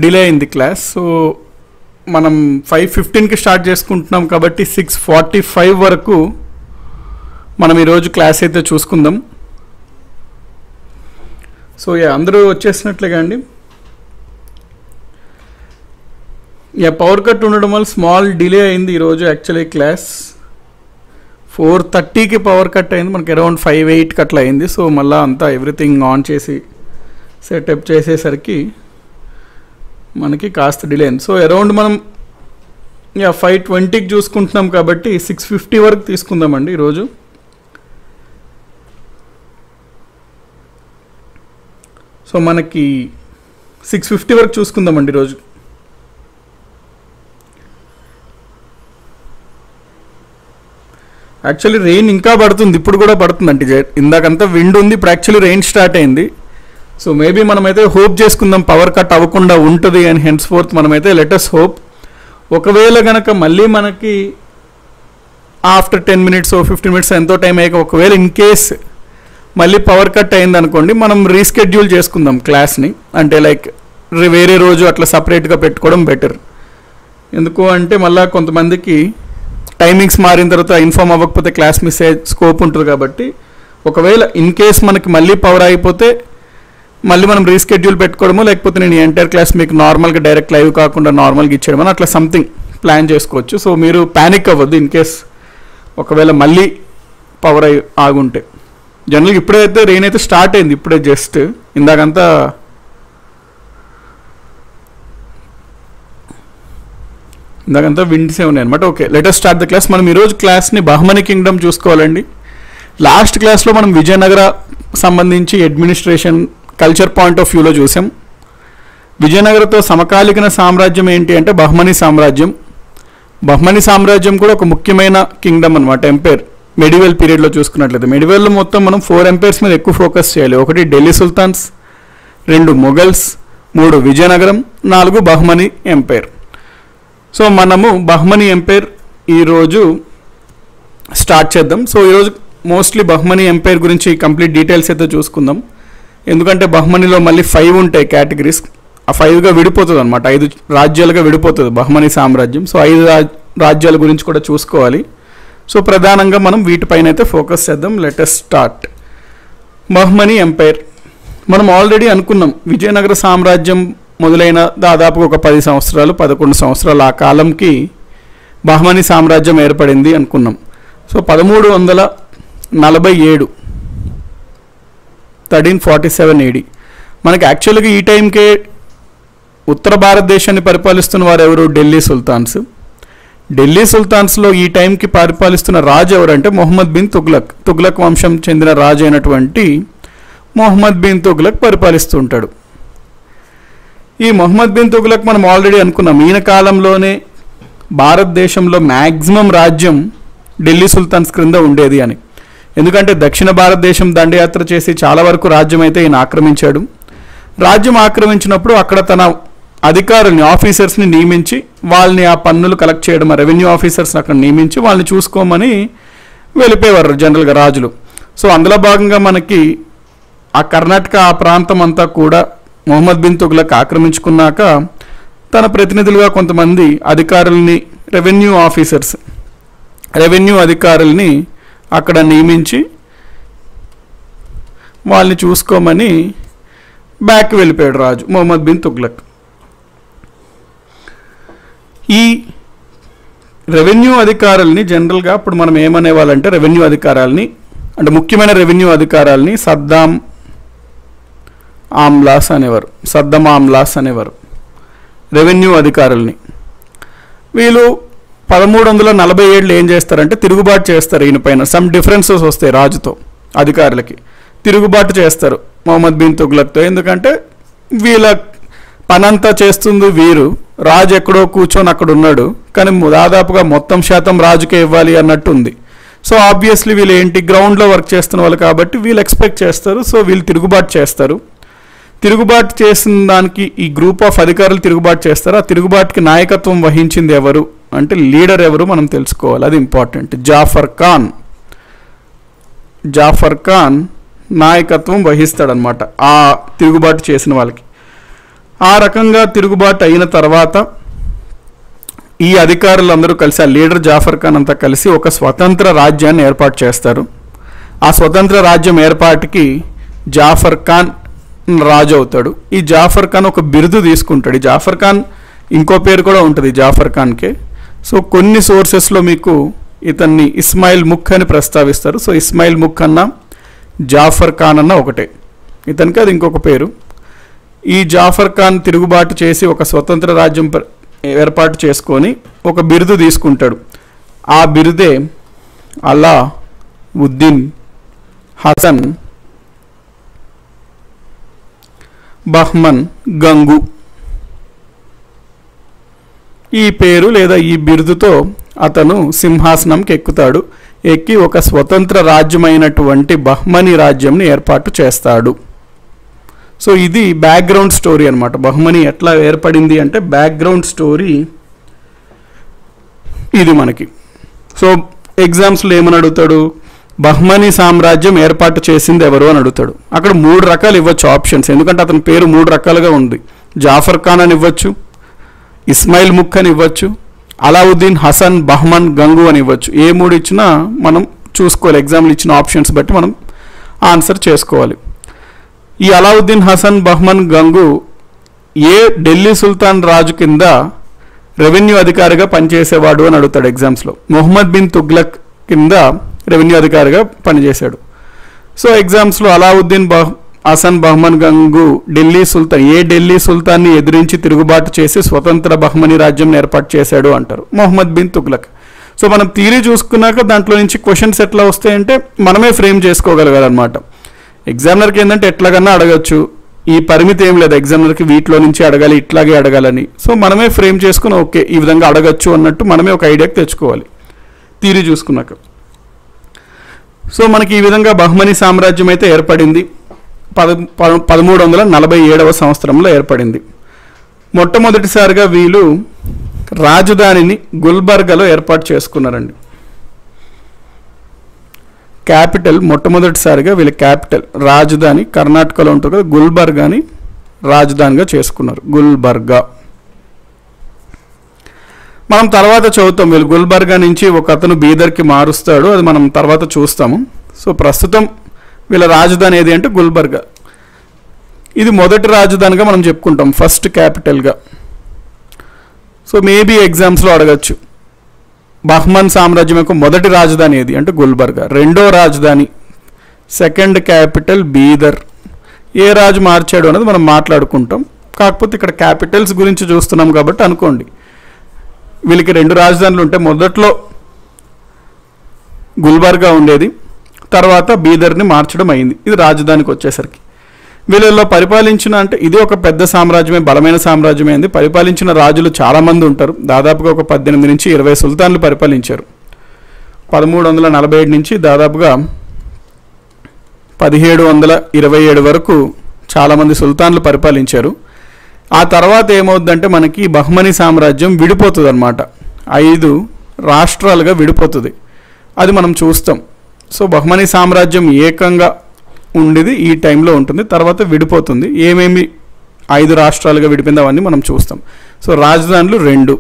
Delay అయింది class. So మనం 5:15కి start చేసుకుంటున్నాం కాబట్టి 6:45 వరకు మనం ఈరోజు క్లాస్ అయితే చూసుకుందాం. సో అందరూ వచ్చేసినట్లుగా అండి. పవర్ కట్ ఉండడం వల్ల స్మాల్ డిలే అయింది ఈరోజు. యాక్చువల్లీ క్లాస్ 4:30కి పవర్ కట్ అయింది, మనకి అరౌండ్ 5:08కి అట్లా అయింది. సో మళ్ళీ అంతా ఎవ్రీథింగ్ ఆన్ చేసి సెటప్ చేసేసరికి మనకి కాస్త డిలే అయింది. సో అరౌండ్ మనం 5:20కి చూసుకుంటున్నాం కాబట్టి 6:50 వరకు తీసుకుందామండి ఈరోజు. సో మనకి 6:50 వరకు చూసుకుందామండి ఈరోజు. యాక్చువల్లీ రెయిన్ ఇంకా పడుతుంది, ఇప్పుడు కూడా పడుతుందండి. ఇందాకంతా విండ్ ఉంది, ఇప్పుడు యాక్చువల్లీ రెయిన్ స్టార్ట్ అయింది. సో మేబీ మనమైతే హోప్ చేసుకుందాం పవర్ కట్ అవ్వకుండా ఉంటుంది అని. హెన్స్ ఫోర్త్ మనమైతే లెటస్ హోప్. ఒకవేళ కనుక మళ్ళీ మనకి ఆఫ్టర్ 10 minutes 15 minutes ఎంతో టైం అయ్యాక ఒకవేళ ఇన్ కేస్ మళ్ళీ పవర్ కట్ అయింది అనుకోండి, మనం రీస్కెడ్యూల్ చేసుకుందాం క్లాస్ని. అంటే లైక్ వేరే రోజు అట్లా సపరేట్గా పెట్టుకోవడం బెటర్. ఎందుకు అంటే మళ్ళీ కొంతమందికి టైమింగ్స్ మారిన తర్వాత ఇన్ఫార్మ్ అవ్వకపోతే క్లాస్ మిస్ అయ్యే స్కోప్ ఉంటుంది. కాబట్టి ఒకవేళ ఇన్ కేస్ మనకి మళ్ళీ పవర్ అయిపోతే మళ్ళీ మనం రీస్కెడ్యూల్ పెట్టుకోవడము, లేకపోతే నేను ఎంటైర్ క్లాస్ మీకు నార్మల్గా డైరెక్ట్ లైవ్ కాకుండా నార్మల్గా ఇచ్చేయడం అని అట్లా సంథింగ్ ప్లాన్ చేసుకోవచ్చు. సో మీరు ప్యానిక్ అవ్వద్దు ఇన్ కేస్ ఒకవేళ మళ్ళీ పవర్ ఆగుంటే. జనరల్గా ఇప్పుడైతే రెయిన్ అయితే స్టార్ట్ అయింది, ఇప్పుడే జస్ట్ ఇందాకంతా విండ్సే ఉన్నాయి అనమాట. Okay, let's start the class. మనం ఈరోజు క్లాస్ని బహ్మనీ కింగ్డమ్ చూసుకోవాలండి. లాస్ట్ క్లాస్లో మనం విజయనగర సంబంధించి అడ్మినిస్ట్రేషన్ కల్చర్ పాయింట్ ఆఫ్ వ్యూలో చూసాం. విజయనగరతో సమకాలీన సామ్రాజ్యం ఏంటి అంటే బహ్మనీ సామ్రాజ్యం. బహ్మనీ సామ్రాజ్యం కూడా ఒక ముఖ్యమైన కింగ్డమ్ అనమాట, ఎంపైర్. మెడివల్ పీరియడ్లో చూసుకున్నట్లయితే మెడివల్లో మొత్తం మనం 4 ఎంపైర్స్ మీద ఎక్కువ ఫోకస్ చేయాలి. 1 ఢిల్లీ సుల్తాన్స్, 2 మొఘల్స్, 3 విజయనగరం, 4 బహ్మనీ ఎంపైర్. సో మనము బహ్మనీ ఎంపైర్ ఈరోజు స్టార్ట్ చేద్దాం. సో ఈరోజు మోస్ట్లీ బహ్మనీ ఎంపైర్ గురించి కంప్లీట్ డీటెయిల్స్ అయితే చూసుకుందాం. ఎందుకంటే బహ్మనీలో మళ్ళీ 5 ఉంటాయి కేటగిరీస్. ఆ 5గా విడిపోతుంది అనమాట, 5 రాజ్యాలుగా విడిపోతుంది బహ్మనీ సామ్రాజ్యం. సో 5 రాజ్యాల గురించి కూడా చూసుకోవాలి. సో ప్రధానంగా మనం వీటిపైన అయితే ఫోకస్ చేద్దాం. Latest start. బహ్మనీ ఎంపైర్ మనం ఆల్రెడీ అనుకున్నాం, విజయనగర సామ్రాజ్యం మొదలైన దాదాపు ఒక 10 సంవత్సరాలు 11 సంవత్సరాలు ఆ కాలంకి బహ్మనీ సామ్రాజ్యం ఏర్పడింది అనుకున్నాం. సో 1347 1347 AD మనకి యాక్చువల్గా ఈ టైంకే ఉత్తర భారతదేశాన్ని పరిపాలిస్తున్న వారు ఎవరు? ఢిల్లీ సుల్తాన్స్. ఢిల్లీ సుల్తాన్స్లో ఈ టైంకి పరిపాలిస్తున్న రాజు ఎవరంటే మొహమ్మద్ బిన్ తుగ్లక్. తుగ్లక్ వంశం చెందిన రాజు అయినటువంటి మొహమ్మద్ బిన్ తుగ్లక్ పరిపాలిస్తూ ఉంటాడు. ఈ మొహమ్మద్ బిన్ తుగ్లక్ మనం ఆల్రెడీ అనుకున్నాం, ఈయన కాలంలోనే భారతదేశంలో మ్యాక్సిమం రాజ్యం ఢిల్లీ సుల్తాన్స్ క్రింద ఉండేది అని. ఎందుకంటే దక్షిణ భారతదేశం దండయాత్ర చేసి చాలా వరకు రాజ్యం అయితే ఈయన ఆక్రమించాడు. రాజ్యం ఆక్రమించినప్పుడు అక్కడ తన అధికారుల్ని, ఆఫీసర్స్ని నియమించి వాళ్ళని ఆ పన్నులు కలెక్ట్ చేయడం, రెవెన్యూ ఆఫీసర్స్ని అక్కడ నియమించి వాళ్ళని చూసుకోమని వెళ్ళిపోయేవారు జనరల్గా రాజులు. సో అందులో భాగంగా మనకి ఆ కర్ణాటక ఆ ప్రాంతం అంతా కూడా మొహమ్మద్ బిన్ తుగ్లక్ ఆక్రమించుకున్నాక తన ప్రతినిధులుగా కొంతమంది అధికారుల్ని, రెవెన్యూ అధికారుల్ని అక్కడ నియమించి వాళ్ళని చూసుకోమని బ్యాక్ వెళ్ళిపోయాడు రాజు మొహమ్మద్ బిన్ తుగ్లక్. ఈ రెవెన్యూ అధికారుల్ని జనరల్గా అప్పుడు మనం ఏమనేవాళ్ళంటే రెవెన్యూ అధికారాలని, అంటే ముఖ్యమైన రెవెన్యూ అధికారాలని సద్దాం ఆమ్లాస్ అనేవారు రెవెన్యూ అధికారుల్ని. వీళ్ళు 1347 ఏం చేస్తారంటే తిరుగుబాటు చేస్తారు. ఈయన పైన సమ్ డిఫరెన్సెస్ వస్తాయి రాజుతో, అధికారులకి తిరుగుబాటు చేస్తారు మొహమ్మద్ బిన్ తుగ్లక్తో. ఎందుకంటే వీళ్ళ పనంతా చేస్తుంది వీరు, రాజు ఎక్కడో కూర్చొని అక్కడ ఉన్నాడు, కానీ దాదాపుగా మొత్తం శాతం రాజుకే ఇవ్వాలి అన్నట్టు ఉంది. సో ఆబ్వియస్లీ వీళ్ళు ఏంటి గ్రౌండ్లో వర్క్ చేస్తున్న వాళ్ళు కాబట్టి వీళ్ళు ఎక్స్పెక్ట్ చేస్తారు. సో వీళ్ళు తిరుగుబాటు చేస్తారు. తిరుగుబాటు చేసిన దానికి ఈ గ్రూప్ ఆఫ్ అధికారులు తిరుగుబాటు చేస్తారు. ఆ తిరుగుబాటుకి నాయకత్వం వహించింది ఎవరు అంటే లీడర్ ఎవరు మనం తెలుసుకోవాలి, అది ఇంపార్టెంట్. జాఫర్ ఖాన్ నాయకత్వం వహిస్తాడనమాట ఆ తిరుగుబాటు చేసిన వాళ్ళకి. ఆ రకంగా తిరుగుబాటు అయిన తర్వాత ఈ అధికారులందరూ కలిసి, ఆ లీడర్ జాఫర్ ఖాన్ అంతా కలిసి ఒక స్వతంత్ర రాజ్యాన్ని ఏర్పాటు చేస్తారు. ఆ స్వతంత్ర రాజ్యం ఏర్పాటుకి జాఫర్ ఖాన్ రాజు అవుతాడు. ఈ జాఫర్ ఖాన్ ఒక బిరుదు తీసుకుంటాడు. ఈ జాఫర్ ఖాన్ ఇంకో పేరు కూడా ఉంటుంది జాఫర్ ఖాన్కే. సో కొన్ని సోర్సెస్లో మీకు ఇతన్ని ఇస్మాయిల్ ముక్ అని ప్రస్తావిస్తారు. సో ఇస్మాయిల్ ముక్ అన్న జాఫర్ ఖాన్ అన్న ఒకటే, ఇతనికి అది ఇంకొక పేరు. ఈ జాఫర్ ఖాన్ తిరుగుబాటు చేసి ఒక స్వతంత్ర రాజ్యం ఏర్పాటు చేసుకొని ఒక బిరుదు తీసుకుంటాడు. ఆ బిరుదే అలా ఉద్దీన్ హసన్ బహ్మన్ గంగు. ఈ పేరు లేదా ఈ బిరుదుతో అతను సింహాసనంకి ఎక్కుతాడు. ఎక్కి ఒక స్వతంత్ర రాజ్యమైనటువంటి బహ్మనీ రాజ్యంని ఏర్పాటు చేస్తాడు. సో ఇది బ్యాక్గ్రౌండ్ స్టోరీ అనమాట. బహ్మనీ ఎట్లా ఏర్పడింది అంటే బ్యాక్గ్రౌండ్ స్టోరీ ఇది మనకి. సో ఎగ్జామ్స్లో ఏమని అడుగుతాడు, బహ్మనీ సామ్రాజ్యం ఏర్పాటు చేసింది ఎవరు అని అడుగుతాడు. అక్కడ 3 రకాలు ఇవ్వచ్చు ఆప్షన్స్, ఎందుకంటే అతని పేరు 3 రకాలుగా ఉంది. జాఫర్ ఖాన్ అని ఇవ్వచ్చు, ఇస్మాయిల్ ముక్ అని ఇవ్వచ్చు, అలావుద్దీన్ హసన్ బహ్మన్ గంగు అని ఇవ్వచ్చు. ఏ 3 ఇచ్చినా మనం చూసుకోవాలి. ఎగ్జామ్లు ఇచ్చిన ఆప్షన్స్ బట్టి మనం ఆన్సర్ చేసుకోవాలి. ఈ అలావుద్దీన్ హసన్ బహ్మన్ గంగు ఏ ఢిల్లీ సుల్తాన్ రాజు కింద రెవెన్యూ అధికారిగా పనిచేసేవాడు అని అడుగుతాడు ఎగ్జామ్స్లో. మొహమ్మద్ బిన్ తుగ్లక్ కింద రెవెన్యూ అధికారిగా పనిచేశాడు. సో ఎగ్జామ్స్లో అలావుద్దీన్ హసన్ బహ్మన్ గంగు ఢిల్లీ సుల్తాన్, ఏ ఢిల్లీ సుల్తాన్ని ఎదిరించి తిరుగుబాటు చేసి స్వతంత్ర బహ్మనీ రాజ్యం ఏర్పాటు చేశాడు అంటారు, మొహమ్మద్ బిన్ తుగ్లక్. సో మనం థియరీ చూసుకున్నాక దాంట్లో నుంచి క్వశ్చన్స్ ఎట్లా వస్తాయంటే మనమే ఫ్రేమ్ చేసుకోగలగాలన్నమాట. ఎగ్జామినర్కి ఏంటంటే ఎట్లాగన్నా అడగచ్చు, ఈ పరిమితి ఏం లేదు ఎగ్జామినర్కి వీటిలో నుంచి అడగాలి ఇట్లాగే అడగాలని. సో మనమే ఫ్రేమ్ చేసుకుని ఓకే ఈ విధంగా అడగచ్చు అన్నట్టు మనమే ఒక ఐడియాకి తెచ్చుకోవాలి థియరీ చూసుకున్నాక. సో మనకి ఈ విధంగా బహ్మనీ సామ్రాజ్యం అయితే ఏర్పడింది. 1347వ సంవత్సరంలో ఏర్పడింది. మొట్టమొదటిసారిగా వీళ్ళు రాజధానిని గుల్బర్గాలో ఏర్పాటు చేసుకున్నారండి. క్యాపిటల్ మొట్టమొదటిసారిగా వీళ్ళ క్యాపిటల్ రాజధాని కర్ణాటకలో ఉంటుంది కదా, గుల్బర్గాని రాజధానిగా చేసుకున్నారు. గుల్బర్గా మనం తర్వాత చదువుతాం. వీళ్ళు గుల్బర్గా నుంచి ఒక అతను బీదర్కి మారుస్తాడు, అది మనం తర్వాత చూస్తాము. సో ప్రస్తుతం వీళ్ళ రాజధాని ఏది అంటే గుల్బర్గా. ఇది మొదటి రాజధానిగా మనం చెప్పుకుంటాం, ఫస్ట్ క్యాపిటల్గా. సో మేబీ ఎగ్జామ్స్లో అడగచ్చు బహ్మన్ సామ్రాజ్యం యొక్క మొదటి రాజధాని ఏది అంటే గుల్బర్గా. రెండో రాజధాని సెకండ్ క్యాపిటల్ బీదర్. ఏ రాజు మార్చాడు అనేది మనం మాట్లాడుకుంటాం. కాకపోతే ఇక్కడ క్యాపిటల్స్ గురించి చూస్తున్నాం కాబట్టి అనుకోండి వీళ్ళకి 2 రాజధానులు ఉంటే మొదట్లో గుల్బర్గా ఉండేది, తర్వాత బీదర్ని మార్చడం అయింది. ఇది రాజధానికి వచ్చేసరికి వీళ్ళల్లో పరిపాలించిన అంటే ఇది ఒక పెద్ద సామ్రాజ్యమే, బలమైన సామ్రాజ్యమే అంది. పరిపాలించిన రాజులు చాలామంది ఉంటారు. దాదాపుగా ఒక 18 నుంచి 20 సుల్తాన్లు పరిపాలించారు. 1347 నుంచి దాదాపుగా 1727 వరకు చాలామంది సుల్తాన్లు పరిపాలించారు. ఆ తర్వాత ఏమవుద్దంటే మనకి బహ్మనీ సామ్రాజ్యం విడిపోతుంది అన్నమాట. 5 రాష్ట్రాలుగా విడిపోతుంది. అది మనం చూస్తాం. సో బహ్మనీ సామ్రాజ్యం ఏకంగా ఉండేది ఈ టైంలో ఉంటుంది, తర్వాత విడిపోతుంది. ఏమేమి 5 రాష్ట్రాలుగా విడిపోయింది అవన్నీ మనం చూస్తాం. సో రాజధానులు 2.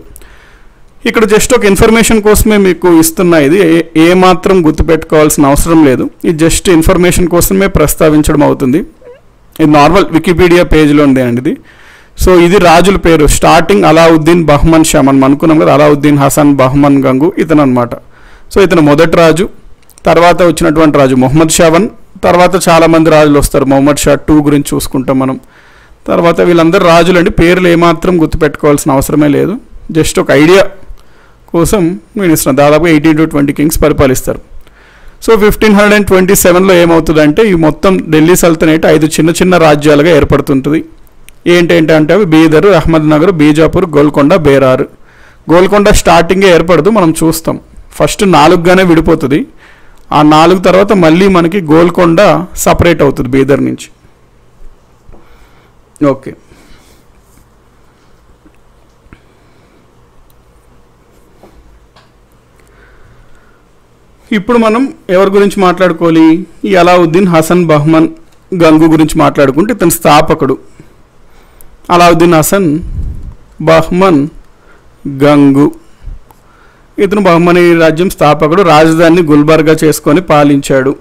ఇక్కడ జస్ట్ ఒక ఇన్ఫర్మేషన్ కోసమే మీకు ఇస్తున్నా. ఇది ఏమాత్రం గుర్తుపెట్టుకోవాల్సిన అవసరం లేదు. ఇది జస్ట్ ఇన్ఫర్మేషన్ కోసమే ప్రస్తావించడం అవుతుంది. ఇది నార్మల్ వికీపీడియా పేజ్లో ఉంది అండి ఇది. సో ఇది రాజుల పేరు. స్టార్టింగ్ అలావుద్దీన్ బహ్మన్ షా, మనం అనుకున్నాం కదా అలావుద్దీన్ హసన్ బహ్మన్ గంగు ఇతను అనమాట. సో ఇతను మొదటి రాజు. తర్వాత వచ్చినటువంటి రాజు మొహమ్మద్ షా 1, తర్వాత చాలామంది రాజులు వస్తారు. మొహమ్మద్ షా 2 గురించి చూసుకుంటాం మనం. తర్వాత వీళ్ళందరూ రాజులు అండి, పేర్లు ఏమాత్రం గుర్తుపెట్టుకోవాల్సిన అవసరమే లేదు. జస్ట్ ఒక ఐడియా కోసం నేను ఇస్తున్నాను. దాదాపు 18 to 20 కింగ్స్ పరిపాలిస్తారు. సో 1527లో ఏమవుతుందంటే ఈ మొత్తం ఢిల్లీ సల్తనేట్ 5 చిన్న చిన్న రాజ్యాలుగా ఏర్పడుతుంటుంది. ఏంటంటే అవి బీదర్, అహ్మద్నగర్, బీజాపూర్, గోల్కొండ, బేరార్. గోల్కొండ స్టార్టింగే ఏర్పడదు, మనం చూస్తాం. ఫస్ట్ 4గానే విడిపోతుంది. ఆ 4 తర్వాత మళ్ళీ మనకి గోల్కొండ సపరేట్ అవుతుంది బీదర్ నుంచి. ఓకే, ఇప్పుడు మనం ఎవరి గురించి మాట్లాడుకోవాలి? ఈ అలావుద్దీన్ హసన్ బహ్మన్ గంగు గురించి మాట్లాడుకుంటే ఇతని స్థాపకుడు. అలావుద్దీన్ హసన్ బహ్మన్ గంగు. ఇతను బహ్మనీ రాజ్యం స్థాపకుడు, రాజధానిని గుల్బర్గా చేసుకొని పాలించాడు.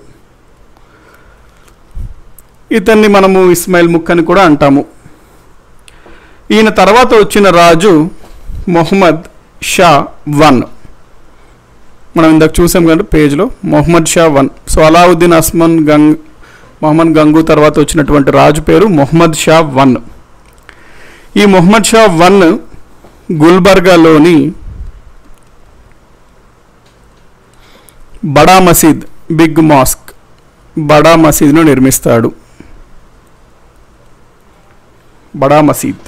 ఇతన్ని మనము ఇస్మాయిల్ ముక్ అని కూడా అంటాము. ఈయన తర్వాత వచ్చిన రాజు మొహమ్మద్ షా వన్. మనం ఇందాక చూసాం కదా పేజ్లో, మొహమ్మద్ షా వన్. సో అలావుద్దీన్ మొహమ్మద్ గంగు తర్వాత వచ్చినటువంటి రాజు పేరు మొహమ్మద్ షా వన్. ఈ మొహమ్మద్ షా వన్ గుల్బర్గాలోని బడా మసీద్, బిగ్ మాస్క్, బడా మసీద్ను నిర్మిస్తాడు. బడా మసీద్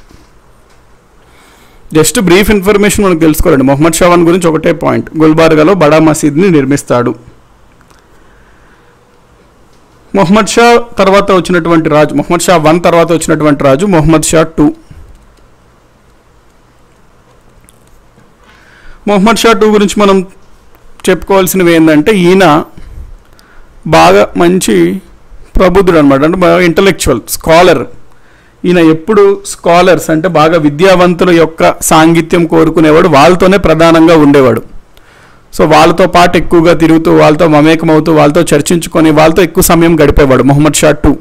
జస్ట్ బ్రీఫ్ ఇన్ఫర్మేషన్ మనకు తెలుసుకోవాలండి. మొహమ్మద్ షా వన్ గురించి ఒకటే పాయింట్, గుల్బర్గాలో బడా మసీద్ని నిర్మిస్తాడు. మొహమ్మద్ షా తర్వాత వచ్చినటువంటి రాజు, మొహమ్మద్ షా వన్ తర్వాత వచ్చినటువంటి రాజు మొహమ్మద్ షా టూ. మొహమ్మద్ షా టూ గురించి మనం చెప్పుకోవాల్సినవి ఏంటంటే, ఈయన బాగా మంచి ప్రబుద్ధుడు అనమాట, అంటే బాగా ఇంటలెక్చువల్ స్కాలర్. ఈయన ఎప్పుడు స్కాలర్స్ అంటే బాగా విద్యావంతుల యొక్క సాంగిత్యం కోరుకునేవాడు, వాళ్ళతోనే ప్రధానంగా ఉండేవాడు. సో వాళ్ళతో పాటు ఎక్కువగా తిరుగుతూ, వాళ్ళతో మమేకమవుతూ, వాళ్ళతో చర్చించుకొని, వాళ్ళతో ఎక్కువ సమయం గడిపేవాడు మొహమ్మద్ షా టూ.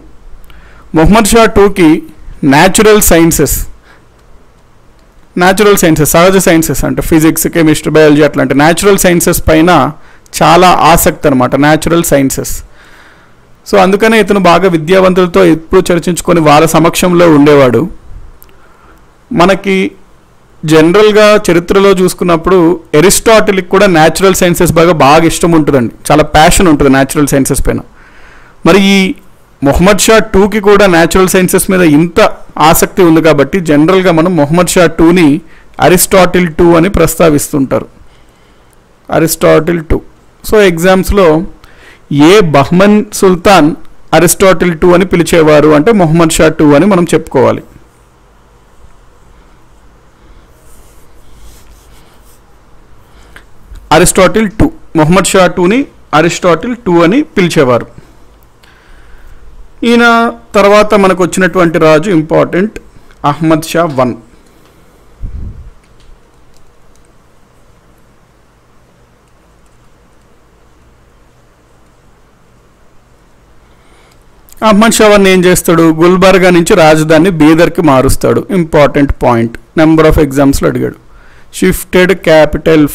మొహమ్మద్ షా టూకి న్యాచురల్ సైన్సెస్, సహజ సైన్సెస్ అంటే ఫిజిక్స్, కెమిస్ట్రీ, బయాలజీ అట్లాంటి న్యాచురల్ సైన్సెస్ పైన చాలా ఆసక్తి అనమాట, న్యాచురల్ సైన్సెస్. సో అందుకనే ఇతను బాగా విద్యావంతులతో ఎప్పుడు చర్చించుకొని వాళ్ళ సమక్షంలో ఉండేవాడు. మనకి జనరల్గా చరిత్రలో చూసుకున్నప్పుడు అరిస్టాటిల్కి కూడా న్యాచురల్ సైన్సెస్ బాగా ఇష్టం ఉంటుందండి, చాలా ప్యాషన్ ఉంటుంది న్యాచురల్ సైన్సెస్ పైన. మరి ఈ మొహమ్మద్ షా టూకి కూడా న్యాచురల్ సైన్సెస్ మీద ఇంత ఆసక్తి ఉంది కాబట్టి జనరల్గా మనం మొహమ్మద్ షా టూని అరిస్టాటిల్ టూ అని ప్రస్తావిస్తుంటారు, అరిస్టాటిల్ టూ. సో ఎగ్జామ్స్లో ఏ బహ్మన్ సుల్తాన్ అరిస్టాటిల్ టూ అని పిలిచేవారు అంటే మొహమ్మద్ షా టూ అని మనం చెప్పుకోవాలి. అరిస్టాటిల్ టూ, మొహమ్మద్ షా టూని అరిస్టాటిల్ టూ అని పిలిచేవారు. ఈయన తర్వాత మనకు వచ్చినటువంటి రాజు important, Ahmad Shah one. Ahmad Shah one ఏం చేస్తాడు, గుల్బర్గా నుంచి రాజధాని బీదర్కి మారుస్తాడు. ఇంపార్టెంట్ పాయింట్, నెంబర్ ఆఫ్ ఎగ్జామ్స్లో అడిగాడు. Shifted capital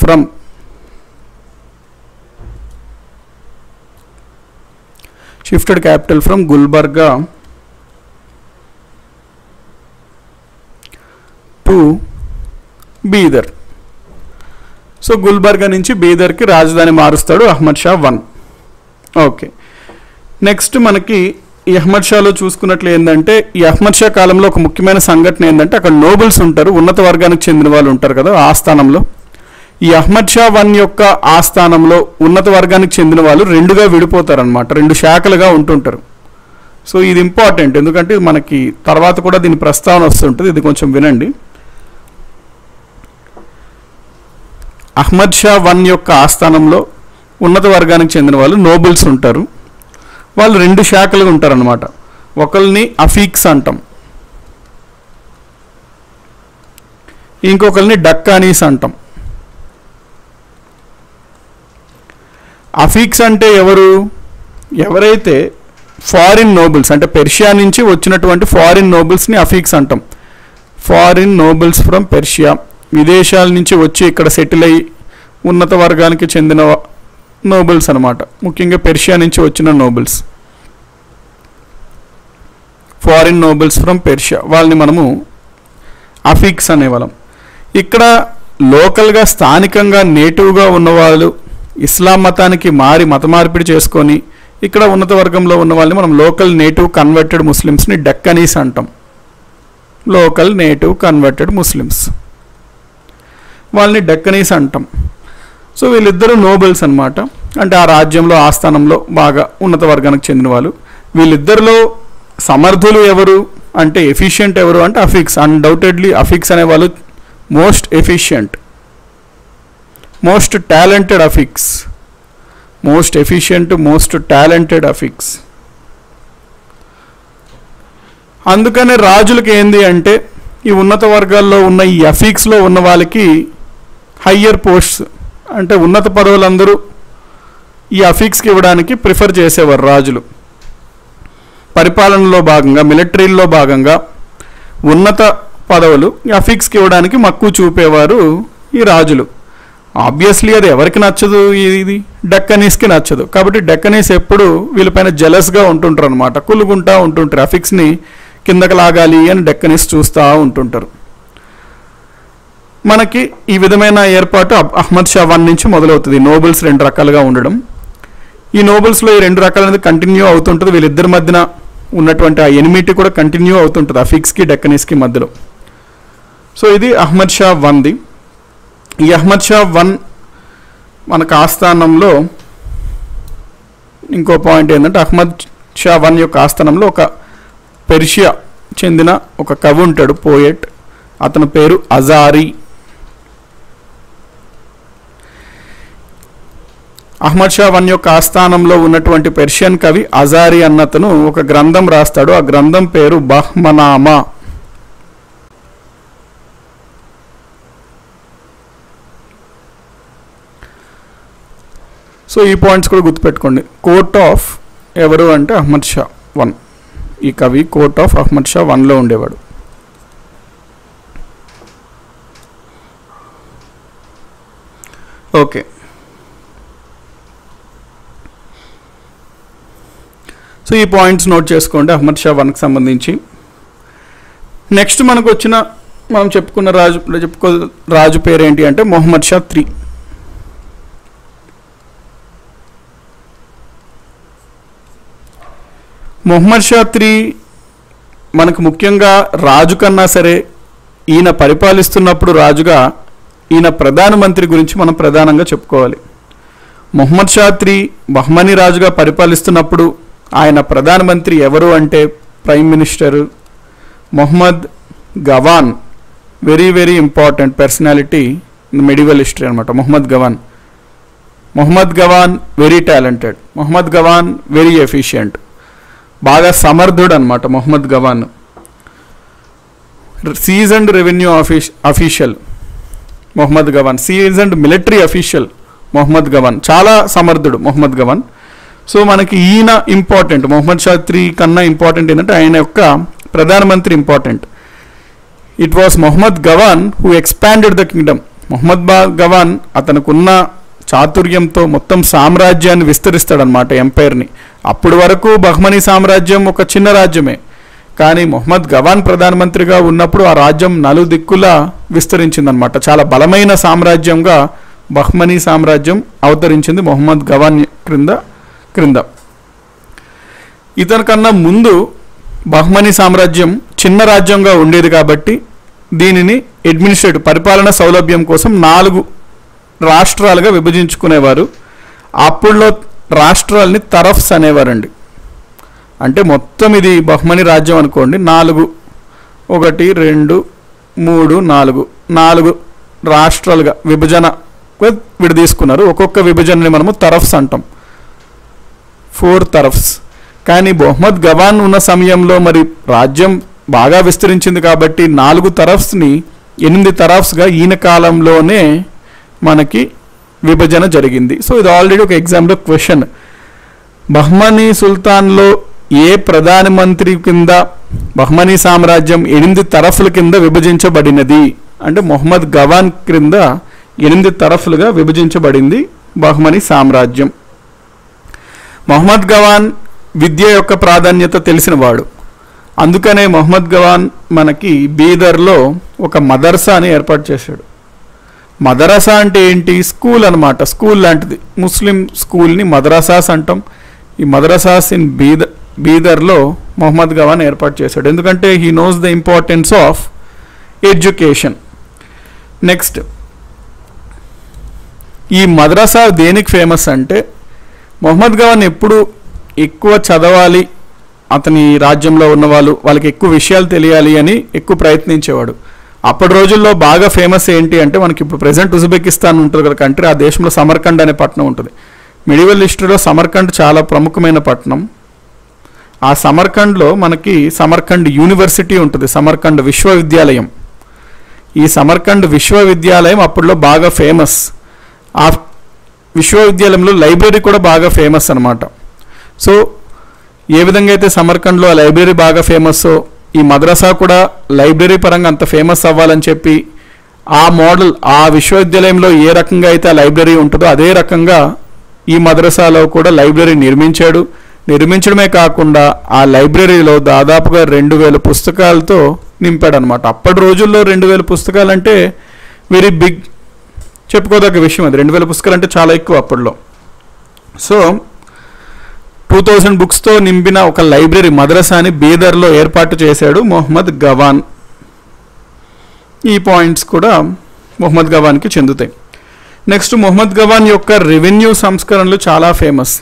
from Gulbarga to Bidar. So Gulbarga నుంచి బీదర్కి రాజధాని మారుస్తాడు Ahmad Shah one. Okay, next మనకి ఈ అహ్మద్ షాలో చూసుకున్నట్లు ఏంటంటే, ఈ అహ్మద్ షా కాలంలో ఒక ముఖ్యమైన సంఘటన ఏంటంటే, అక్కడ నోబుల్స్ ఉంటారు, ఉన్నత వర్గానికి చెందిన వాళ్ళు ఉంటారు కదా ఆస్థానంలో. ఈ అహ్మద్ షా వన్ యొక్క ఆస్థానంలో ఉన్నత వర్గానికి చెందిన వాళ్ళు రెండుగా విడిపోతారనమాట, రెండు శాఖలుగా ఉంటుంటారు. సో ఇది ఇంపార్టెంట్, ఎందుకంటే మనకి తర్వాత కూడా దీని ప్రస్తావన వస్తుంటుంది, ఇది కొంచెం వినండి. అహ్మద్ షా వన్ యొక్క ఆస్థానంలో ఉన్నత వర్గానికి చెందిన వాళ్ళు నోబుల్స్ ఉంటారు. వాళ్ళు రెండు శాఖలుగా ఉంటారనమాట. ఒకరిని అఫీక్స్ అంటాం, ఇంకొకరిని డక్కానీస్ అంటాం. అఫీక్స్ అంటే ఎవరైతే ఫారిన్ నోబుల్స్ అంటే పెర్షియా నుంచి వచ్చినటువంటి ఫారిన్ నోబుల్స్ని అఫీక్స్ అంటాం. ఫారిన్ నోబుల్స్ ఫ్రమ్ పెర్షియా, విదేశాల నుంచి వచ్చి ఇక్కడ సెటిల్ అయ్యి ఉన్నత వర్గానికి చెందిన నోబుల్స్ అనమాట, ముఖ్యంగా పెర్షియా నుంచి వచ్చిన nobles, foreign nobles from Persia, వాళ్ళని మనము అఫీక్స్ అనేవాళ్ళం. ఇక్కడ లోకల్గా స్థానికంగా నేటివ్గా ఉన్నవాళ్ళు ఇస్లాం మతానికి మారి మత మార్పిడి చేసుకొని ఇక్కడ ఉన్నత వర్గంలో ఉన్న వాళ్ళని మనం లోకల్ నేటివ్ కన్వర్టెడ్ ముస్లిమ్స్ని డక్కనీస్ అంటాం. లోకల్ నేటివ్ కన్వర్టెడ్ ముస్లిమ్స్, వాళ్ళని డక్కనీస్ అంటాం. సో వీళ్ళిద్దరూ నోబెల్స్ అనమాట, అంటే ఆ రాజ్యంలో ఆస్థానంలో బాగా ఉన్నత వర్గానికి చెందిన వాళ్ళు. వీళ్ళిద్దరిలో సమర్థులు ఎవరు అంటే, ఎఫిషియంట్ ఎవరు అంటే అఫీక్స్. అన్డౌటెడ్లీ అఫీక్స్ అనేవాళ్ళు most efficient, most talented Afaqis, most efficient, most talented Afaqis. అందుకనే రాజులకి ఏంది అంటే ఈ ఉన్నత వర్గాల్లో ఉన్న ఈ అఫీక్స్లో ఉన్న వాళ్ళకి హయ్యర్ పోస్ట్స్ అంటే ఉన్నత పదవులందరూ ఈ అఫీక్స్కి ఇవ్వడానికి ప్రిఫర్ చేసేవారు రాజులు. పరిపాలనలో భాగంగా, మిలిటరీలో భాగంగా ఉన్నత పదవులు అఫీక్స్కి ఇవ్వడానికి మక్కువ చూపేవారు ఈ రాజులు. ఆబ్వియస్లీ అది ఎవరికి నచ్చదు, ఇది డెక్కనీస్కి నచ్చదు. కాబట్టి డెక్కనీస్ ఎప్పుడు వీళ్ళపైన జెలస్గా ఉంటుంటారు అనమాట, కులుగుంటూ ఉంటుంటారు. అఫీక్స్ని కిందకి లాగాలి అని డెక్కనీస్ చూస్తూ ఉంటుంటారు. మనకి ఈ విధమైన ఏర్పాటు అహ్మద్ షా 1 నుంచి మొదలవుతుంది. నోబెల్స్ 2 రకాలుగా ఉండడం. ఈ నోబెల్స్లో ఈ 2 రకాలు అనేది కంటిన్యూ అవుతుంటుంది. వీళ్ళిద్దరి మధ్యన ఉన్నటువంటి ఆ ఎనిమిటీ కూడా కంటిన్యూ అవుతుంటుంది అఫీక్స్కి డెక్కనీస్కి మధ్యలో. సో ఇది అహ్మద్ షా 1ది. ఈ అహ్మద్ షా 1 మనకు ఆస్థానంలో ఇంకో పాయింట్ ఏంటంటే, అహ్మద్ షా 1 యొక్క ఆస్థానంలో ఒక పెర్షియా చెందిన ఒక కవి ఉంటాడు, పోయెట్. అతని పేరు అజారీ. అహ్మద్ షా 1 యొక్క ఆస్థానంలో ఉన్నటువంటి పెర్షియన్ కవి అజారీ అన్నతను ఒక గ్రంథం రాస్తాడు. ఆ గ్రంథం పేరు బహ్మనామా. సో ఈ పాయింట్స్ కూడా గుర్తుపెట్టుకోండి. కోర్ట్ ఆఫ్ ఎవరు అంటే అహ్మద్ షా 1. ఈ కవి కోర్ట్ ఆఫ్ అహ్మద్ షా 1లో ఉండేవాడు. ఓకే, సో ఈ పాయింట్స్ నోట్ చేసుకోండి అహ్మద్ షా 1కి సంబంధించి. నెక్స్ట్ మనం చెప్పుకున్న రాజు పేరేంటి అంటే మొహమ్మద్ షా 3. మొహమ్మద్ షా 3 మనకు ముఖ్యంగా రాజు కన్నా సరే ఈయన పరిపాలిస్తున్నప్పుడు రాజుగా ఈయన ప్రధానమంత్రి గురించి మనం ప్రధానంగా చెప్పుకోవాలి. మొహమ్మద్ షా 3 బహ్మనీ రాజుగా పరిపాలిస్తున్నప్పుడు ఆయన ప్రధానమంత్రి ఎవరు అంటే prime minister Mohammed Gawan. Very very important personality in medieval history అనమాట Mohammed Gawan very talented, Mohammed Gawan very efficient, బాగా సమర్థుడు అనమాట Mohammed Gawan. Seasoned revenue official Mohammed Gawan, seasoned military official Mohammed Gawan, చాలా సమర్థుడు మొహమ్మద్ గవాన్. సో మనకి ఈయన ఇంపార్టెంట్, మొహమ్మద్ షా 3 కన్నా ఇంపార్టెంట్ ఏంటంటే ఆయన యొక్క ప్రధానమంత్రి important. It was Mohammed Gawan who expanded the kingdom. Mohammed Gawan అతనుకున్న చాతుర్యంతో మొత్తం సామ్రాజ్యాన్ని విస్తరిస్తాడనమాట, ఎంపైర్ని. అప్పటి వరకు బహ్మనీ సామ్రాజ్యం ఒక చిన్న రాజ్యమే, కానీ మొహమ్మద్ గవాన్ ప్రధానమంత్రిగా ఉన్నప్పుడు ఆ రాజ్యం నలుదిక్కులా విస్తరించిందనమాట. చాలా బలమైన సామ్రాజ్యంగా బహ్మనీ సామ్రాజ్యం అవతరించింది మొహమ్మద్ గవాన్ క్రింద. ఇతనికన్నా ముందు బహ్మనీ సామ్రాజ్యం చిన్న రాజ్యంగా ఉండేది కాబట్టి దీనిని పరిపాలన సౌలభ్యం కోసం 4 రాష్ట్రాలుగా విభజించుకునేవారు. అప్పుడులో రాష్ట్రాలని తరఫ్స్ అనేవారండి. అంటే మొత్తం ఇది బహ్మనీ రాజ్యం అనుకోండి, 4 1 2 3 4 రాష్ట్రాలుగా విభజన విడదీసుకున్నారు. ఒక్కొక్క విభజనని మనము తరఫ్స్ అంటాం, 4 తరఫ్స్. కానీ మొహమ్మద్ గవాన్ ఉన్న సమయంలో మరి రాజ్యం బాగా విస్తరించింది కాబట్టి 4 తరఫ్స్ని 8 తరఫ్స్గా ఈయన కాలంలోనే మనకి విభజన జరిగింది. సో ఇది ఆల్రెడీ ఒక ఎగ్జామ్లో క్వశ్చన్. బహ్మనీ సుల్తాన్లో ఏ ప్రధానమంత్రి కింద బహ్మనీ సామ్రాజ్యం 8 తరఫుల కింద విభజించబడినది అంటే మొహమ్మద్ గవాన్ క్రింద 8 తరఫులుగా విభజించబడింది బహ్మనీ సామ్రాజ్యం. మొహమ్మద్ గవాన్ విద్య యొక్క ప్రాధాన్యత తెలిసినవాడు. అందుకనే మొహమ్మద్ గవాన్ మనకి బీదర్లో ఒక మదర్సాని ఏర్పాటు చేశాడు. మదరసా అంటే ఏంటి? స్కూల్ అనమాట, స్కూల్ లాంటిది. ముస్లిం స్కూల్ని మదరసాస్ అంటాం. ఈ మదరసాస్ ఇన్ బీదర్లో మొహమ్మద్ గవాన్ ఏర్పాటు చేశాడు. ఎందుకంటే he knows the importance of education. Next, ఈ మద్రసా దేనికి ఫేమస్ అంటే మొహమ్మద్ గవాన్ ఎప్పుడు ఎక్కువ చదవాలి, అతని రాజ్యంలో ఉన్న వాళ్ళకి ఎక్కువ విషయాలు తెలియాలి అని ఎక్కువ ప్రయత్నించేవాడు. అప్పటి రోజుల్లో బాగా ఫేమస్ ఏంటి అంటే మనకి ఇప్పుడు ప్రెసెంట్ ఉజ్బెకిస్తాన్ ఉంటుంది కదా కంట్రీ, ఆ దేశంలో సమర్కండ్ అనే పట్టణం ఉంటుంది. మెడివల్ హిస్టరీలో సమర్కండ్ చాలా ప్రముఖమైన పట్టణం. ఆ సమర్కండ్లో మనకి సమర్కండ్ యూనివర్సిటీ ఉంటుంది, సమర్కండ్ విశ్వవిద్యాలయం. ఈ సమర్కండ్ విశ్వవిద్యాలయం అప్పట్లో బాగా ఫేమస్. ఆ విశ్వవిద్యాలయంలో లైబ్రరీ కూడా బాగా ఫేమస్ అనమాట. సో ఏ విధంగా అయితే సమర్కండ్లో ఆ లైబ్రరీ బాగా ఫేమస్సో ఈ మద్రసా కూడా లైబ్రరీ పరంగా అంత ఫేమస్ అవ్వాలని చెప్పి ఆ మోడల్, ఆ విశ్వవిద్యాలయంలో ఏ రకంగా అయితే ఆ లైబ్రరీ ఉంటుందో అదే రకంగా ఈ మద్రసాలో కూడా లైబ్రరీ నిర్మించాడు. నిర్మించడమే కాకుండా ఆ లైబ్రరీలో దాదాపుగా 2000 పుస్తకాలతో నింపాడు అనమాట. అప్పటి రోజుల్లో 2000 పుస్తకాలు అంటే వెరీ బిగ్, చెప్పుకోదగ్గ విషయం. అది 2000 పుస్తకాలు అంటే చాలా ఎక్కువ అప్పట్లో. సో 2000 బుక్స్తో నింపిన ఒక లైబ్రరీ మద్రసాని బీదర్లో ఏర్పాటు చేశాడు మొహమ్మద్ గవాన్. ఈ పాయింట్స్ కూడా మొహమ్మద్ గవాన్కి చెందుతాయి. నెక్స్ట్ మొహమ్మద్ గవాన్ యొక్క రెవెన్యూ సంస్కరణలు చాలా ఫేమస్.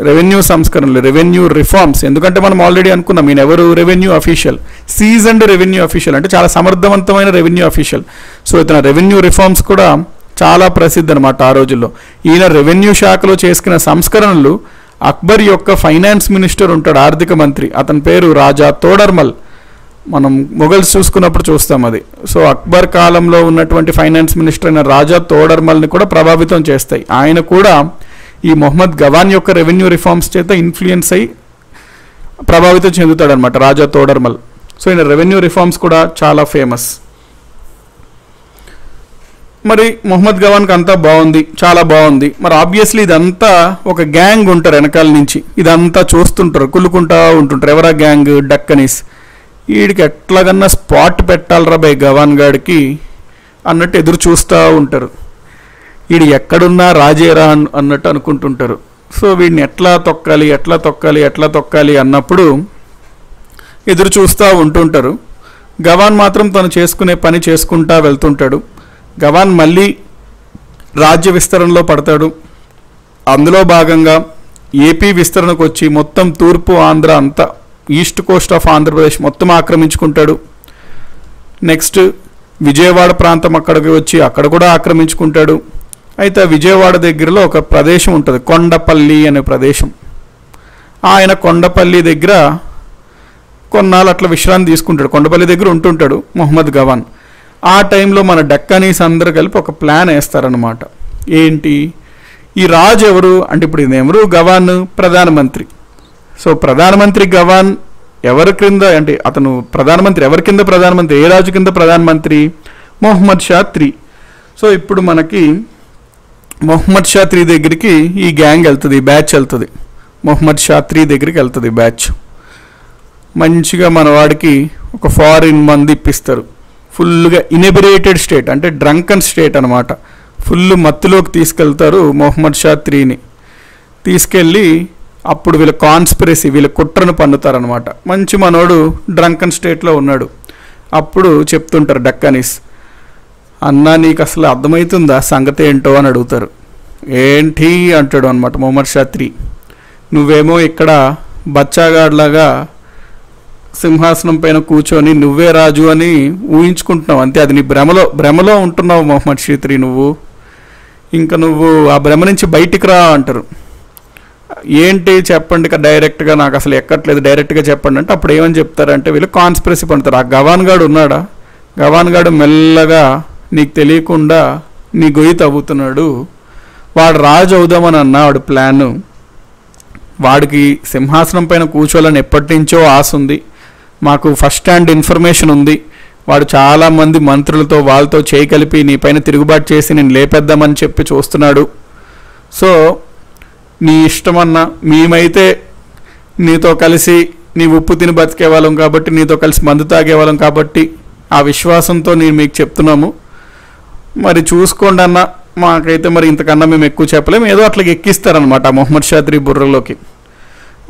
రెవెన్యూ సంస్కరణలు, రెవెన్యూ రిఫార్మ్స్. ఎందుకంటే మనం ఆల్రెడీ అనుకున్నాం ఈయన ఎవరు, revenue official, seasoned revenue official, అంటే చాలా సమర్థవంతమైన రెవెన్యూ అఫీషియల్. సో ఇతను రెవెన్యూ రిఫార్మ్స్ కూడా చాలా ప్రసిద్ధి అనమాట ఆ రోజుల్లో. ఈయన రెవెన్యూ శాఖలో చేసుకున్న సంస్కరణలు అక్బర్ యొక్క ఫైనాన్స్ మినిస్టర్ ఉంటాడు, ఆర్థిక మంత్రి, అతని పేరు రాజా తోడర్మల్. మనం మొఘల్స్ చూసుకున్నప్పుడు చూస్తాం అది. సో అక్బర్ కాలంలో ఉన్నటువంటి ఫైనాన్స్ మినిస్టర్ అయిన రాజా తోడర్మల్ని కూడా ప్రభావితం చేస్తాయి. ఆయన కూడా ఈ మొహమ్మద్ గవాన్ యొక్క రెవెన్యూ రిఫార్మ్స్ చేత ఇన్ఫ్లుయెన్స్ అయ్యి ప్రభావితం చెందుతాడు అనమాట రాజా తోడర్మల్. సో ఈయన రెవెన్యూ రిఫార్మ్స్ కూడా చాలా ఫేమస్. మరి మొహమ్మద్ గవాన్కి అంతా బాగుంది, చాలా బాగుంది. మరి ఆబ్వియస్లీ ఇదంతా ఒక గ్యాంగ్ ఉంటారు వెనకాల నుంచి, ఇదంతా చూస్తుంటారు, కుళ్ళుకుంటా ఉంటుంటారు. ఎవరా గ్యాంగ్? డక్కనీస్. వీడికి ఎట్లాగన్నా స్పాట్ పెట్టాలరా బై గవాన్ గాడికి అన్నట్టు ఎదురు చూస్తూ ఉంటారు. వీడు ఎక్కడున్నా రాజేరా అన్నట్టు అనుకుంటుంటారు. సో వీడిని ఎట్లా తొక్కాలి అన్నప్పుడు ఎదురు చూస్తూ ఉంటుంటారు. గవాన్ మాత్రం తను చేసుకునే పని చేసుకుంటా వెళ్తుంటాడు. గవాన్ మళ్ళీ రాజ్య విస్తరణలో పడతాడు. అందులో భాగంగా ఏపీ విస్తరణకు వచ్చి మొత్తం తూర్పు ఆంధ్ర అంతా, ఈస్ట్ కోస్ట్ ఆఫ్ ఆంధ్రప్రదేశ్ మొత్తం ఆక్రమించుకుంటాడు. నెక్స్ట్ విజయవాడ ప్రాంతం అక్కడికి వచ్చి అక్కడ కూడా ఆక్రమించుకుంటాడు. అయితే విజయవాడ దగ్గరలో ఒక ప్రదేశం ఉంటుంది, కొండపల్లి అనే ప్రదేశం. ఆయన కొండపల్లి దగ్గర కొన్నాళ్ళు అట్లా విశ్రాంతి తీసుకుంటాడు. కొండపల్లి దగ్గర ఉంటుంటాడు మొహమ్మద్ గవాన్. ఆ టైంలో మన డక్కనీస్ అందరూ కలిపి ఒక ప్లాన్ వేస్తారనమాట. ఏంటి? ఈ రాజు ఎవరు అంటే, ఇప్పుడు ఇదేమరు గవాన్ ప్రధానమంత్రి. సో ప్రధానమంత్రి గవాన్ ఎవరి కింద అంటే, అతను ప్రధానమంత్రి ఎవరి కింద ప్రధానమంత్రి, ఏ రాజు కింద ప్రధానమంత్రి? మొహమ్మద్ షా III. సో ఇప్పుడు మనకి మొహమ్మద్ షా III దగ్గరికి ఈ గ్యాంగ్ వెళ్తుంది, ఈ బ్యాచ్ వెళ్తుంది. మొహమ్మద్ షా III దగ్గరికి వెళ్తుంది బ్యాచ్. మంచిగా మన వాడికి ఒక ఫారిన్ మంది ఇప్పిస్తారు. ఫుల్గా ఇనెబిరేటెడ్ స్టేట్ అంటే డ్రంకన్ స్టేట్ అనమాట. ఫుల్ మత్తులోకి తీసుకెళ్తారు మొహమ్మద్ షా IIIని. తీసుకెళ్ళి అప్పుడు వీళ్ళ కాన్స్పిరసీ, వీళ్ళ కుట్రను పన్నుతారనమాట. మంచి మనోడు డ్రంకన్ స్టేట్లో ఉన్నాడు. అప్పుడు చెప్తుంటారు డక్కనీస్, అన్నా నీకు అసలు అర్థమవుతుందా సంగతి ఏంటో అని అడుగుతారు. ఏంటి అంటాడు అనమాట మొహమ్మద్ షా III. నువ్వేమో ఇక్కడ బచ్చాగాడ్లాగా సింహాసనం పైన కూర్చొని నువ్వే రాజు అని ఊహించుకుంటున్నావు అంతే. అది నీ భ్రమలో ఉంటున్నావు మొహమ్మద్ షా III నువ్వు. ఇంకా నువ్వు ఆ భ్రమ నుంచి బయటికి రా అంటారు. ఏంటి చెప్పండి డైరెక్ట్గా, నాకు అసలు ఎక్కట్లేదు, డైరెక్ట్గా చెప్పండి అంటే అప్పుడు ఏమని చెప్తారంటే వీళ్ళు కాన్స్పిరసీ పడతారు. ఆ గవాన్ గాడు ఉన్నాడా, గవాన్ గాడు మెల్లగా నీకు తెలియకుండా నీ గొయ్యి తవ్వుతున్నాడు. వాడు రాజు అవుదామని అన్నాడు ప్లాను. వాడికి సింహాసనం పైన కూర్చోవాలని ఎప్పటి నుంచో ఆశ ఉంది. మాకు ఫస్ట్ హ్యాండ్ ఇన్ఫర్మేషన్ ఉంది. వాడు చాలామంది మంత్రులతో వాళ్ళతో చేయి కలిపి నీ పైన తిరుగుబాటు చేసి నేను లేపేద్దామని చెప్పి చూస్తున్నాడు. సో నీ ఇష్టమన్నా, మేమైతే నీతో కలిసి నీ ఉప్పు తిని బతికేవాళ్ళం కాబట్టి, నీతో కలిసి మందు తాగేవాళ్ళం కాబట్టి ఆ విశ్వాసంతో నేను మీకు చెప్తున్నాము. మరి చూసుకోండి అన్న, మాకైతే మరి ఇంతకన్నా మేము ఎక్కువ చెప్పలేము, ఏదో అట్లా ఎక్కిస్తారనమాట మొహమ్మద్ షా III బుర్రలోకి.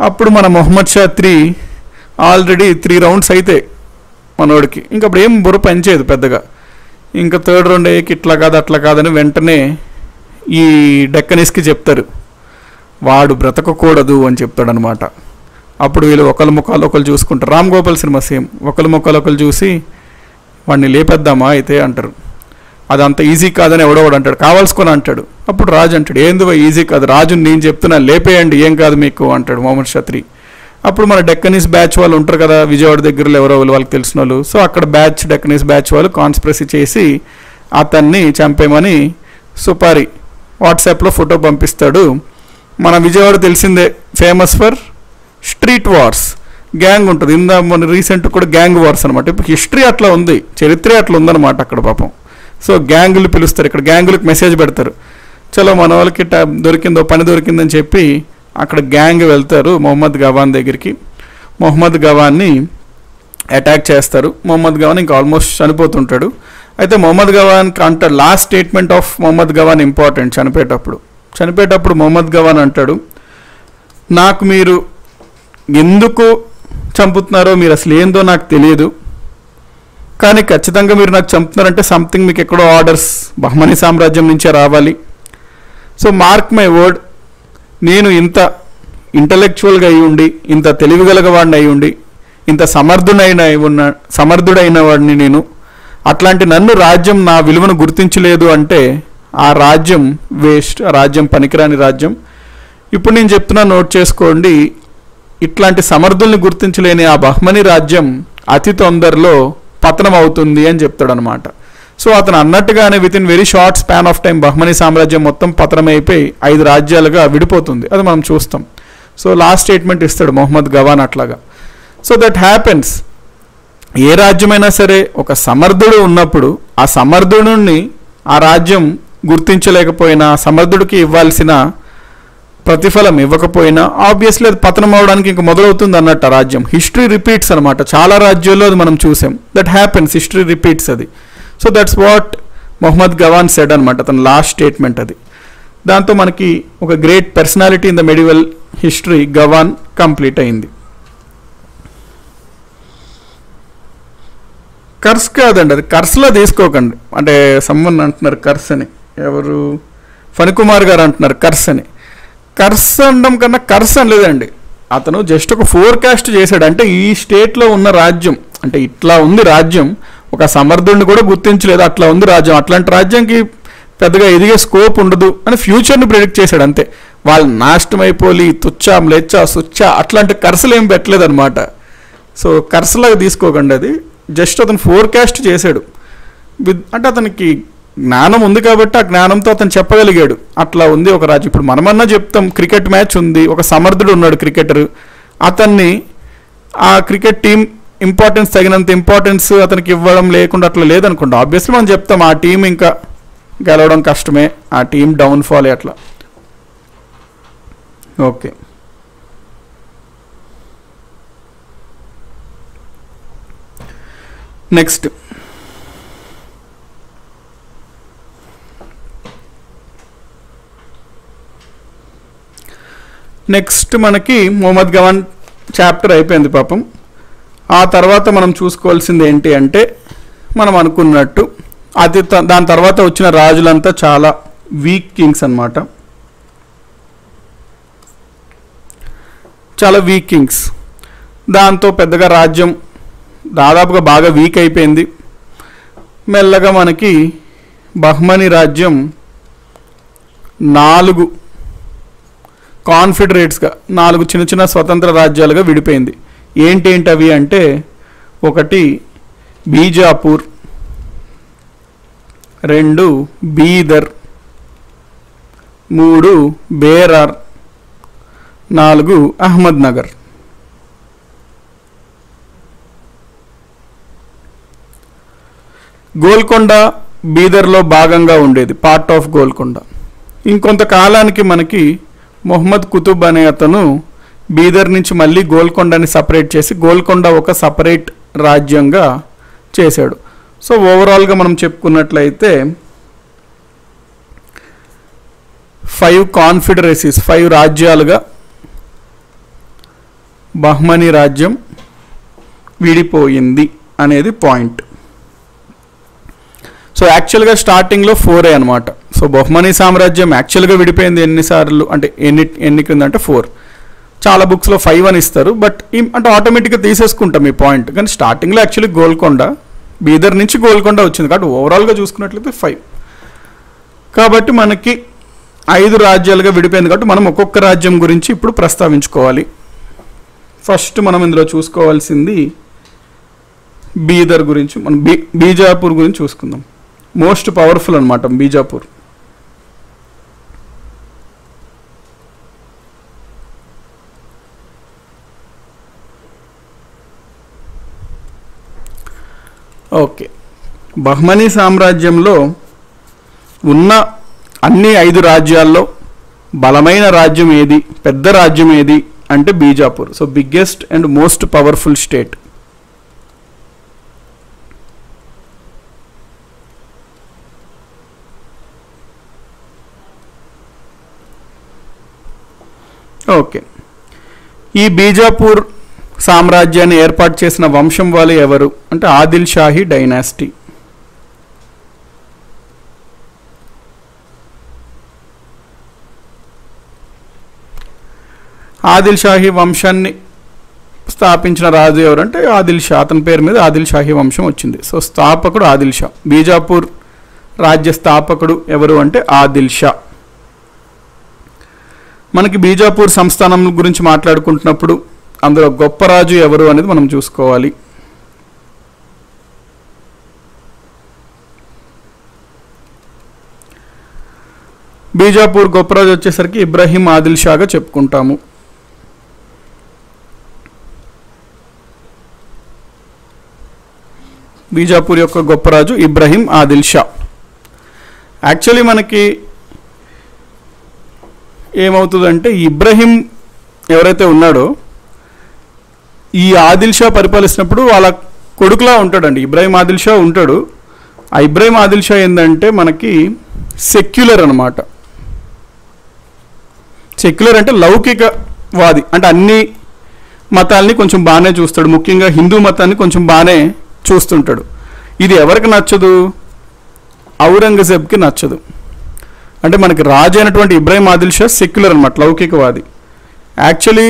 అప్పుడు మన Mohammed Shah III already 3 rounds అయితే మనోడికి ఇంకా అప్పుడు ఏం బుర్ర పనిచేయదు పెద్దగా. ఇంకా 3rd రౌండ్ అయ్యాక ఇట్లా కాదు అట్లా కాదని వెంటనే ఈ డెక్కనీస్కి చెప్తారు, వాడు బ్రతకకూడదు అని చెప్తాడనమాట. అప్పుడు వీళ్ళు ఒకళ్ళ ముఖాలు ఒకళ్ళు చూసుకుంటారు. రామ్ గోపాల్ సినిమా సేమ్, ఒకళ్ళ ముఖాలు ఒకళ్ళు చూసి వాడిని లేపేద్దామా అయితే అంటారు. అదంత ఈజీ కాదని ఎవడోవాడు అంటాడు, కావాల్సుకొని అంటాడు. అప్పుడు రాజు అంటాడు, ఏందో ఈజీ కాదు, రాజుని నేను చెప్తున్నా లేపేయండి, ఏం కాదు మీకు అంటాడు మొహమ్మద్ షా III. అప్పుడు మన డెక్కనీస్ బ్యాచ్ వాళ్ళు ఉంటారు కదా, విజయవాడ దగ్గరలో ఎవరో వాళ్ళకి తెలిసిన వాళ్ళు. సో అక్కడ డెక్కనీస్ బ్యాచ్ వాళ్ళు కాన్స్పిరసీ చేసి అతన్ని చంపేమని సుపారి వాట్సాప్లో ఫోటో పంపిస్తాడు. మన విజయవాడ తెలిసిందే, famous for street wars, gang ఉంటుంది. మన రీసెంట్ కూడా గ్యాంగ్ వార్స్ అనమాట. ఇప్పుడు హిస్టరీ అట్లా ఉంది, చరిత్ర అట్లా ఉందన్నమాట అక్కడ పాపం. సో గ్యాంగులు పిలుస్తారు, ఇక్కడ గ్యాంగులకు మెసేజ్ పెడతారు, చలో మన వాళ్ళకి పని దొరికిందని చెప్పి అక్కడ గ్యాంగ్ వెళ్తారు మొహమ్మద్ గవాన్ దగ్గరికి. మొహమ్మద్ గవాన్ని అటాక్ చేస్తారు. మొహమ్మద్ గవాన్ ఇంకా ఆల్మోస్ట్ చనిపోతుంటాడు. అయితే మొహమ్మద్ గవాన్ అంటాడు, last statement of Mohammed Gawan important. చనిపోయేటప్పుడు మొహమ్మద్ గవాన్ అంటాడు, నాకు మీరు ఎందుకు చంపుతున్నారో, మీరు అసలు ఏందో నాకు తెలియదు, కానీ ఖచ్చితంగా మీరు నాకు చంపుతున్నారంటే సంథింగ్ మీకు ఎక్కడో ఆర్డర్స్ బహ్మనీ సామ్రాజ్యం నుంచే రావాలి. సో మార్క్ మై వర్డ్, నేను ఇంత ఇంటలెక్చువల్గా అయి ఉండి, ఇంత తెలివిగలగవాడిని అయి ఉండి, ఇంత సమర్థుడైన వాడిని నేను, అట్లాంటి నన్ను రాజ్యం నా విలువను గుర్తించలేదు అంటే ఆ రాజ్యం వేస్ట్, ఆ రాజ్యం పనికిరాని రాజ్యం. ఇప్పుడు నేను చెప్తున్నా, నోట్ చేసుకోండి, ఇట్లాంటి సమర్థుల్ని గుర్తించలేని ఆ బహ్మనీ రాజ్యం అతి తొందరలో పతనం అవుతుంది అని చెప్తాడు అనమాట. సో అతను అన్నట్టుగానే within very short span of time Bahmani సామ్రాజ్యం మొత్తం పతనం అయిపోయి 5 రాజ్యాలుగా విడిపోతుంది. అది మనం చూస్తాం. సో లాస్ట్ స్టేట్మెంట్ ఇస్తాడు మొహమ్మద్ గవాన్ అట్లాగా. So that happens. ఏ రాజ్యమైనా సరే ఒక సమర్థుడు ఉన్నప్పుడు ఆ సమర్థుడిని ఆ రాజ్యం గుర్తించలేకపోయినా, సమర్థుడికి ఇవ్వాల్సిన ప్రతిఫలం ఇవ్వకపోయినా ఆబ్వియస్లీ అది పతనం అవడానికి ఇంకా మొదలవుతుంది అన్నట్టు ఆ రాజ్యం. హిస్టరీ రిపీట్స్ అనమాట, చాలా రాజ్యాల్లో అది మనం చూసాం. దట్ హ్యాపెన్స్, హిస్టరీ రిపీట్స్ అది. So that's what Mohammed Gawan said అనమాట, తన లాస్ట్ స్టేట్మెంట్ అది. దాంతో మనకి ఒక great personality in the medieval history Gawan complete అయింది. కర్స్ కాదండి, అది కర్స్లో తీసుకోకండి. అంటే సమ్మన్ అంటున్నారు కర్స్ అని, ఎవరు ఫణికుమార్ గారు అంటున్నారు కర్స్ అని. కర్స్ అనడం కన్నా కర్స్ అనలేదండి, అతను జస్ట్ ఒక ఫోర్కాస్ట్ చేశాడు. అంటే ఈ స్టేట్లో ఉన్న రాజ్యం, అంటే ఇట్లా ఉంది రాజ్యం, ఒక సమర్థుడిని కూడా గుర్తించలేదు, అట్లా ఉంది రాజ్యం, అట్లాంటి రాజ్యానికి పెద్దగా ఎదిగే స్కోప్ ఉండదు అని ఫ్యూచర్ని ప్రిడిక్ట్ చేశాడు అంతే. వాళ్ళు నాశనం అయిపోయి తుచ్చా మ్లెచ్చా సుచ్చా అట్లాంటి కర్సలు ఏం పెట్టలేదు అనమాట. సో కర్సలాగా తీసుకోకండి, అది జస్ట్ అతను ఫోర్కాస్ట్ చేశాడు. అంటే అతనికి జ్ఞానం ఉంది కాబట్టి ఆ జ్ఞానంతో అతను చెప్పగలిగాడు అట్లా ఉంది ఒక రాజ్యం. ఇప్పుడు మనమన్నా చెప్తాం, క్రికెట్ మ్యాచ్ ఉంది, ఒక సమర్థుడు ఉన్నాడు క్రికెటర్, అతన్ని ఆ క్రికెట్ టీం ఇంపార్టెన్స్ తగినంత ఇంపార్టెన్స్ అతనికి ఇవ్వడం లేకుండా అట్లా లేదనుకోండి, ఆబ్వియస్లీ మనం చెప్తాం ఆ టీం ఇంకా గెలవడం కష్టమే, ఆ టీం డౌన్ఫాల్ అట్లా. ఓకే, నెక్స్ట్ మనకి మొహమ్మద్ గవాన్ చాప్టర్ అయిపోయింది పాపం. ఆ తర్వాత మనం చూసుకోవాల్సింది ఏంటి అంటే, మనం అనుకున్నట్టు దాని తర్వాత వచ్చిన రాజులంతా చాలా వీక్ కింగ్స్ అన్నమాట, చాలా వీక్ కింగ్స్. దాంతో పెద్దగా రాజ్యం దాదాపుగా బాగా వీక్ అయిపోయింది. మెల్లగా మనకి బహ్మనీ రాజ్యం 4 కాన్ఫెడరేట్స్గా, 4 చిన్న చిన్న స్వతంత్ర రాజ్యాలుగా విడిపోయింది. ఏంటేంటి అవి అంటే, 1 బీజాపూర్, 2 బీదర్, 3 బేరార్, 4 అహ్మద్ నగర్. గోల్కొండ బీదర్లో భాగంగా ఉండేది, పార్ట్ ఆఫ్ గోల్కొండ. ఇంకొంతకాలానికి మనకి మొహమ్మద్ కుతుబ్ అనే అతను బీదర్ నుంచి మళ్ళీ గోల్కొండని సపరేట్ చేసి గోల్కొండ ఒక సపరేట్ రాజ్యంగా చేశాడు. సో ఓవరాల్గా మనం చెప్పుకున్నట్లయితే 5 కాన్ఫెడరేసీస్, 5 రాజ్యాలుగా బహ్మనీ రాజ్యం విడిపోయింది అనేది పాయింట్. సో యాక్చువల్గా స్టార్టింగ్లో 4 అనమాట. సో బహ్మనీ సామ్రాజ్యం యాక్చువల్గా విడిపోయింది ఎన్నిసార్లు అంటే ఎన్ని క్రింద అంటే 4. చాలా బుక్స్లో 5 అని ఇస్తారు, బట్ అంటే ఆటోమేటిక్గా తీసేసుకుంటాం ఈ పాయింట్. కానీ స్టార్టింగ్లో యాక్చువల్లీ గోల్కొండ, బీదర్ నుంచి గోల్కొండ వచ్చింది కాబట్టి ఓవరాల్గా చూసుకున్నట్లయితే 5. కాబట్టి మనకి 5 రాజ్యాలుగా విడిపోయింది కాబట్టి మనం ఒక్కొక్క రాజ్యం గురించి ఇప్పుడు ప్రస్తావించుకోవాలి. ఫస్ట్ మనం ఇందులో చూసుకోవాల్సింది బీదర్ గురించి, మనం బీజాపూర్ గురించి చూసుకుందాం. మోస్ట్ పవర్ఫుల్ అనమాట బీజాపూర్. ఓకే, బహ్మనీ సామ్రాజ్యంలో ఉన్న అన్ని 5 రాజ్యాల్లో బలమైన రాజ్యం ఏది, పెద్ద రాజ్యం ఏది అంటే Bijapur. So biggest and most powerful state. Okay, ఈ బీజాపూర్ సామ్రాజ్యాన్ని ఏర్పాటు చేసిన వంశం వాళ్ళు ఎవరు అంటే ఆదిల్ షాహీ డైనాసిటీ. ఆదిల్ షాహీ వంశాన్ని స్థాపించిన రాజు ఎవరంటే ఆదిల్ షా. అతని పేరు మీద ఆదిల్ షాహీ వంశం వచ్చింది. సో స్థాపకుడు ఆదిల్ షా. బీజాపూర్ రాజ్య స్థాపకుడు ఎవరు అంటే ఆదిల్ షా. మనకి బీజాపూర్ సంస్థానం గురించి మాట్లాడుకుంటున్నప్పుడు అందులో గొప్ప రాజు ఎవరు అనేది మనం చూసుకోవాలి. బీజాపూర్ గొప్ప రాజు వచ్చేసరికి ఇబ్రాహీం ఆదిల్ షాగా చెప్పుకుంటాము. బీజాపూర్ యొక్క గొప్ప రాజు ఇబ్రాహీం ఆదిల్ షా. యాక్చువల్లీ మనకి ఏమవుతుందంటే ఇబ్రాహీం ఎవరైతే ఉన్నాడో ఈ ఆదిల్ షా పరిపాలిస్తున్నప్పుడు వాళ్ళ కొడుకులా ఉంటాడండి. ఇబ్రాహీం ఆదిల్ షా ఉంటాడు. ఆ ఇబ్రాహీం ఆదిల్ షా ఏంటంటే మనకి సెక్యులర్ అనమాట. సెక్యులర్ అంటే లౌకికవాది, అంటే అన్ని మతాల్ని కొంచెం బాగానే చూస్తాడు. ముఖ్యంగా హిందూ మతాన్ని కొంచెం బాగానే చూస్తుంటాడు. ఇది ఎవరికి నచ్చదు? ఔరంగజేబ్కి నచ్చదు. అంటే మనకి రాజు అయినటువంటి ఇబ్రాహీం ఆదిల్ షా సెక్యులర్ అనమాట, లౌకికవాది. యాక్చువల్లీ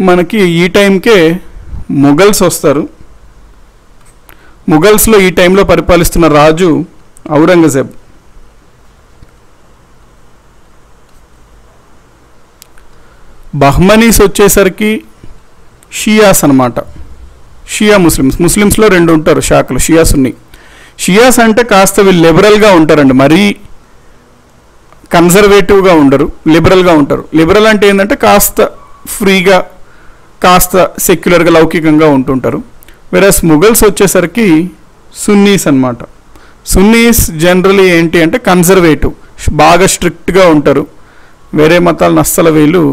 మనకి ఈ టైంకే మొఘల్స్ వస్తారు. మొఘల్స్లో ఈ టైంలో పరిపాలిస్తున్న రాజు ఔరంగజేబ్. బహ్మనీస్ వచ్చేసరికి షియాస్ అనమాట. షియా ముస్లిమ్స్లో 2 ఉంటారు శాఖలు, షియా సున్నీ. షియాస్ అంటే కాస్త వీళ్ళు లిబరల్గా ఉంటారండి, మరీ కన్జర్వేటివ్గా ఉండరు, లిబరల్గా ఉంటారు. లిబరల్ అంటే ఏంటంటే కాస్త ఫ్రీగా, కాస్త సెక్యులర్గా, లౌకికంగా ఉంటుంటారు. వెరస్ మొఘల్స్ వచ్చేసరికి సున్నీస్ అనమాట. సున్నీస్ జనరలీ ఏంటి అంటే కన్జర్వేటివ్, బాగా స్ట్రిక్ట్గా ఉంటారు. వేరే మతాలను అస్సలు వీళ్ళు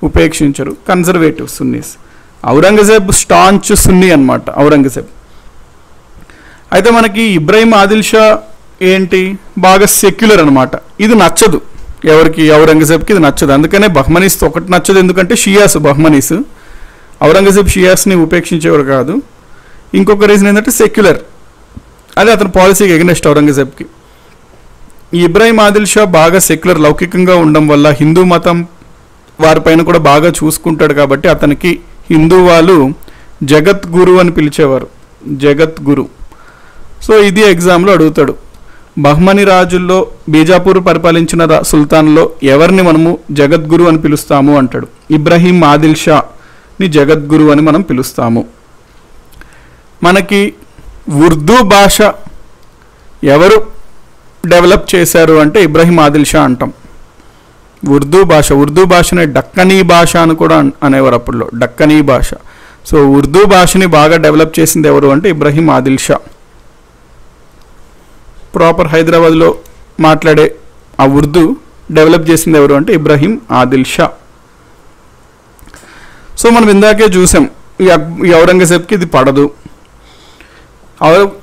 ఉపేక్షించరు, కన్జర్వేటివ్ సున్నీస్. ఔరంగజేబ్ స్టాంచ్ సున్నీ అనమాట ఔరంగజేబ్. అయితే మనకి ఇబ్రాహీం ఆదిల్ షా ఏంటి, బాగా సెక్యులర్ అనమాట. ఇది నచ్చదు ఎవరికి, ఔరంగజేబ్కి ఇది నచ్చదు. అందుకనే బహ్మనీస్ ఒకటి నచ్చదు, ఎందుకంటే షియాస్ బహ్మనీస్. ఔరంగజేబ్ షియాస్ని ఉపేక్షించేవారు కాదు. ఇంకొక రీజన్ ఏంటంటే సెక్యులర్, అదే అతని పాలసీకి ఎగనెస్ట్ ఔరంగజేబ్కి. ఈ ఇబ్రాహీం ఆదిల్ షా బాగా సెక్యులర్, లౌకికంగా ఉండడం వల్ల హిందూ మతం వారిపైన కూడా బాగా చూసుకుంటాడు. కాబట్టి అతనికి హిందూ వాళ్ళు జగత్ గురు అని పిలిచేవారు, జగత్ గురు. సో ఇది ఎగ్జామ్లో అడుగుతాడు. బహ్మనీ రాజుల్లో బీజాపూర్ పరిపాలించిన సుల్తాన్లో ఎవరిని మనము జగద్గురు అని పిలుస్తాము అంటాడు. ఇబ్రాహీం ఆదిల్ షాని జగద్గురు అని మనం పిలుస్తాము. మనకి ఉర్దూ భాష ఎవరు డెవలప్ చేశారు అంటే ఇబ్రాహీం ఆదిల్ షా అంటాం. ఉర్దూ భాషని డక్కనీ భాష అని కూడా అనేవారు అప్పుడులో, డక్కనీ భాష. సో ఉర్దూ భాషని బాగా డెవలప్ చేసింది ఎవరు అంటే ఇబ్రాహీం ఆదిల్ షా. ప్రాపర్ హైదరాబాద్లో మాట్లాడే ఆ ఉర్దూ డెవలప్ చేసింది ఎవరు అంటే ఇబ్రాహీం ఆదిల్ షా. సో మనం ఇందాకే చూసాం ఈ ఔరంగజేబ్కి ఇది పడదు.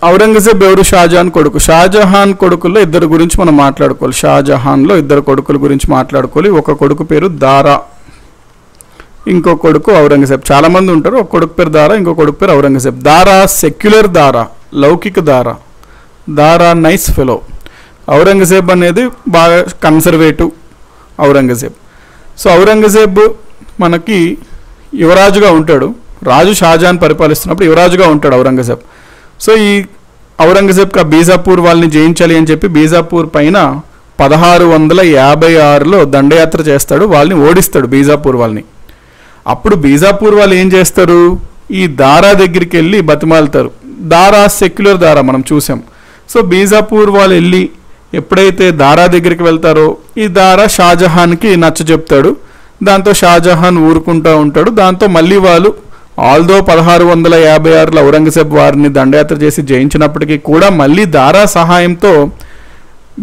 ఔరంగజేబ్ ఎవరు? షాజహాన్ కొడుకు. షాజహాన్ కొడుకుల్లో 2 గురించి మనం మాట్లాడుకోవాలి. షాజహాన్లో 2 కొడుకుల గురించి మాట్లాడుకోవాలి. ఒక కొడుకు పేరు దారా, ఇంకో కొడుకు ఔరంగజేబ్. చాలామంది ఉంటారు, ఒక కొడుకు పేరు దారా, ఇంకో కొడుకు పేరు ఔరంగజేబ్. దారా సెక్యులర్ దారా, లౌకిక దారా. దారా నైస్ ఫెలో. ఔరంగజేబ్ అనేది బాగా కన్సర్వేటివ్ ఔరంగజేబ్. సో ఔరంగజేబ్ మనకి యువరాజుగా ఉంటాడు. రాజు షాజహాన్ పరిపాలిస్తున్నప్పుడు యువరాజుగా ఉంటాడు ఔరంగజేబ్. సో ఈ ఔరంగజేబ్కి బీజాపూర్ వాళ్ళని జయించాలి అని చెప్పి బీజాపూర్ పైన 1656లో దండయాత్ర చేస్తాడు. వాళ్ళని ఓడిస్తాడు బీజాపూర్ వాళ్ళని. అప్పుడు బీజాపూర్ వాళ్ళు ఏం చేస్తారు, ఈ దారా దగ్గరికి వెళ్ళి బతిమాలుతారు. దారా సెక్యులర్ దారా మనం చూసాం. సో బీజాపూర్ వాళ్ళు వెళ్ళి ఎప్పుడైతే దారా దగ్గరికి వెళ్తారో ఈ దారా షాజహాన్కి నచ్చ చెప్తాడు. దాంతో షాజహాన్ ఊరుకుంటూ ఉంటాడు. దాంతో మళ్ళీ వాళ్ళు ఆల్దో 1656లో ఔరంగజేబ్ వారిని దండయాత్ర చేసి జయించినప్పటికీ కూడా మళ్ళీ దారా సహాయంతో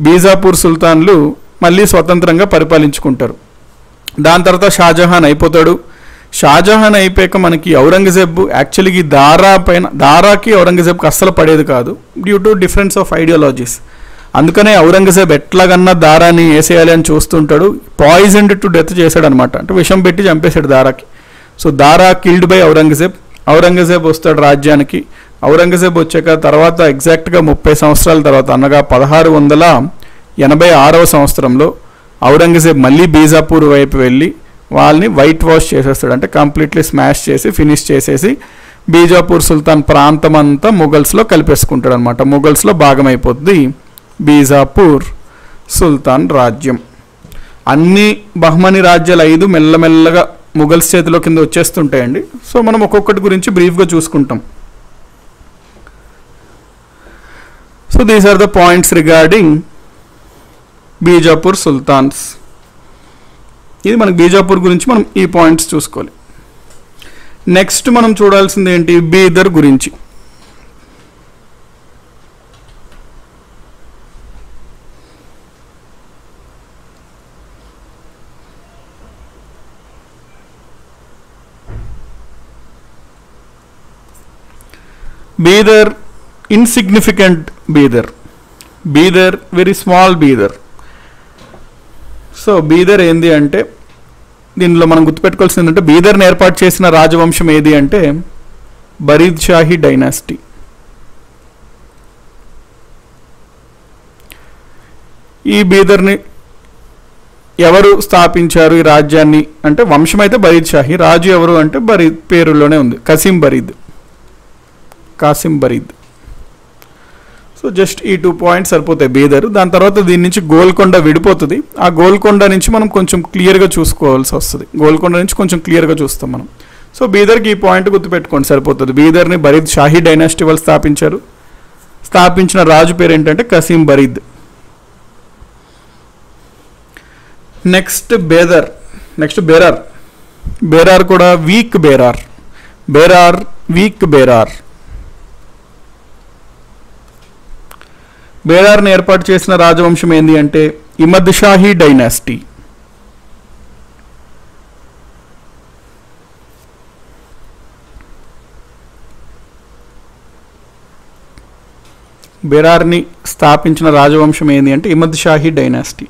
బీజాపూర్ సుల్తాన్లు మళ్ళీ స్వతంత్రంగా పరిపాలించుకుంటారు. దాని తర్వాత షాజహాన్ అయిపోతాడు. షాజహాన్ అయిపోయాక మనకి ఔరంగజేబ్ యాక్చువల్గా దారాకి ఔరంగజేబ్కి అస్సలు పడేది కాదు, due to difference of ideologies. అందుకనే ఔరంగజేబ్ ఎట్లాగన్నా దారాని వేసేయాలి అని చూస్తుంటాడు. పాయిజన్డ్ టు డెత్ చేశాడు అనమాట, అంటే విషం పెట్టి చంపేశాడు దారాకి. సో దారా కిల్డ్ బై ఔరంగజేబ్. ఔరంగజేబ్ వస్తాడు రాజ్యానికి. ఔరంగజేబ్ వచ్చాక తర్వాత ఎగ్జాక్ట్గా 30 సంవత్సరాల తర్వాత అనగా 1686వ సంవత్సరంలో ఔరంగజేబ్ మళ్ళీ బీజాపూర్ వైపు వెళ్ళి వాళ్ళని వైట్ వాష్ చేసేస్తాడు. అంటే కంప్లీట్లీ స్మాష్ చేసి ఫినిష్ చేసేసి బీజాపూర్ సుల్తాన్ ప్రాంతం అంతా ముఘల్స్లో కలిపేసుకుంటాడు అనమాట. ముఘల్స్లో భాగమైపోతుంది బీజాపూర్ సుల్తాన్ రాజ్యం. అన్ని బహ్మనీ రాజ్యాలు 5 మెల్లమెల్లగా ముఘల్స్ చేతిలో కింద వచ్చేస్తుంటాయండి. సో మనం ఒక్కొక్కటి గురించి బ్రీఫ్గా చూసుకుంటాం. So these are the points regarding Bijapur sultans. ఇది మనకి బీజాపూర్ గురించి మనం ఈ పాయింట్స్ చూసుకోవాలి. నెక్స్ట్ మనం చూడాల్సింది ఏంటి, బీదర్ గురించి. Bidar insignificant Bidar, Bidar very small Bidar. So Bidar ఏంది అంటే దీనిలో మనం గుర్తుపెట్టుకోవాల్సింది ఏంటంటే బీదర్ని ఏర్పాటు చేసిన రాజవంశం ఏది అంటే బరీద్ షాహీ డైనాసిటీ. ఈ బీదర్ని ఎవరు స్థాపించారు ఈ రాజ్యాన్ని అంటే వంశం అయితే బరీద్ షాహీ, రాజు ఎవరు అంటే బరీద్ పేరులోనే ఉంది, కాసిం బరీద్. సో జస్ట్ ఈ 2 పాయింట్స్ సరిపోతాయి బీదర్. దాని తర్వాత దీని నుంచి గోల్కొండ విడిపోతుంది. ఆ గోల్కొండ నుంచి మనం కొంచెం క్లియర్గా చూసుకోవాల్సి వస్తుంది. గోల్కొండ నుంచి కొంచెం క్లియర్గా చూస్తాం మనం. సో బీదర్కి ఈ పాయింట్ గుర్తుపెట్టుకోండి సరిపోతుంది. బీదర్ని బరీద్ షాహీ డైనాసిటీ వాళ్ళు స్థాపించారు. స్థాపించిన రాజు పేరు ఏంటంటే కాసిం బరీద్. నెక్స్ట్ బేరార్. బేరార్ కూడా వీక్ బేరార్. బేరార్ని ఏర్పాటు చేసిన రాజవంశం ఏంది అంటే ఇమద్ షాహీ డైనాసిటీ. బేరార్ని స్థాపించిన రాజవంశం ఏంది అంటే ఇమద్ షాహీ డైనాసిటీ.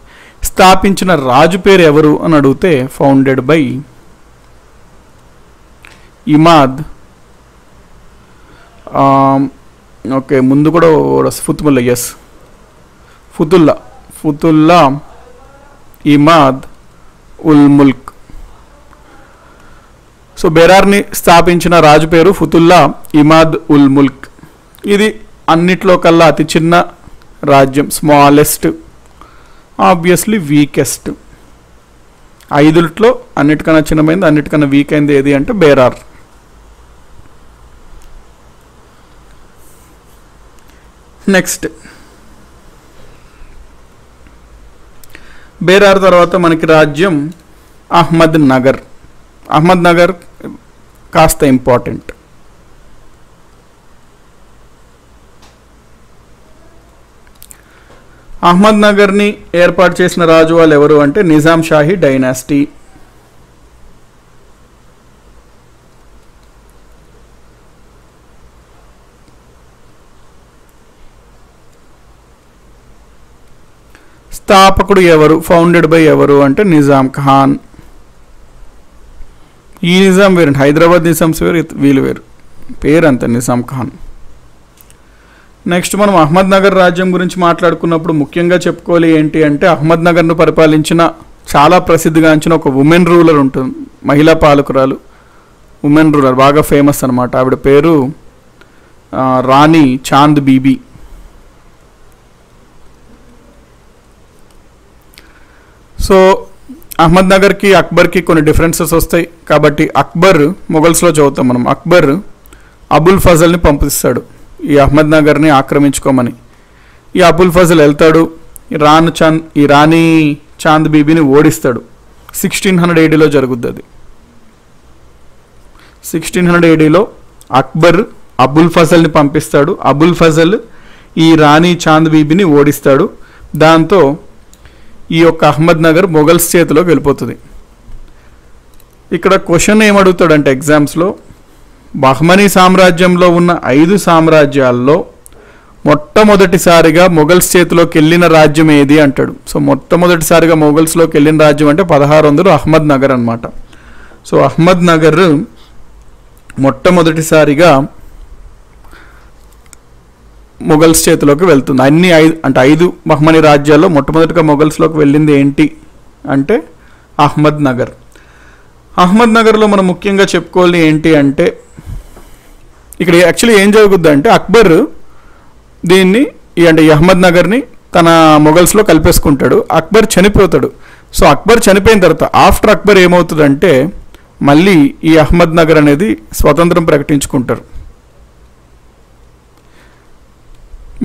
స్థాపించిన రాజు పేరు ఎవరు అని అడిగితే ఫౌండెడ్ బై ఇమాద్. ఓకే, ముందు కూడా ఫుతుల్లా ఇమాద్ ఉల్ ముల్క్. సో బేరార్ని స్థాపించిన రాజు పేరు ఫుతుల్లా ఇమాద్ ఉల్ ముల్క్. ఇది అన్నిట్లో కల్లా అతి చిన్న రాజ్యం, స్మాలెస్ట్, ఆబ్వియస్లీ వీకెస్ట్. 5 అన్నిటికన్నా చిన్నమైంది, అన్నిటికన్నా వీక్ అయింది ఏది అంటే బేరార్. నెక్స్ట్ బేరార్ తర్వాత మనకి రాజ్యం అహ్మద్ నగర్ కాస్త ఇంపార్టెంట్. అహ్మద్ నగర్ని ఏర్పాటు చేసిన రాజు వాళ్ళు ఎవరు అంటే నిజాం షాహీ డైనాసిటీ. స్థాపకుడు ఎవరు, ఫౌండెడ్ బై ఎవరు అంటే నిజాం ఖాన్. ఈ నిజాం వేరు, హైదరాబాద్ నిజాంస్ వేరు, వీళ్ళు వేరు, పేరు అంత నిజాం ఖాన్. నెక్స్ట్ మనం అహ్మద్ నగర్ రాజ్యం గురించి మాట్లాడుకున్నప్పుడు ముఖ్యంగా చెప్పుకోవాలి ఏంటి అంటే అహ్మద్ నగర్ను పరిపాలించిన చాలా ప్రసిద్ధిగాంచిన ఒక ఉమెన్ రూలర్ ఉంటుంది, మహిళా పాలకురాలు, ఉమెన్ రూలర్ బాగా ఫేమస్ అనమాట. ఆవిడ పేరు రాణి చాంద్ బీబీ. సో అహ్మద్నగర్కి అక్బర్కి కొన్ని డిఫరెన్సెస్ వస్తాయి కాబట్టి అక్బర్ మొఘల్స్లో చదువుతాం మనం. అక్బర్ అబుల్ ఫజల్ని పంపిస్తాడు ఈ అహ్మద్నగర్ని ఆక్రమించుకోమని. ఈ అబుల్ ఫజల్ వెళ్తాడు, ఈ రాణి చాంద్ బీబీని ఓడిస్తాడు. 1600 ADలో జరుగుద్ది అది. 1600 ADలో అక్బర్ అబుల్ ఫజల్ని పంపిస్తాడు. అబుల్ ఫజల్ ఈ రాణి చాంద్ బీబీని ఓడిస్తాడు. దాంతో ఈ యొక్క అహ్మద్నగర్ మొఘల్స్ చేతిలోకి వెళ్ళిపోతుంది. ఇక్కడ క్వశ్చన్ ఏమడుగుతాడంటే ఎగ్జామ్స్లో, బహ్మనీ సామ్రాజ్యంలో ఉన్న 5 సామ్రాజ్యాల్లో మొట్టమొదటిసారిగా మొఘల్స్ చేతిలోకి వెళ్ళిన రాజ్యం ఏది అంటాడు. సో మొట్టమొదటిసారిగా మొఘల్స్లోకి వెళ్ళిన రాజ్యం అంటే 1600 అహ్మద్నగర్ అనమాట. సో అహ్మద్నగర్ మొట్టమొదటిసారిగా మొఘల్స్ చేతిలోకి వెళ్తుంది. అన్ని 5 బహ్మనీ రాజ్యాల్లో మొట్టమొదటిగా మొఘల్స్లోకి వెళ్ళింది ఏంటి అంటే అహ్మద్నగర్. అహ్మద్నగర్లో మనం ముఖ్యంగా చెప్పుకోవాలి ఏంటి అంటే, ఇక్కడ యాక్చువల్లీ ఏం జరుగుద్ది అంటే అక్బర్ దీన్ని అంటే ఈ అహ్మద్నగర్ని తన మొఘల్స్లో కలిపేసుకుంటాడు. అక్బర్ చనిపోతాడు. సో అక్బర్ చనిపోయిన తర్వాత ఆఫ్టర్ అక్బర్ ఏమవుతుందంటే మళ్ళీ ఈ అహ్మద్నగర్ అనేది స్వతంత్రం ప్రకటించుకుంటారు.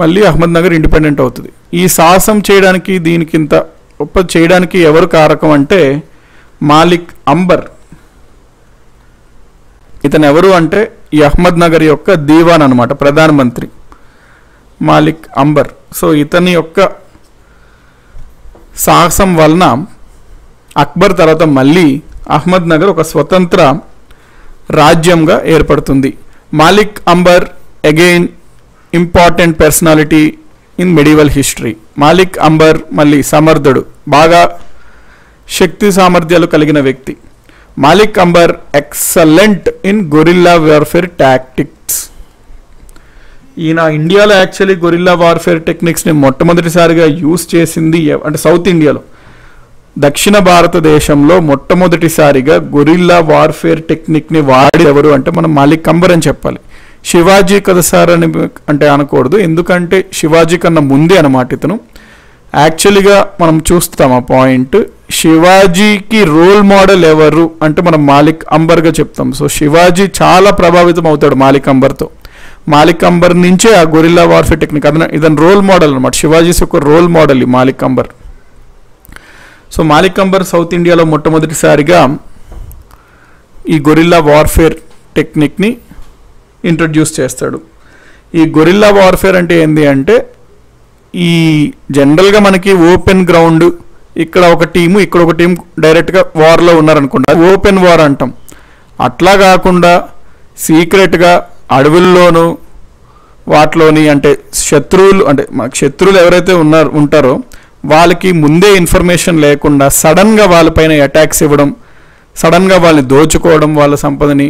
మళ్ళీ అహ్మద్నగర్ ఇండిపెండెంట్ అవుతుంది. ఈ సాహసం చేయడానికి దీనికింత గొప్ప చేయడానికి ఎవరు కారకం అంటే మాలిక్ అంబర్. ఇతను ఎవరు అంటే ఈ అహ్మద్నగర్ యొక్క దీవాన్ అనమాట, ప్రధానమంత్రి మాలిక్ అంబర్. సో ఇతని యొక్క సాహసం వలన అక్బర్ తర్వాత మళ్ళీ అహ్మద్నగర్ ఒక స్వతంత్ర రాజ్యంగా ఏర్పడుతుంది. Malik Ambar again important personality in medieval history. Malik Ambar మళ్ళీ సమర్థుడు, బాగా శక్తి సామర్థ్యాలు కలిగిన వ్యక్తి. Malik Ambar excellent in guerrilla warfare tactics. ఈయన ఇండియాలో యాక్చువల్లీ గొరిల్లా వార్ఫేర్ టెక్నిక్స్ని మొట్టమొదటిసారిగా యూజ్ చేసింది అంటే సౌత్ ఇండియాలో, దక్షిణ భారతదేశంలో మొట్టమొదటిసారిగా గొరిల్లా వార్ఫేర్ టెక్నిక్ని వాడి ఎవరు అంటే మనం మాలిక్ అంబర్ అని చెప్పాలి. శివాజీ కదా సార్ అని అంటే అనకూడదు, ఎందుకంటే శివాజీ కన్నా ముందే అనమాట ఇతను. యాక్చువల్గా మనం చూస్తాం ఆ పాయింట్. శివాజీకి రోల్ మోడల్ ఎవరు అంటే మనం మాలిక్ అంబర్గా చెప్తాం. సో శివాజీ చాలా ప్రభావితం అవుతాడు మాలిక్ అంబర్తో. మాలిక్ అంబర్ నుంచే ఆ గొరిల్లా వార్ఫేర్ టెక్నిక్ ఇదని రోల్ మోడల్ అనమాట. శివాజీస్ యొక్క రోల్ మోడల్ ఈ మాలిక్ అంబర్. సో మాలిక్ అంబర్ సౌత్ ఇండియాలో మొట్టమొదటిసారిగా ఈ గొరిల్లా వార్ఫేర్ టెక్నిక్ని ఇంట్రడ్యూస్ చేస్తాడు. ఈ గొరిల్లా వార్ఫేర్ అంటే ఏంటి అంటే ఈ జనరల్గా మనకి ఓపెన్ గ్రౌండ్, ఇక్కడ ఒక టీము ఇక్కడ ఒక టీం డైరెక్ట్గా వార్లో ఉన్నారనుకుంటా, ఓపెన్ వార్ అంటాం. అట్లా కాకుండా సీక్రెట్గా అడవుల్లోనూ వాటిలోని అంటే శత్రువులు ఎవరైతే ఉంటారో వాళ్ళకి ముందే ఇన్ఫర్మేషన్ లేకుండా సడన్గా వాళ్ళపైన అటాక్స్ ఇవ్వడం, సడన్గా వాళ్ళని దోచుకోవడం, వాళ్ళ సంపదని,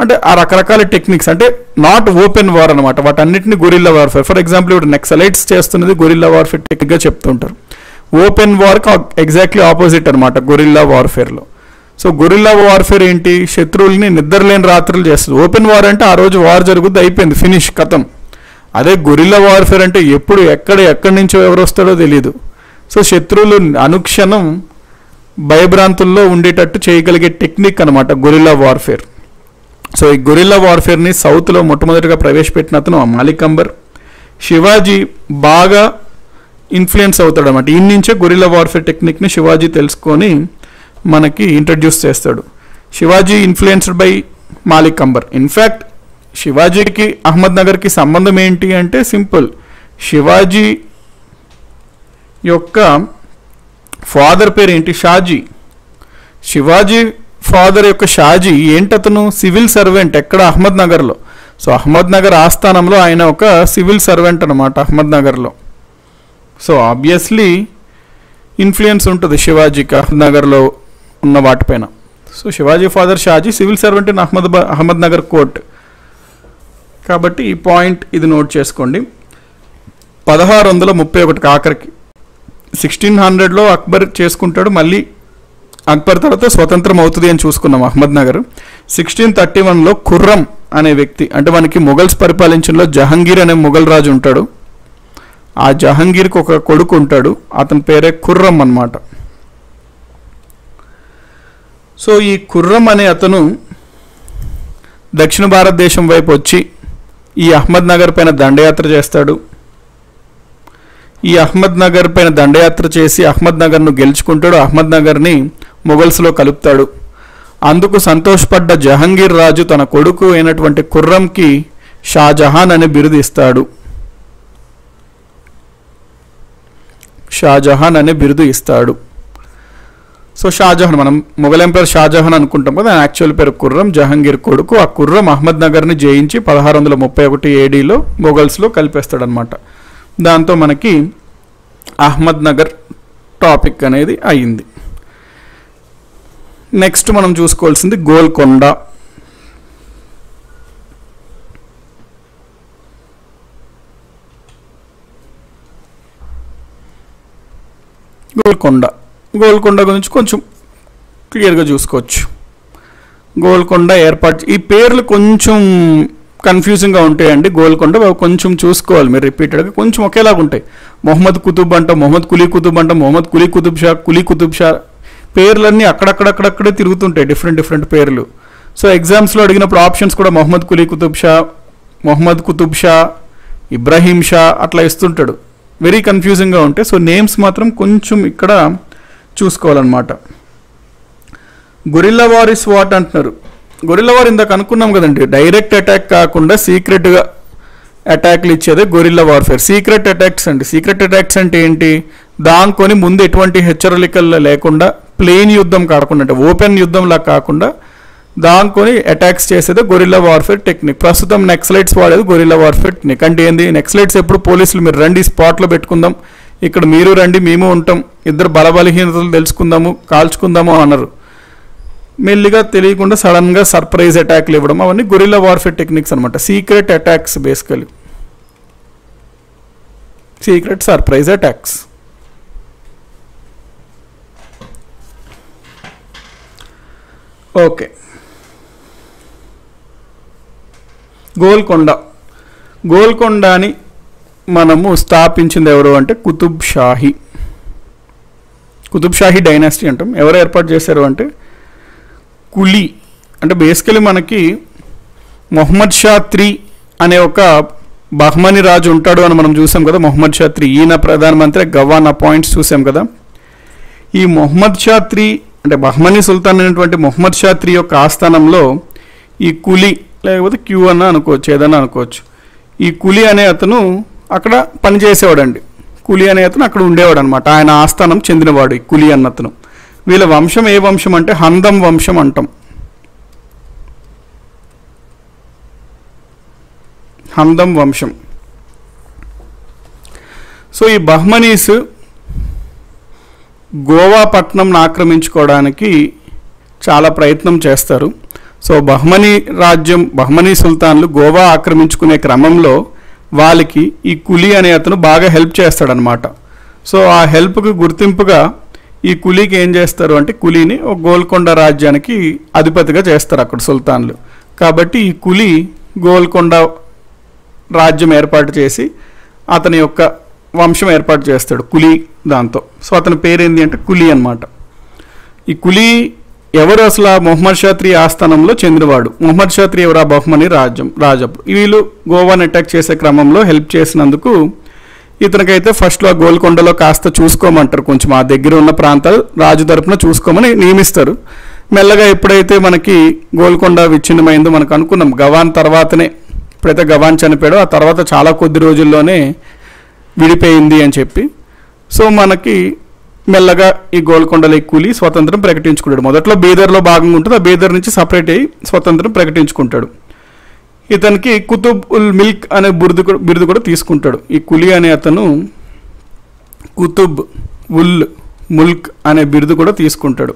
అంటే ఆ రకరకాల టెక్నిక్స్ అంటే నాట్ ఓపెన్ వార్ అనమాట. వాటన్నిటిని గొరిల్లా వార్ఫేర్. ఫర్ ఎగ్జాంపుల్ ఇప్పుడు నక్సలైట్స్ చేస్తున్నది గొరిల్లా వార్ఫేర్ టెక్నిక్గా చెప్తుంటారు. ఓపెన్ వార్కి ఎగ్జాక్ట్లీ ఆపోజిట్ అనమాట గొరిల్లా వార్ఫేర్లో. సో గొరిల్లా వార్ఫేర్ ఏంటి, శత్రువుల్ని నిద్రలేని రాత్రులు చేస్తుంది. ఓపెన్ వార్ అంటే ఆ రోజు వార్ జరుగుద్ది, అయిపోయింది, ఫినిష్, కథం. అదే గొరిల్లా వార్ఫేర్ అంటే ఎప్పుడు ఎక్కడి నుంచో ఎవరు వస్తాడో తెలియదు. సో శత్రువులు అనుక్షణం భయభ్రాంతుల్లో ఉండేటట్టు చేయగలిగే టెక్నిక్ అనమాట గొరిల్లా వార్ఫేర్. సో ఈ గొరిల్లా వార్ఫేర్ని సౌత్లో మొట్టమొదటిగా ప్రవేశపెట్టిన అతను మాలిక్ అంబర్. శివాజీ బాగా ఇన్ఫ్లుయెన్స్ అవుతాడు అనమాట. ఈ నుంచే గొరిల్లా వార్ఫేర్ టెక్నిక్ని శివాజీ తెలుసుకొని మనకి ఇంట్రడ్యూస్ చేస్తాడు. Shivaji influenced by Malik Ambar. In fact శివాజీకి అహ్మద్నగర్కి సంబంధం ఏంటి అంటే సింపుల్. శివాజీ యొక్క ఫాదర్ పేరు ఏంటి, షాజీ. శివాజీ ఫాదర్ యొక్క షాజీ ఏంటతను సివిల్ సర్వెంట్ ఎక్కడ, అహ్మద్నగర్లో. సో అహ్మద్నగర్ ఆస్థానంలో ఆయన ఒక సివిల్ సర్వెంట్ అనమాట అహ్మద్నగర్లో. సో ఆబ్వియస్లీ ఇన్ఫ్లుయెన్స్ ఉంటుంది శివాజీకి అహ్మద్నగర్లో ఉన్న వాటిపైన. So Shivaji father Shaji civil servant in Ahmednagar court. కాబట్టి ఈ పాయింట్ ఇది నోట్ చేసుకోండి. 1631 ఆఖరికి 1600లో అక్బర్ చేసుకుంటాడు. మళ్ళీ అక్బర్ తర్వాత స్వతంత్రం అవుతుంది అని చూసుకున్నాం అహ్మద్నగర్. 1631లో ఖుర్రం అనే వ్యక్తి, అంటే మనకి మొఘల్స్ పరిపాలించడంలో జహంగీర్ అనే మొఘల్ రాజు ఉంటాడు. ఆ జహంగీర్కి ఒక కొడుకు ఉంటాడు, అతని పేరే ఖుర్రం అన్నమాట. సో ఈ ఖుర్రం అనే అతను దక్షిణ భారతదేశం వైపు వచ్చి ఈ అహ్మద్నగర్ పైన దండయాత్ర చేస్తాడు. ఈ అహ్మద్నగర్ పైన దండయాత్ర చేసి అహ్మద్నగర్ను గెలుచుకుంటాడు. అహ్మద్నగర్ని మొఘల్స్లో కలుపుతాడు. అందుకు సంతోషపడ్డ జహంగీర్ రాజు తన కొడుకు అయినటువంటి ఖుర్రంకి షాజహాన్ అనే బిరుదు ఇస్తాడు. షాజహాన్ అనే బిరుదు ఇస్తాడు. సో షాజహాన్, మనం మొఘల్ ఎంపైర్ షాజహాన్ అనుకుంటాం కదా, యాక్చువల్ పేరు ఖుర్రం, జహంగీర్ కొడుకు. ఆ ఖుర్రం అహ్మద్నగర్ని జయించి 1631 ఏడీలో మొఘల్స్లో కలిపేస్తాడనమాట. దాంతో మనకి అహ్మద్నగర్ టాపిక్ అనేది అయ్యింది. నెక్స్ట్ మనం చూసుకోవాల్సింది గోల్కొండ. గోల్కొండ గురించి కొంచెం క్లియర్గా చూసుకోవచ్చు. గోల్కొండ ఏర్పాటు, ఈ పేర్లు కొంచెం కన్ఫ్యూజింగ్గా ఉంటాయండి. గోల్కొండ కొంచెం చూసుకోవాలి మీరు, రిపీటెడ్గా కొంచెం ఒకేలాగా ఉంటాయి. మొహమ్మద్ కుతుబ్ అంటాం, మొహమ్మద్ కులీ కుతుబ్ అంటాం, మొహమ్మద్ కులీ కుతుబ్ షా పేర్లన్నీ అక్కడక్కడే తిరుగుతుంటాయి, డిఫరెంట్ పేర్లు. సో ఎగ్జామ్స్లో అడిగినప్పుడు ఆప్షన్స్ కూడా మొహమ్మద్ కులీ కుతుబ్ షా, మొహమ్మద్ కుతుబ్ షా, ఇబ్రాహీం షా అట్లా ఇస్తుంటాడు. వెరీ కన్ఫ్యూజింగ్గా ఉంటాయి. సో నేమ్స్ మాత్రం కొంచెం ఇక్కడ చూసుకోవాలన్నమాట. గొరిల్లా వార్ ఇస్ వాట్ అంటున్నారు. గొరిల్లా వార్ ఇందాక అనుకున్నాం కదండి, డైరెక్ట్ అటాక్ కాకుండా సీక్రెట్గా అటాక్లు ఇచ్చేదే గొరిల్లా వార్ఫేర్. సీక్రెట్ అటాక్స్ అండి. సీక్రెట్ అటాక్స్ అంటే ఏంటి, దాంకొని ముందు ఎటువంటి హెచ్చరికలు లేకుండా ప్లేన్ యుద్ధం కాకుండా, అంటే ఓపెన్ యుద్ధంలా కాకుండా దాంకొని అటాక్స్ చేసేది గొరిల్లా వార్ఫేర్ టెక్నిక్. ప్రస్తుతం నెక్సలైట్స్ వాడేది గొరిల్లా వార్ఫేర్ టెక్నిక్. అంటే ఏంది, నెక్సలైట్స్ ఎప్పుడు పోలీసులు మీరు రండి స్పాట్లో పెట్టుకుందాం, ఇక్కడ మీరు రండి మేము ఉంటాం, ఇద్దరు బలబలహీనతలు తెలుసుకుందాము, కాల్చుకుందాము అన్నారు. మెల్లిగా తెలియకుండా సడన్గా సర్ప్రైజ్ అటాక్లు ఇవ్వడం, అవన్నీ గొరిల్లా వార్ఫేర్ టెక్నిక్స్ అనమాట. Secret attacks, basically secret surprise attacks. Okay, గోల్కొండని మనము స్థాపించింది ఎవరు అంటే కుతుబ్ షాహీ డైనాసిటీ అంటాం. ఎవరు ఏర్పాటు చేశారు అంటే కులీ, అంటే బేసికలీ మనకి మొహమ్మద్ షా III అనే ఒక బహ్మనీ రాజు ఉంటాడు అని మనం చూసాం కదా. మొహమ్మద్ షా III, ఈయన ప్రధానమంత్రి, గవాన్ అపాయింట్స్ చూసాం కదా. ఈ మొహమ్మద్ షా III అంటే బహ్మనీ సుల్తాన్ అనేటువంటి మొహమ్మద్ షా III యొక్క ఆస్థానంలో ఈ కులీ, లేకపోతే క్యూ అన్న అనుకోవచ్చు, ఏదన్నా అనుకోవచ్చు, ఈ కులీ అనే అతను అక్కడ పనిచేసేవాడండి. కులీ అనే అతను అక్కడ ఉండేవాడు అనమాట. ఆయన ఆస్థానం చెందినవాడు ఈ కులీ అన్న అతను. వీళ్ళ వంశం ఏ వంశం అంటే హందం వంశం అంటాం. హందం వంశం. సో ఈ బహ్మనీస్ గోవా పట్టణంను ఆక్రమించుకోవడానికి చాలా ప్రయత్నం చేస్తారు. సో బహ్మనీ సుల్తాన్లు గోవా ఆక్రమించుకునే క్రమంలో వాళ్ళకి ఈ కులీ అనే అతను బాగా హెల్ప్ చేస్తాడనమాట. సో ఆ హెల్ప్కి గుర్తింపుగా ఈ కులీకి ఏం చేస్తారు అంటే కులీని ఒక గోల్కొండ రాజ్యానికి అధిపతిగా చేస్తారు అక్కడ సుల్తాన్లు. కాబట్టి ఈ కులీ గోల్కొండ రాజ్యం ఏర్పాటు చేసి అతని యొక్క వంశం ఏర్పాటు చేస్తాడు కులీ దాంతో. సో అతని పేరేంది అంటే కులీ అనమాట. ఈ కులీ ఎవరు అసలు మొహమ్మద్ షా III ఆస్థానంలో చెందినవాడు. మొహమ్మద్ షా III ఎవరు, బహ్మనీ రాజు. వీళ్ళు గోవాని అటాక్ చేసే క్రమంలో హెల్ప్ చేసినందుకు ఇతనికైతే ఫస్ట్లో గోల్కొండలో కాస్త చూసుకోమంటారు, కొంచెం ఆ దగ్గర ఉన్న ప్రాంతాలు రాజు తరపున చూసుకోమని నియమిస్తారు. మెల్లగా ఎప్పుడైతే మనకి గోల్కొండ విచ్ఛిన్నమైందో మనకు అనుకున్నాం, గవాన్ తర్వాతనే, ఎప్పుడైతే గవాన్ చనిపోయాడో ఆ తర్వాత చాలా కొద్ది రోజుల్లోనే విడిపోయింది అని చెప్పి. సో మనకి మెల్లగా ఈ గోల్కొండలో కులీ స్వతంత్రం ప్రకటించుకుంటాడు. మొదట్లో బీదర్లో భాగంగా ఉంటుంది, ఆ బీదర్ నుంచి సపరేట్ అయ్యి స్వతంత్రం ప్రకటించుకుంటాడు. ఇతనికి కుతుబ్ ఉల్ మిల్క్ అనే బిరుదు కూడా తీసుకుంటాడు. ఈ కులీ అనే అతను కుతుబ్ ఉల్ ముల్క్ అనే బిరుదు కూడా తీసుకుంటాడు.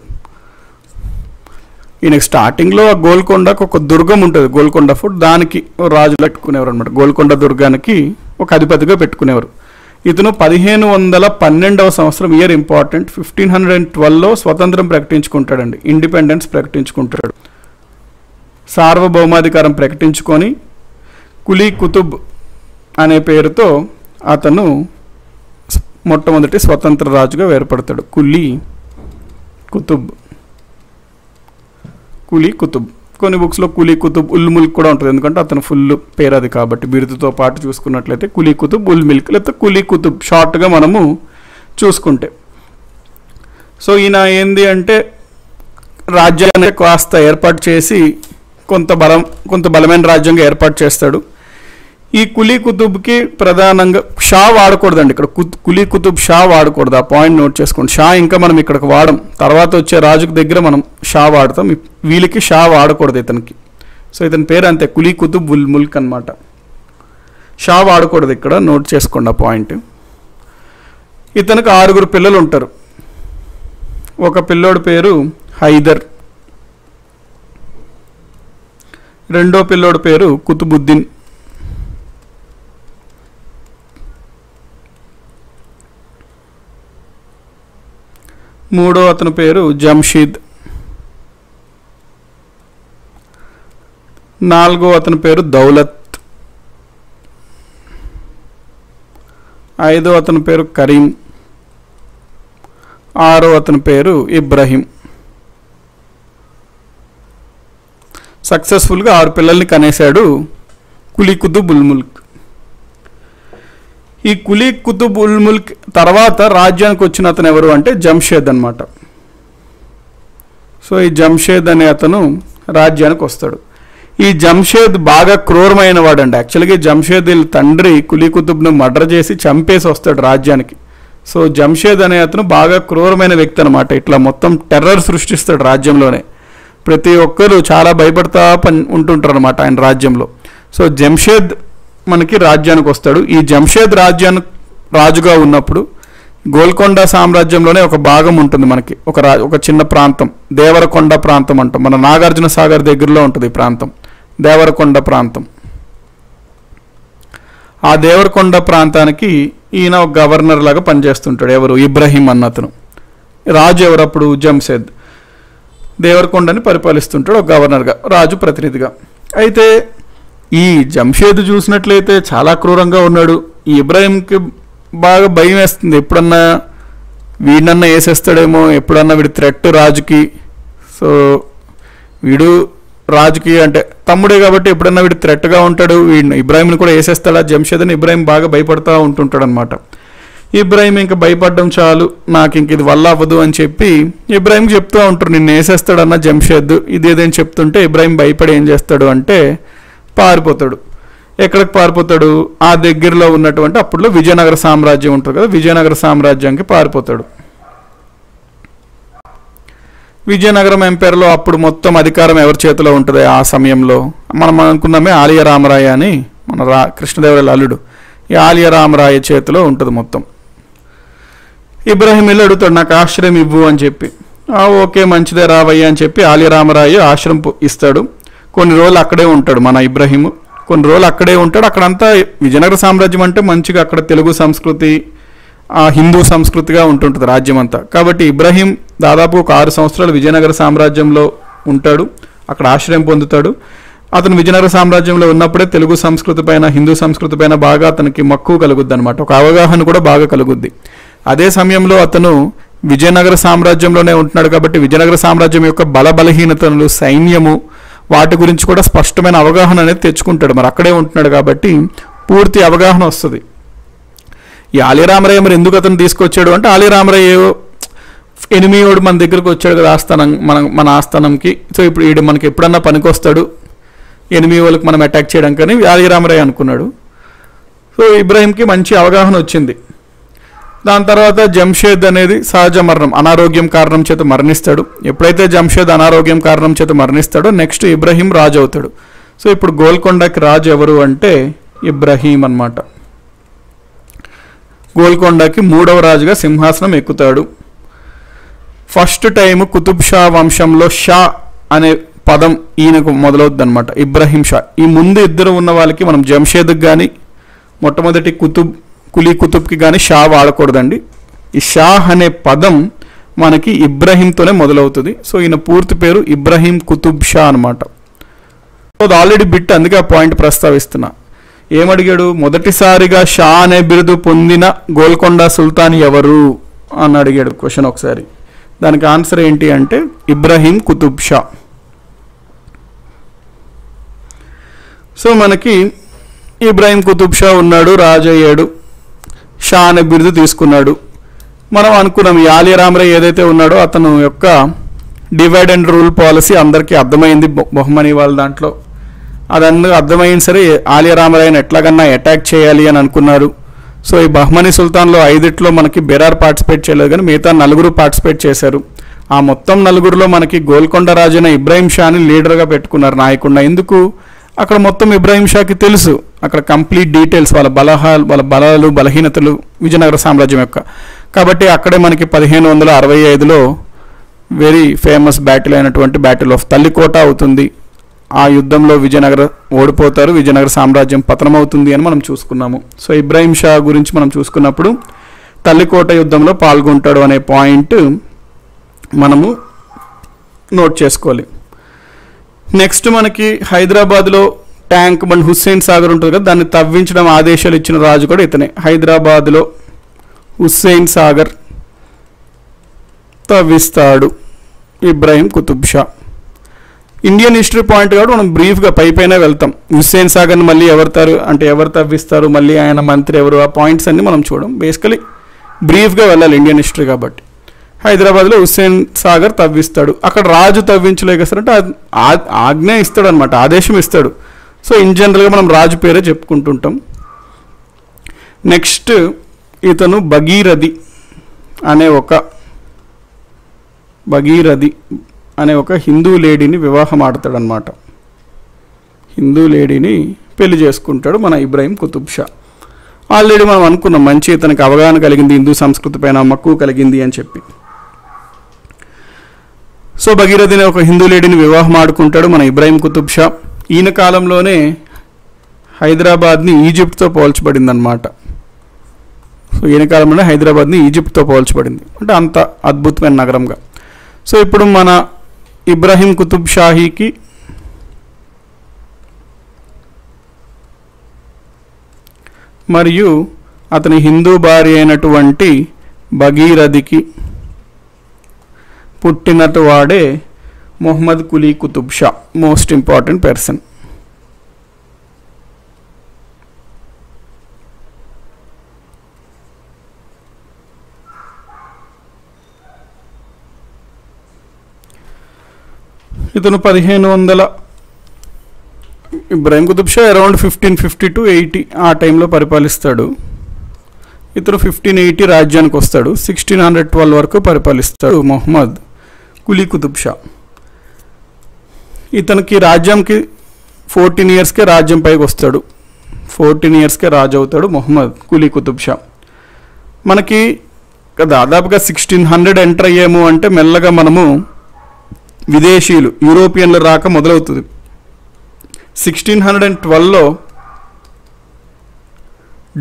ఈయనకి స్టార్టింగ్లో గోల్కొండకు ఒక దుర్గం ఉంటుంది, గోల్కొండ ఫోర్ట్, దానికి రాజులు పెట్టుకునేవారు అనమాట. గోల్కొండ దుర్గానికి ఒక అధిపతిగా పెట్టుకునేవారు. ఇతను 1512వ సంవత్సరం, ఇయర్ ఇంపార్టెంట్, 1512లో స్వతంత్రం ప్రకటించుకుంటాడండి, ఇండిపెండెన్స్ ప్రకటించుకుంటాడు. సార్వభౌమాధికారం ప్రకటించుకొని కులీ కుతుబ్ అనే పేరుతో అతను మొట్టమొదటి స్వతంత్ర రాజుగా ఏర్పడతాడు, కులీ కుతుబ్. కులీ కుతుబ్. కొన్ని బుక్స్లో కులీ కుతుబ్ ఉల్ ముల్క్ కూడా ఉంటుంది, ఎందుకంటే అతను ఫుల్ పేరు అది కాబట్టి. బిరుదుతో పాటు చూసుకున్నట్లయితే కులీ కుతుబ్ ఉల్ మిల్క్ లేకపోతే కులీ కుతుబ్ షార్ట్గా మనము చూసుకుంటే. సో ఈయన ఏంది అంటే రాజ్యాన్ని కాస్త ఏర్పాటు చేసి కొంత బలమైన రాజ్యంగా ఏర్పాటు చేస్తాడు. ఈ కులీ కుతుబ్కి ప్రధానంగా షా వాడకూడదండి ఇక్కడ. కులీ కుతుబ్ షా వాడకూడదు, ఆ పాయింట్ నోట్ చేసుకోండి. షా ఇంకా మనం ఇక్కడికి వాడం, తర్వాత వచ్చే రాజుకి దగ్గర మనం షా వాడతాం. వీళ్ళకి షా వాడకూడదు ఇతనికి. సో ఇతని పేరు అంతే, కులీ కుతుబ్ ఉల్ ముల్క్ అనమాట. షా వాడకూడదు ఇక్కడ, నోట్ చేసుకోండి ఆ పాయింట్. ఇతనికి 6 పిల్లలు ఉంటారు. ఒక పిల్లోడి పేరు హైదర్, రెండో పిల్లోడి పేరు కుతుబుద్దీన్, మూడో అతని పేరు జంషీద్, నాలుగో అతని పేరు దౌలత్, ఐదో అతని పేరు కరీం, ఆరో అతని పేరు ఇబ్రహీం. సక్సెస్ఫుల్గా 6 పిల్లల్ని కనేశాడు కులీ కుతుబ్ ఉల్ ముల్క్. ఈ కులీ కుతుబ్ ఉల్ ముల్క్ తర్వాత రాజ్యానికి వచ్చిన అతను ఎవరు అంటే జంషేద్ అనమాట. సో ఈ జంషేద్ అనే అతను రాజ్యానికి వస్తాడు. ఈ జంషేద్ బాగా క్రూరమైన వాడు అండి. యాక్చువల్గా జంషేద్ వీళ్ళ తండ్రి కులీ కుతుబ్ను మర్డర్ చేసి చంపేసి వస్తాడు రాజ్యానికి. సో జంషేద్ అనే అతను బాగా క్రూరమైన వ్యక్తి అనమాట. ఇట్లా మొత్తం టెర్రర్ సృష్టిస్తాడు రాజ్యంలోనే. ప్రతి ఒక్కరు చాలా భయపడతా ఉంటుంటారు అనమాట ఆయన రాజ్యంలో. సో జంషేద్ మనకి రాజ్యానికి వస్తాడు. ఈ జంషేద్ రాజుగా ఉన్నప్పుడు గోల్కొండ సామ్రాజ్యంలోనే ఒక భాగం ఉంటుంది మనకి, ఒక చిన్న ప్రాంతం, దేవరకొండ ప్రాంతం అంటాం. మన నాగార్జున సాగర్ దగ్గరలో ఉంటుంది ఈ ప్రాంతం, దేవరకొండ ప్రాంతం. ఆ దేవరకొండ ప్రాంతానికి ఈయన ఒక గవర్నర్ లాగా పనిచేస్తుంటాడు. ఎవరు? ఇబ్రహీం అన్నతను. రాజు ఎవరప్పుడు? జంషేద్. దేవరకొండని పరిపాలిస్తుంటాడు ఒక గవర్నర్గా, రాజు ప్రతినిధిగా. అయితే ఈ జంషేద్ చూసినట్లయితే చాలా క్రూరంగా ఉన్నాడు. ఈ ఇబ్రాహీంకి బాగా భయం వేస్తుంది, ఎప్పుడన్నా వీడినన్నా వేసేస్తాడేమో, ఎప్పుడన్నా వీడి థ్రెట్ రాజుకి. సో వీడు రాజుకి అంటే తమ్ముడే కాబట్టి ఎప్పుడన్నా వీడు థ్రెట్గా ఉంటాడు, వీడిని ఇబ్రాహీంని కూడా వేసేస్తాడా జంషేద్ అని ఇబ్రాహీం బాగా భయపడుతూ ఉంటుంటాడు అనమాట. ఇబ్రాహీం ఇంకా భయపడడం చాలు, నాకు ఇంక ఇది వల్ల అవ్వదు అని చెప్పి ఇబ్రాహీంకి చెప్తూ ఉంటారు, నిన్ను వేసేస్తాడన్న జంషేద్. ఇదేదేని చెప్తుంటే ఇబ్రాహీం భయపడి ఏం చేస్తాడు అంటే పారిపోతాడు. ఎక్కడికి పారిపోతాడు? ఆ దగ్గరలో ఉన్నటువంటి అప్పుడులో విజయనగర సామ్రాజ్యం ఉంటుంది కదా, విజయనగర సామ్రాజ్యానికి పారిపోతాడు. విజయనగరం ఎంపైర్లో అప్పుడు మొత్తం అధికారం ఎవరి చేతిలో ఉంటుంది ఆ సమయంలో? మనం అనుకున్నామే ఆలియ రామరాయ అని, మన కృష్ణదేవరాయల అల్లుడు. ఈ ఆలియ రామరాయ చేతిలో ఉంటుంది మొత్తం. ఇబ్రాహీం వెళ్ళి అడుగుతాడు, నాకు ఆశ్రయం ఇవ్వు అని చెప్పి. ఓకే మంచిదే రావయ్య అని చెప్పి ఆలియ రామరాయ ఆశ్రయం ఇస్తాడు. కొన్ని రోజులు అక్కడే ఉంటాడు మన ఇబ్రాహీము, కొన్ని రోజులు అక్కడే ఉంటాడు. అక్కడంతా విజయనగర సామ్రాజ్యం అంటే మంచిగా అక్కడ తెలుగు సంస్కృతి, హిందూ సంస్కృతిగా ఉంటుంటుంది రాజ్యం అంతా. కాబట్టి ఇబ్రాహీం దాదాపు ఒక 6 సంవత్సరాలు విజయనగర సామ్రాజ్యంలో ఉంటాడు, అక్కడ ఆశ్రయం పొందుతాడు. అతను విజయనగర సామ్రాజ్యంలో ఉన్నప్పుడే తెలుగు సంస్కృతి పైన, హిందూ సంస్కృతి పైన బాగా అతనికి మక్కువ కలుగుద్ది అనమాట, ఒక అవగాహన కూడా బాగా కలుగుద్ది. అదే సమయంలో అతను విజయనగర సామ్రాజ్యంలోనే ఉంటున్నాడు కాబట్టి విజయనగర సామ్రాజ్యం యొక్క బలహీనతలు, సైన్యము, వాటి గురించి కూడా స్పష్టమైన అవగాహన అనేది తెచ్చుకుంటాడు. మరి అక్కడే ఉంటున్నాడు కాబట్టి పూర్తి అవగాహన వస్తుంది. ఈ ఆలియ రామరాయ మరి ఎందుకు అతను తీసుకొచ్చాడు అంటే, ఆలియ రామరాయ ఎనిమియోడు మన దగ్గరకు వచ్చాడు కదా ఆస్థానం, మన ఆస్థానంకి. సో ఇప్పుడు వీడు మనకి ఎప్పుడన్నా పనికొస్తాడు, ఎనిమిది వాళ్ళకి మనం అటాక్ చేయడం కానీ ఆలియ రామరాయ అనుకున్నాడు. సో ఇబ్రాహీంకి మంచి అవగాహన వచ్చింది. దాని తర్వాత జంషేద్ అనేది సహజ మరణం, అనారోగ్యం కారణం చేత మరణిస్తాడు. ఎప్పుడైతే జంషేద్ అనారోగ్యం కారణం చేత మరణిస్తాడో నెక్స్ట్ ఇబ్రాహీం రాజు అవుతాడు. సో ఇప్పుడు గోల్కొండకి రాజు ఎవరు అంటే ఇబ్రాహీం అన్నమాట. గోల్కొండకి 3వ రాజుగా సింహాసనం ఎక్కుతాడు. ఫస్ట్ టైం కుతుబ్ షా వంశంలో షా అనే పదం ఈయనకు మొదలవుద్ది అనమాట, ఇబ్రాహీం షా. ఈ ముందు ఇద్దరు ఉన్న వాళ్ళకి మనం జంషేద్కి కానీ మొట్టమొదటి కులీ కుతుబ్కి కానీ షా వాడకూడదండి. ఈ షా అనే పదం మనకి ఇబ్రాహీంతోనే మొదలవుతుంది. సో ఈయన పూర్తి పేరు ఇబ్రాహీం కుతుబ్ షా అనమాట. అది ఆల్రెడీ బిట్, అందుకే ఆ పాయింట్ ప్రస్తావిస్తున్నా. ఏమడిగాడు? మొదటిసారిగా షా అనే బిరుదు పొందిన గోల్కొండ సుల్తాన్ ఎవరు అని అడిగాడు క్వశ్చన్ ఒకసారి. దానికి ఆన్సర్ ఏంటి అంటే ఇబ్రాహీం కుతుబ్ షా. సో మనకి ఇబ్రాహిం కుతుబ్ షా ఉన్నాడు, రాజు అయ్యాడు, షా అనే బిరుదు తీసుకున్నాడు. మనం అనుకున్నాం ఈ ఆలియా రామరాయ్ ఏదైతే ఉన్నాడో అతను యొక్క డివైడ్ అండ్ రూల్ పాలసీ అందరికీ అర్థమైంది బహుమని వాళ్ళ దాంట్లో. అదన్నీ అర్థమైంది. సరే ఆలియా రామరాయ్ని ఎట్లాగన్నా అటాక్ చేయాలి అని అనుకున్నారు. సో ఈ బహ్మనీ సుల్తాన్లో 5 మనకి బెరార్ పార్టిసిపేట్ చేయలేదు, కానీ మిగతా 4 పార్టిసిపేట్ చేశారు. ఆ మొత్తం 4లో మనకి గోల్కొండ రాజైన ఇబ్రాహిం షాని లీడర్గా పెట్టుకున్నారు, నాయకుడిన. ఎందుకు? అక్కడ మొత్తం ఇబ్రాహిం షాకి తెలుసు, అక్కడ కంప్లీట్ డీటెయిల్స్, వాళ్ళ బలాలు బలహీనతలు విజయనగర సామ్రాజ్యం యొక్క. కాబట్టి అక్కడే మనకి 1565లో వెరీ ఫేమస్ బ్యాటిల్ అయినటువంటి బ్యాటిల్ ఆఫ్ తల్లికోట అవుతుంది. ఆ యుద్ధంలో విజయనగర ఓడిపోతారు, విజయనగర సామ్రాజ్యం పతనమవుతుంది అని మనం చూసుకున్నాము. సో ఇబ్రాహిం షా గురించి మనం చూసుకున్నప్పుడు తల్లికోట యుద్ధంలో పాల్గొంటాడు అనే పాయింట్ మనము నోట్ చేసుకోవాలి. నెక్స్ట్ మనకి హైదరాబాద్లో ట్యాంక్ బండ్ హుస్సేన్ సాగర్ ఉంటుంది కదా, దాన్ని తవ్వించడం ఆదేశాలు ఇచ్చిన రాజు కూడా ఇతనే. హైదరాబాద్లో హుస్సేన్ సాగర్ తవ్విస్తాడు Ibrahim Qutub Shah. Indian history point కాబట్టి మనం బ్రీఫ్గా పైన వెళ్తాం. హుస్సేన్ సాగర్ని మళ్ళీ ఎవరు తవ్విస్తారు, మళ్ళీ ఆయన మంత్రి ఎవరు, ఆ పాయింట్స్ అన్ని మనం చూడం. బేసికలీ బ్రీఫ్గా వెళ్ళాలి ఇండియన్ హిస్టరీ కాబట్టి. హైదరాబాద్లో హుస్సేన్ సాగర్ తవ్విస్తాడు. అక్కడ రాజు తవ్వించలేకపోతారంటే ఆజ్ఞ ఇస్తాడు అనమాట, ఆదేశం ఇస్తాడు. సో ఇన్ జనరల్గా మనం రాజు పేరే చెప్పుకుంటుంటాం. నెక్స్ట్ ఇతను భగీరథి అనే ఒక హిందూ లేడీని వివాహం ఆడతాడనమాట. హిందూ లేడీని పెళ్లి చేసుకుంటాడు మన ఇబ్రాహిం కుతుబ్ షా. ఆల్రెడీ మనం అనుకున్నాం మంచి ఇతనికి అవగాహన కలిగింది, హిందూ సంస్కృతి పైన మక్కువ కలిగింది అని చెప్పి. సో భగీరథిని ఒక హిందూ లేడీని వివాహం ఆడుకుంటాడు మన ఇబ్రాహిం కుతుబ్ షా. ఈయన కాలంలోనే హైదరాబాద్ని ఈజిప్ట్తో పోల్చబడింది అనమాట. సో ఈయన కాలంలోనే హైదరాబాద్ని ఈజిప్ట్తో పోల్చబడింది, అంటే అంత అద్భుతమైన నగరంగా. సో ఇప్పుడు మన ఇబ్రాహిం కుతుబ్ షాహీకి మరియు అతని హిందూ భార్య అయినటువంటి భగీరథికి పుట్టినట్టు వాడే Mohammed Quli Qutb Shah, most important person. ఇతను 1500 ఇబ్రాహిం కుతుబ్ షా అరౌండ్ 1550 to 80 ఆ టైంలో పరిపాలిస్తాడు. ఇతను 1580 రాజ్యానికి వస్తాడు. 1612 వరకు పరిపాలిస్తాడు మొహమ్మద్ కులీ కుతుబ్ షా. ఇతనికి రాజ్యంకి 14 yearsకే రాజ్యం పైకి వస్తాడు. 14 yearsకే రాజు అవుతాడు మొహమ్మద్ కులీ కుతుబ్ షా. మనకి దాదాపుగా 1600 ఎంటర్ అయ్యాము అంటే మెల్లగా మనము విదేశీయులు యూరోపియన్లు రాక మొదలవుతుంది. 1612లో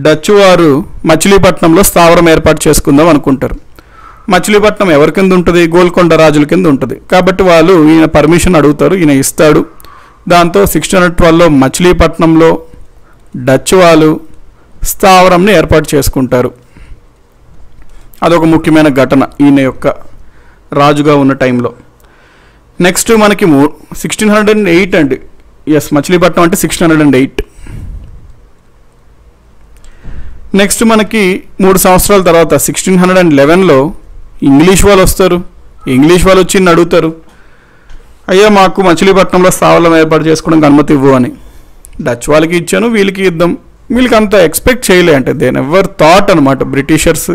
డచ్ వారు మచిలీపట్నంలో స్థావరం ఏర్పాటు చేసుకుందాం అనుకుంటారు. మచిలీపట్నం ఎవరి కింద ఉంటుంది? గోల్కొండ రాజుల కింద ఉంటుంది. కాబట్టి వాళ్ళు ఈయన పర్మిషన్ అడుగుతారు, ఈయన ఇస్తాడు. దాంతో 1612లో మచిలీపట్నంలో డచ్ వాళ్ళు స్థావరంని ఏర్పాటు చేసుకుంటారు. అదొక ముఖ్యమైన ఘటన ఈయన యొక్క రాజుగా ఉన్న టైంలో. నెక్స్ట్ మనకి 1608 అండి. ఎస్, మచిలీపట్నం అంటే 1608. నెక్స్ట్ మనకి 3 సంవత్సరాల తర్వాత 1611లో ఇంగ్లీష్ వాళ్ళు వస్తారు. ఇంగ్లీష్ వాళ్ళు వచ్చి అడుగుతారు, అయ్యా మాకు మచిలీపట్నంలో స్థావరం ఏర్పాటు చేసుకోవడానికి అనుమతి ఇవ్వు అని. డచ్ వాళ్ళకి ఇచ్చాను, వీళ్ళకి ఇద్దాం. వీళ్ళకి అంత ఎక్స్పెక్ట్ చేయలే, అంటే దే నెవర్ థాట్ అనమాట బ్రిటిషర్స్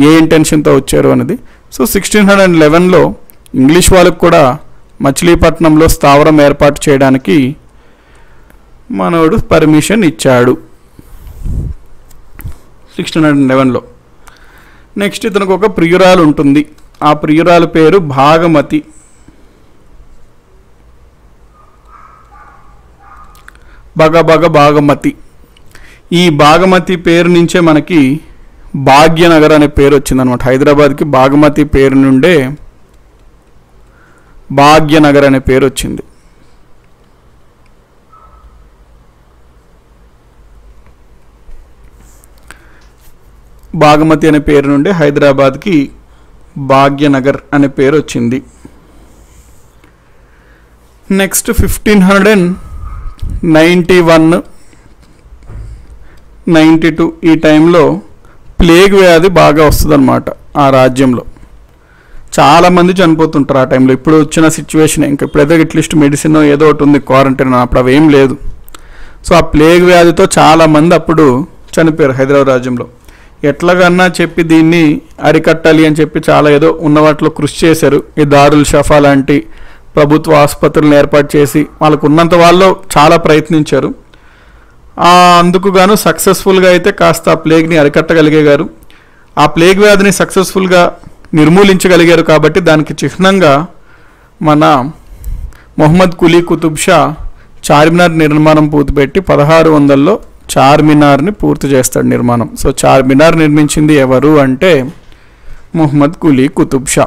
ఏ ఇంటెన్షన్తో వచ్చారు అనేది. సో 1611లో ఇంగ్లీష్ వాళ్ళకు కూడా మచిలీపట్నంలో స్థావరం ఏర్పాటు చేయడానికి మనోడు పర్మిషన్ ఇచ్చాడు 1611లో. నెక్స్ట్ ఇతనికి ఒక ప్రియురాలు ఉంటుంది. ఆ ప్రియురాలు పేరు భాగమతి. భాగమతి. ఈ భాగమతి పేరు నుంచే మనకి భాగ్యనగర్ అనే పేరు వచ్చిందనమాట. హైదరాబాద్కి భాగమతి పేరు నుండే భాగ్యనగర్ అనే పేరు వచ్చింది. భాగమతి అనే పేరు నుండి హైదరాబాద్కి భాగ్యనగర్ అనే పేరు వచ్చింది. నెక్స్ట్ 91, 92 ఈ టైంలో ప్లేగ్ వ్యాధి బాగా వస్తుందన్నమాట ఆ రాజ్యంలో. చాలామంది చనిపోతుంటారు ఆ టైంలో. ఇప్పుడు వచ్చిన సిచ్యువేషన్ ఇంకా ఇప్పుడైతే అట్లీస్ట్ మెడిసిన్ ఏదో ఒకటి ఉంది, క్వారంటైన్, అప్పుడు అవేం లేదు. సో ఆ ప్లేగ్ వ్యాధితో చాలామంది అప్పుడు చనిపోయారు హైదరాబాద్ రాజ్యంలో. ఎట్లాగన్నా చెప్పి దీన్ని అరికట్టాలి అని చెప్పి చాలా ఏదో ఉన్న వాటిలో కృషి చేశారు. ఈ దారుల్ షఫా లాంటి ప్రభుత్వ ఆసుపత్రులను ఏర్పాటు చేసి వాళ్ళకు ఉన్నంత వాళ్ళు చాలా ప్రయత్నించారు. అందుకు గాను సక్సెస్ఫుల్గా అయితే కాస్త ఆ ప్లేగ్ని అరికట్టగలిగారు. ఆ ప్లేగ్ వ్యాధిని సక్సెస్ఫుల్గా నిర్మూలించగలిగారు. కాబట్టి దానికి చిహ్నంగా మన మొహమ్మద్ కులీ కుతుబ్ షా చార్మినార్ నిర్మాణం పూర్తిపెట్టి 1600లో చార్మినార్ని పూర్తి చేస్తాడు నిర్మాణం. సో చార్మినార్ నిర్మించింది ఎవరు అంటే మొహమ్మద్ కులీ కుతుబ్ షా.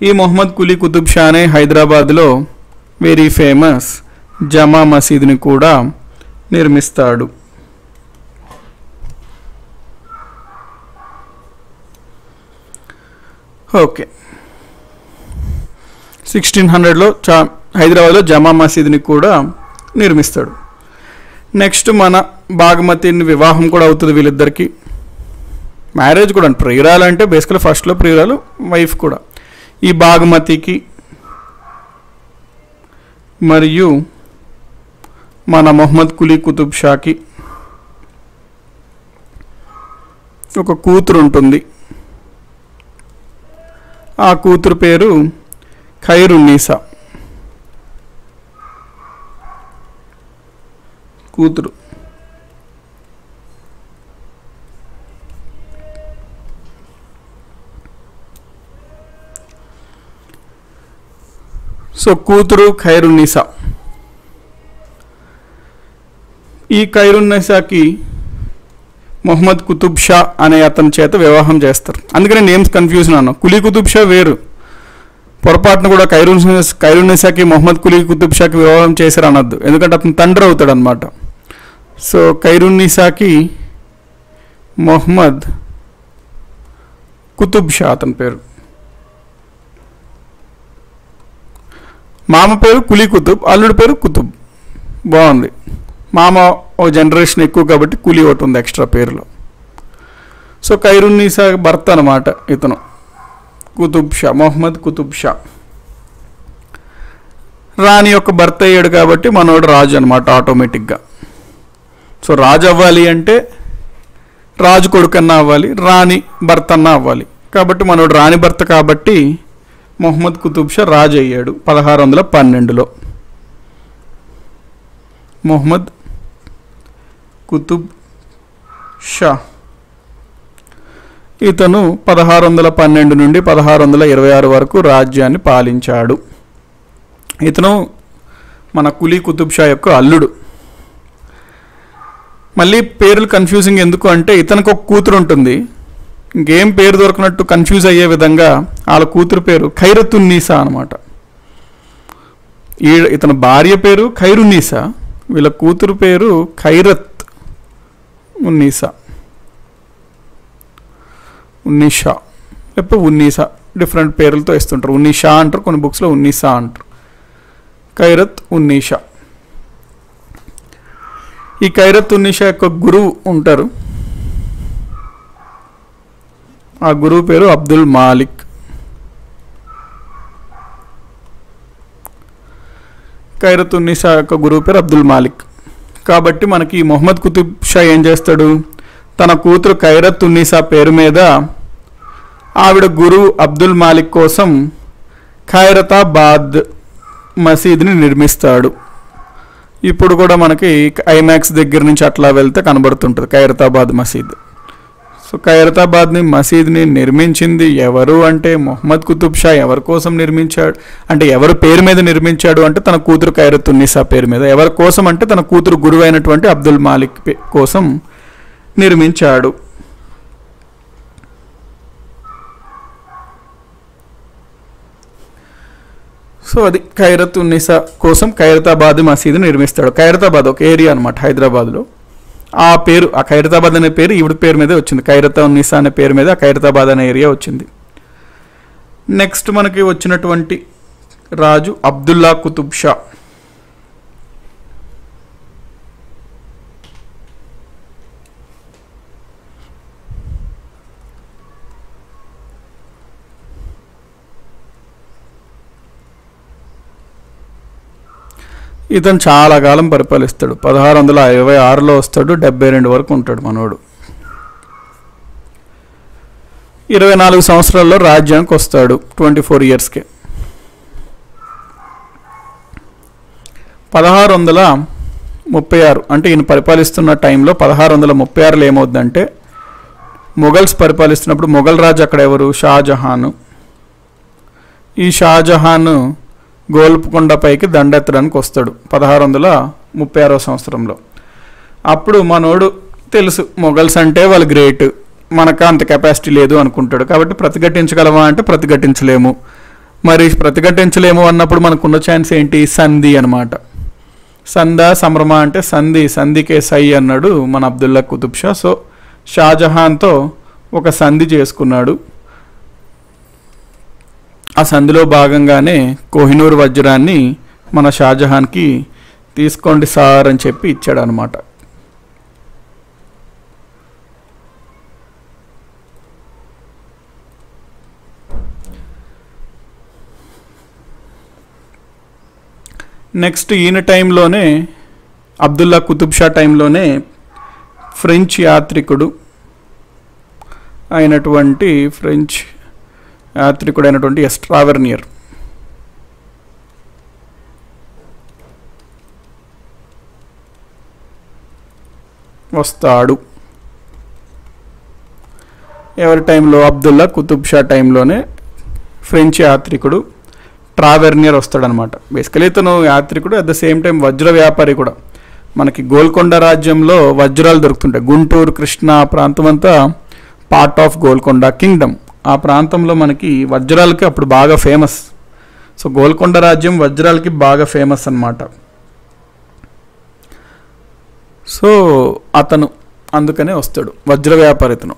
ఈ మొహమ్మద్ కులీ కుతుబ్ షానే హైదరాబాద్లో వెరీ ఫేమస్ జమా మసీద్ని కూడా నిర్మిస్తాడు. ఓకే, 1600లో హైదరాబాద్లో జమా మసీద్ని కూడా నిర్మిస్తాడు. నెక్స్ట్ మన బాగమతిని వివాహం కూడా అవుతుంది వీళ్ళిద్దరికి. మ్యారేజ్ కూడా ప్రియురాలు అంటే బేసికల్ ఫస్ట్లో ప్రియురాలు వైఫ్ కూడా. ఈ బాగమతికి మరియు మన మొహమ్మద్ కులీ కుతుబ్ షాకి ఒక కూతురు ఉంటుంది. ఆ కూతురు పేరు ఖైరున్నీసా. కూతురు సో కూతురు ఖైరున్నీసా. ఈ ఖైరున్నీసాకి మొహమ్మద్ కుతుబ్ షా అనే అతని చేత వివాహం చేస్తారు. అందుకని నేమ్స్ కన్ఫ్యూజన్ అన్నాను. కులీ కుతుబ్ షా వేరు, పొరపాటును కూడా ఖైరున్నీసాకి మొహమ్మద్ కులీ కుతుబ్ షాకి వివాహం చేశారు అనొద్దు, ఎందుకంటే అతను తండ్రి అవుతాడు అనమాట. సో ఖైరున్నీసాకి మొహమ్మద్ కుతుబ్ షా అతని పేరు. మామ పేరు కులీ కుతుబ్, అల్లుడి పేరు కుతుబ్. బాగుంది. మామ ఓ జనరేషన్ ఎక్కువ కాబట్టి కులీ ఒకటి ఉంది ఎక్స్ట్రా పేరులో. సో ఖైరున్నీసా భర్త అనమాట ఇతను కుతుబ్ షా, మొహమ్మద్ కుతుబ్ షా. రాణి యొక్క భర్త అయ్యాడు కాబట్టి మనోడు రాజు అనమాట ఆటోమేటిక్గా. సో రాజు అవ్వాలి అంటే రాజు కొడుకన్నా అవ్వాలి, రాణి భర్త అన్నా అవ్వాలి. కాబట్టి మనోడు రాణి భర్త కాబట్టి మొహమ్మద్ కుతుబ్ షా రాజు అయ్యాడు 1612లో. మొహమ్మద్ కుతుబ్ షా ఇతను 1612 నుండి 1626 వరకు రాజ్యాన్ని పాలించాడు. ఇతను మన కులీ కుతుబ్ షా యొక్క అల్లుడు. మళ్ళీ పేర్లు కన్ఫ్యూజింగ్ ఎందుకు అంటే ఇతనికి ఒక కూతురు ఉంటుంది. ఇంకేం పేరు దొరకనట్టు కన్ఫ్యూజ్ అయ్యే విధంగా వాళ్ళ కూతురు పేరు ఖైరతున్నీసా అనమాట. ఇతని భార్య పేరు ఖైరున్నీసా, వీళ్ళ కూతురు పేరు ఖైరత్ ఉన్నీసా, ఉన్నీషా లేకపోతే ఉన్నీసా, డిఫరెంట్ పేర్లతో ఇస్తుంటారు. ఉన్నీషా అంటారు, కొన్ని బుక్స్లో ఉన్నీసా అంటారు. ఖైరత్ ఉన్నీషా. ఈ ఖైరత్ ఉన్నీషా యొక్క గురువు ఉంటారు. ఆ గురువు పేరు అబ్దుల్ మాలిక్. ఖైరత్ ఉన్నీసా యొక్క గురువు పేరు అబ్దుల్ మాలిక్. కాబట్టి మనకి మొహమ్మద్ కుతుబ్ షా ఏం చేస్తాడు, తన కూతురు ఖైరత్ ఉన్నీసా పేరు మీద ఆవిడ గురువు అబ్దుల్ మాలిక్ కోసం ఖైరతాబాద్ మసీద్ని నిర్మిస్తాడు. ఇప్పుడు కూడా మనకి ఐమాక్స్ దగ్గర నుంచి అట్లా వెళ్తే కనబడుతుంటుంది ఖైరతాబాద్ మసీద్. సో ఖైరతాబాద్ మసీద్ని నిర్మించింది ఎవరు అంటే మొహమ్మద్ కుతుబ్ షా. ఎవరి కోసం నిర్మించాడు అంటే ఎవరి పేరు మీద నిర్మించాడు అంటే తన కూతురు ఖైరత్ ఉన్నీసా పేరు మీద. ఎవరి కోసం అంటే తన కూతురు గురువు అయినటువంటి అబ్దుల్ మాలిక్ కోసం నిర్మించాడు. సో అది ఖైరత్ ఉన్నీసా కోసం ఖైరతాబాద్ మసీదు నిర్మిస్తాడు. ఖైరతాబాద్ ఒక ఏరియా అనమాట హైదరాబాద్లో. ఆ పేరు, ఆ ఖైరతాబాద్ అనే పేరు ఈవిడ పేరు మీదే వచ్చింది. ఖైరత్ ఉన్నీసా అనే పేరు మీద ఖైరతాబాద్ అనే ఏరియా వచ్చింది. నెక్స్ట్ మనకి వచ్చినటువంటి రాజు అబ్దుల్లా కుతుబ్ షా. ఇతను చాలా కాలం పరిపాలిస్తాడు. 1626లో వస్తాడు, 72 వరకు ఉంటాడు మనోడు. 24 సంవత్సరాల్లో రాజ్యానికి వస్తాడు, 24 ఇయర్స్కే. 1636 అంటే ఈయన పరిపాలిస్తున్న టైంలో 1636లో ఏమవుద్దంటే, మొఘల్స్ పరిపాలిస్తున్నప్పుడు మొఘల్ రాజు అక్కడ ఎవరు, షాజహాన్. ఈ షాజహాన్ గోల్కొండపైకి దండెత్తడానికి వస్తాడు 1636 సంవత్సరంలో. అప్పుడు మనోడు తెలుసు మొఘల్స్ అంటే వాళ్ళు గ్రేట్, మనకు అంత కెపాసిటీ లేదు అనుకుంటాడు. కాబట్టి ప్రతిఘటించగలమా అంటే ప్రతిఘటించలేము. మరి ప్రతిఘటించలేము అన్నప్పుడు మనకున్న ఛాన్స్ ఏంటి, సంధి అనమాట. సందా సంభ్రమ అంటే సంధి, సంధికే సై అన్నాడు మన అబ్దుల్లా కుతుబ్ షా. సో షాజహాన్తో ఒక సంధి చేసుకున్నాడు. ఆ సంధిలో భాగంగానే కోహినూర్ వజ్రాన్ని మన షాజహాన్కి తీసుకోండి సార్ అని చెప్పి ఇచ్చాడు అనమాట. నెక్స్ట్ ఈయన టైంలోనే, అబ్దుల్లా కుతుబ్ షా టైంలోనే ఫ్రెంచ్ యాత్రికుడు అయినటువంటి ఎస్ట్రావర్నియర్ వస్తాడు. ఎవరి టైంలో, అబ్దుల్లా కుతుబ్ షా టైంలోనే ఫ్రెంచ్ యాత్రికుడు ట్రావెర్నియర్ వస్తాడనమాట. బేసికలీ ఇతను యాత్రికుడు, అట్ ద సేమ్ టైం వజ్ర వ్యాపారి కూడా. మనకి గోల్కొండ రాజ్యంలో వజ్రాలు దొరుకుతుంటాయి. గుంటూరు, కృష్ణా ప్రాంతం అంతా పార్ట్ ఆఫ్ గోల్కొండ కింగ్డమ్. ఆ ప్రాంతంలో మనకి వజ్రాలకి అప్పుడు బాగా ఫేమస్. సో గోల్కొండ రాజ్యం వజ్రాలకి బాగా ఫేమస్ అన్నమాట. సో అతను అందుకనే వస్తాడు, వజ్ర వ్యాపారి ఇతను.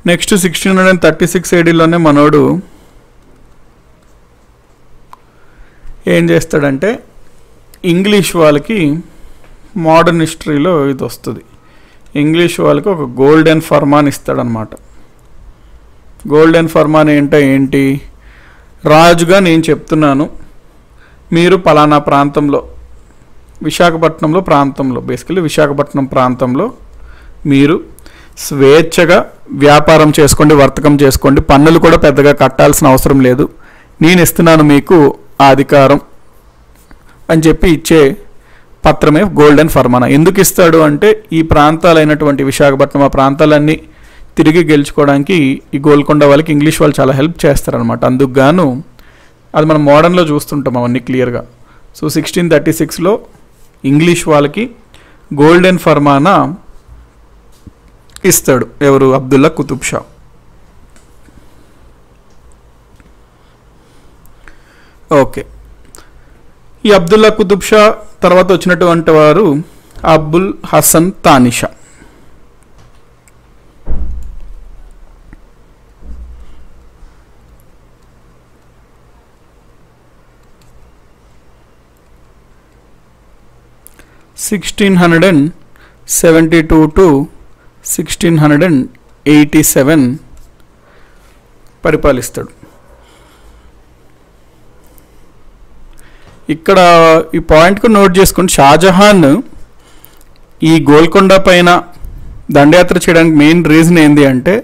నెక్స్ట్ 1636 ADలోనే మనోడు ఏం చేస్తాడంటే, ఇంగ్లీష్ వాళ్ళకి మోడర్న్ హిస్టరీలో ఇది వస్తుంది. ఇంగ్లీష్ వాళ్ళకి ఒక గోల్డెన్ ఫర్మాన్ ఇస్తాడనమాట. గోల్డెన్ ఫర్మాన్ ఏంటి, రాజుగా నేను చెప్తున్నాను, మీరు పలానా ప్రాంతంలో, విశాఖపట్నంలో ప్రాంతంలో, బేసికలీ విశాఖపట్నం ప్రాంతంలో మీరు స్వేచ్ఛగా వ్యాపారం చేసుకోండి, వర్తకం చేసుకోండి, పన్నులు కూడా పెద్దగా కట్టాల్సిన అవసరం లేదు, నేను ఇస్తున్నాను మీకు ఆ అధికారం అని చెప్పి ఇచ్చే పత్రమే గోల్డెన్ ఫర్మానా. ఎందుకు ఇస్తాడు అంటే, ఈ ప్రాంతాలైనటువంటి విశాఖపట్నం, ఆ ప్రాంతాలన్నీ తిరిగి గెలుచుకోవడానికి ఈ గోల్కొండ వాళ్ళకి ఇంగ్లీష్ వాళ్ళు చాలా హెల్ప్ చేస్తారనమాట. అందుకు గాను అది మనం మోడర్న్లో చూస్తుంటాం అవన్నీ క్లియర్గా. సో 1636లో ఇంగ్లీష్ వాళ్ళకి గోల్డెన్ ఫర్మానా ఇస్తాడు ఎవరు, అబ్దుల్లా కుతుబ్ షా. ఓకే, ఈ అబ్దుల్లా కుతుబ్ షా తర్వాత వచ్చినటువంటి వారు అబుల్ హసన్ తానిషా. (1672 to 1687) పరిపాలిస్తాడు. ఇక్కడ ఈ పాయింట్కు నోట్ చేసుకోండి, షాజహాన్ ఈ గోల్కొండ పైన దండయాత్ర చేయడానికి మెయిన్ రీజన్ ఏంటి అంటే,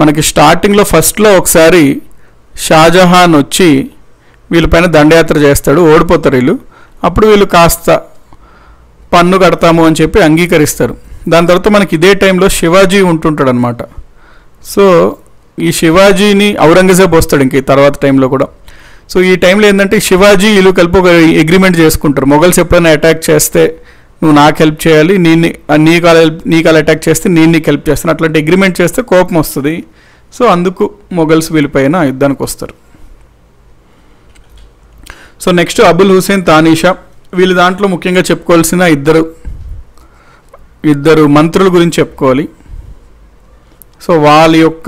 మనకి స్టార్టింగ్లో ఫస్ట్లో ఒకసారి షాజహాన్ వచ్చి వీళ్ళపైన దండయాత్ర చేస్తాడు, ఓడిపోతారు వీళ్ళు. అప్పుడు వీళ్ళు కాస్త పన్ను కడతాము అని చెప్పి అంగీకరిస్తారు. దాని తర్వాత మనకి ఇదే టైంలో శివాజీ ఉంటుంటాడు అనమాట. సో ఈ శివాజీని ఔరంగజేబ్ వస్తాడు ఇంక ఈ తర్వాత టైంలో కూడా. సో ఈ టైంలో ఏంటంటే శివాజీ వీళ్ళు కలిపి ఒక అగ్రిమెంట్ చేసుకుంటారు, మొఘల్స్ ఎప్పుడైనా అటాక్ చేస్తే నువ్వు నాకు హెల్ప్ చేయాలి, నీకు అటాక్ చేస్తే నేను నీకు హెల్ప్ చేస్తాను, అట్లాంటి అగ్రిమెంట్ చేస్తే కోపం వస్తుంది. సో అందుకు మొఘల్స్ వీళ్ళపైన యుద్ధానికి వస్తారు. So next Abul Hussain Tana Shah. వీళ్ళ దాంట్లో ముఖ్యంగా చెప్పుకోవాల్సిన ఇద్దరు మంత్రుల గురించి చెప్పుకోవాలి. సో వాళ్ళ యొక్క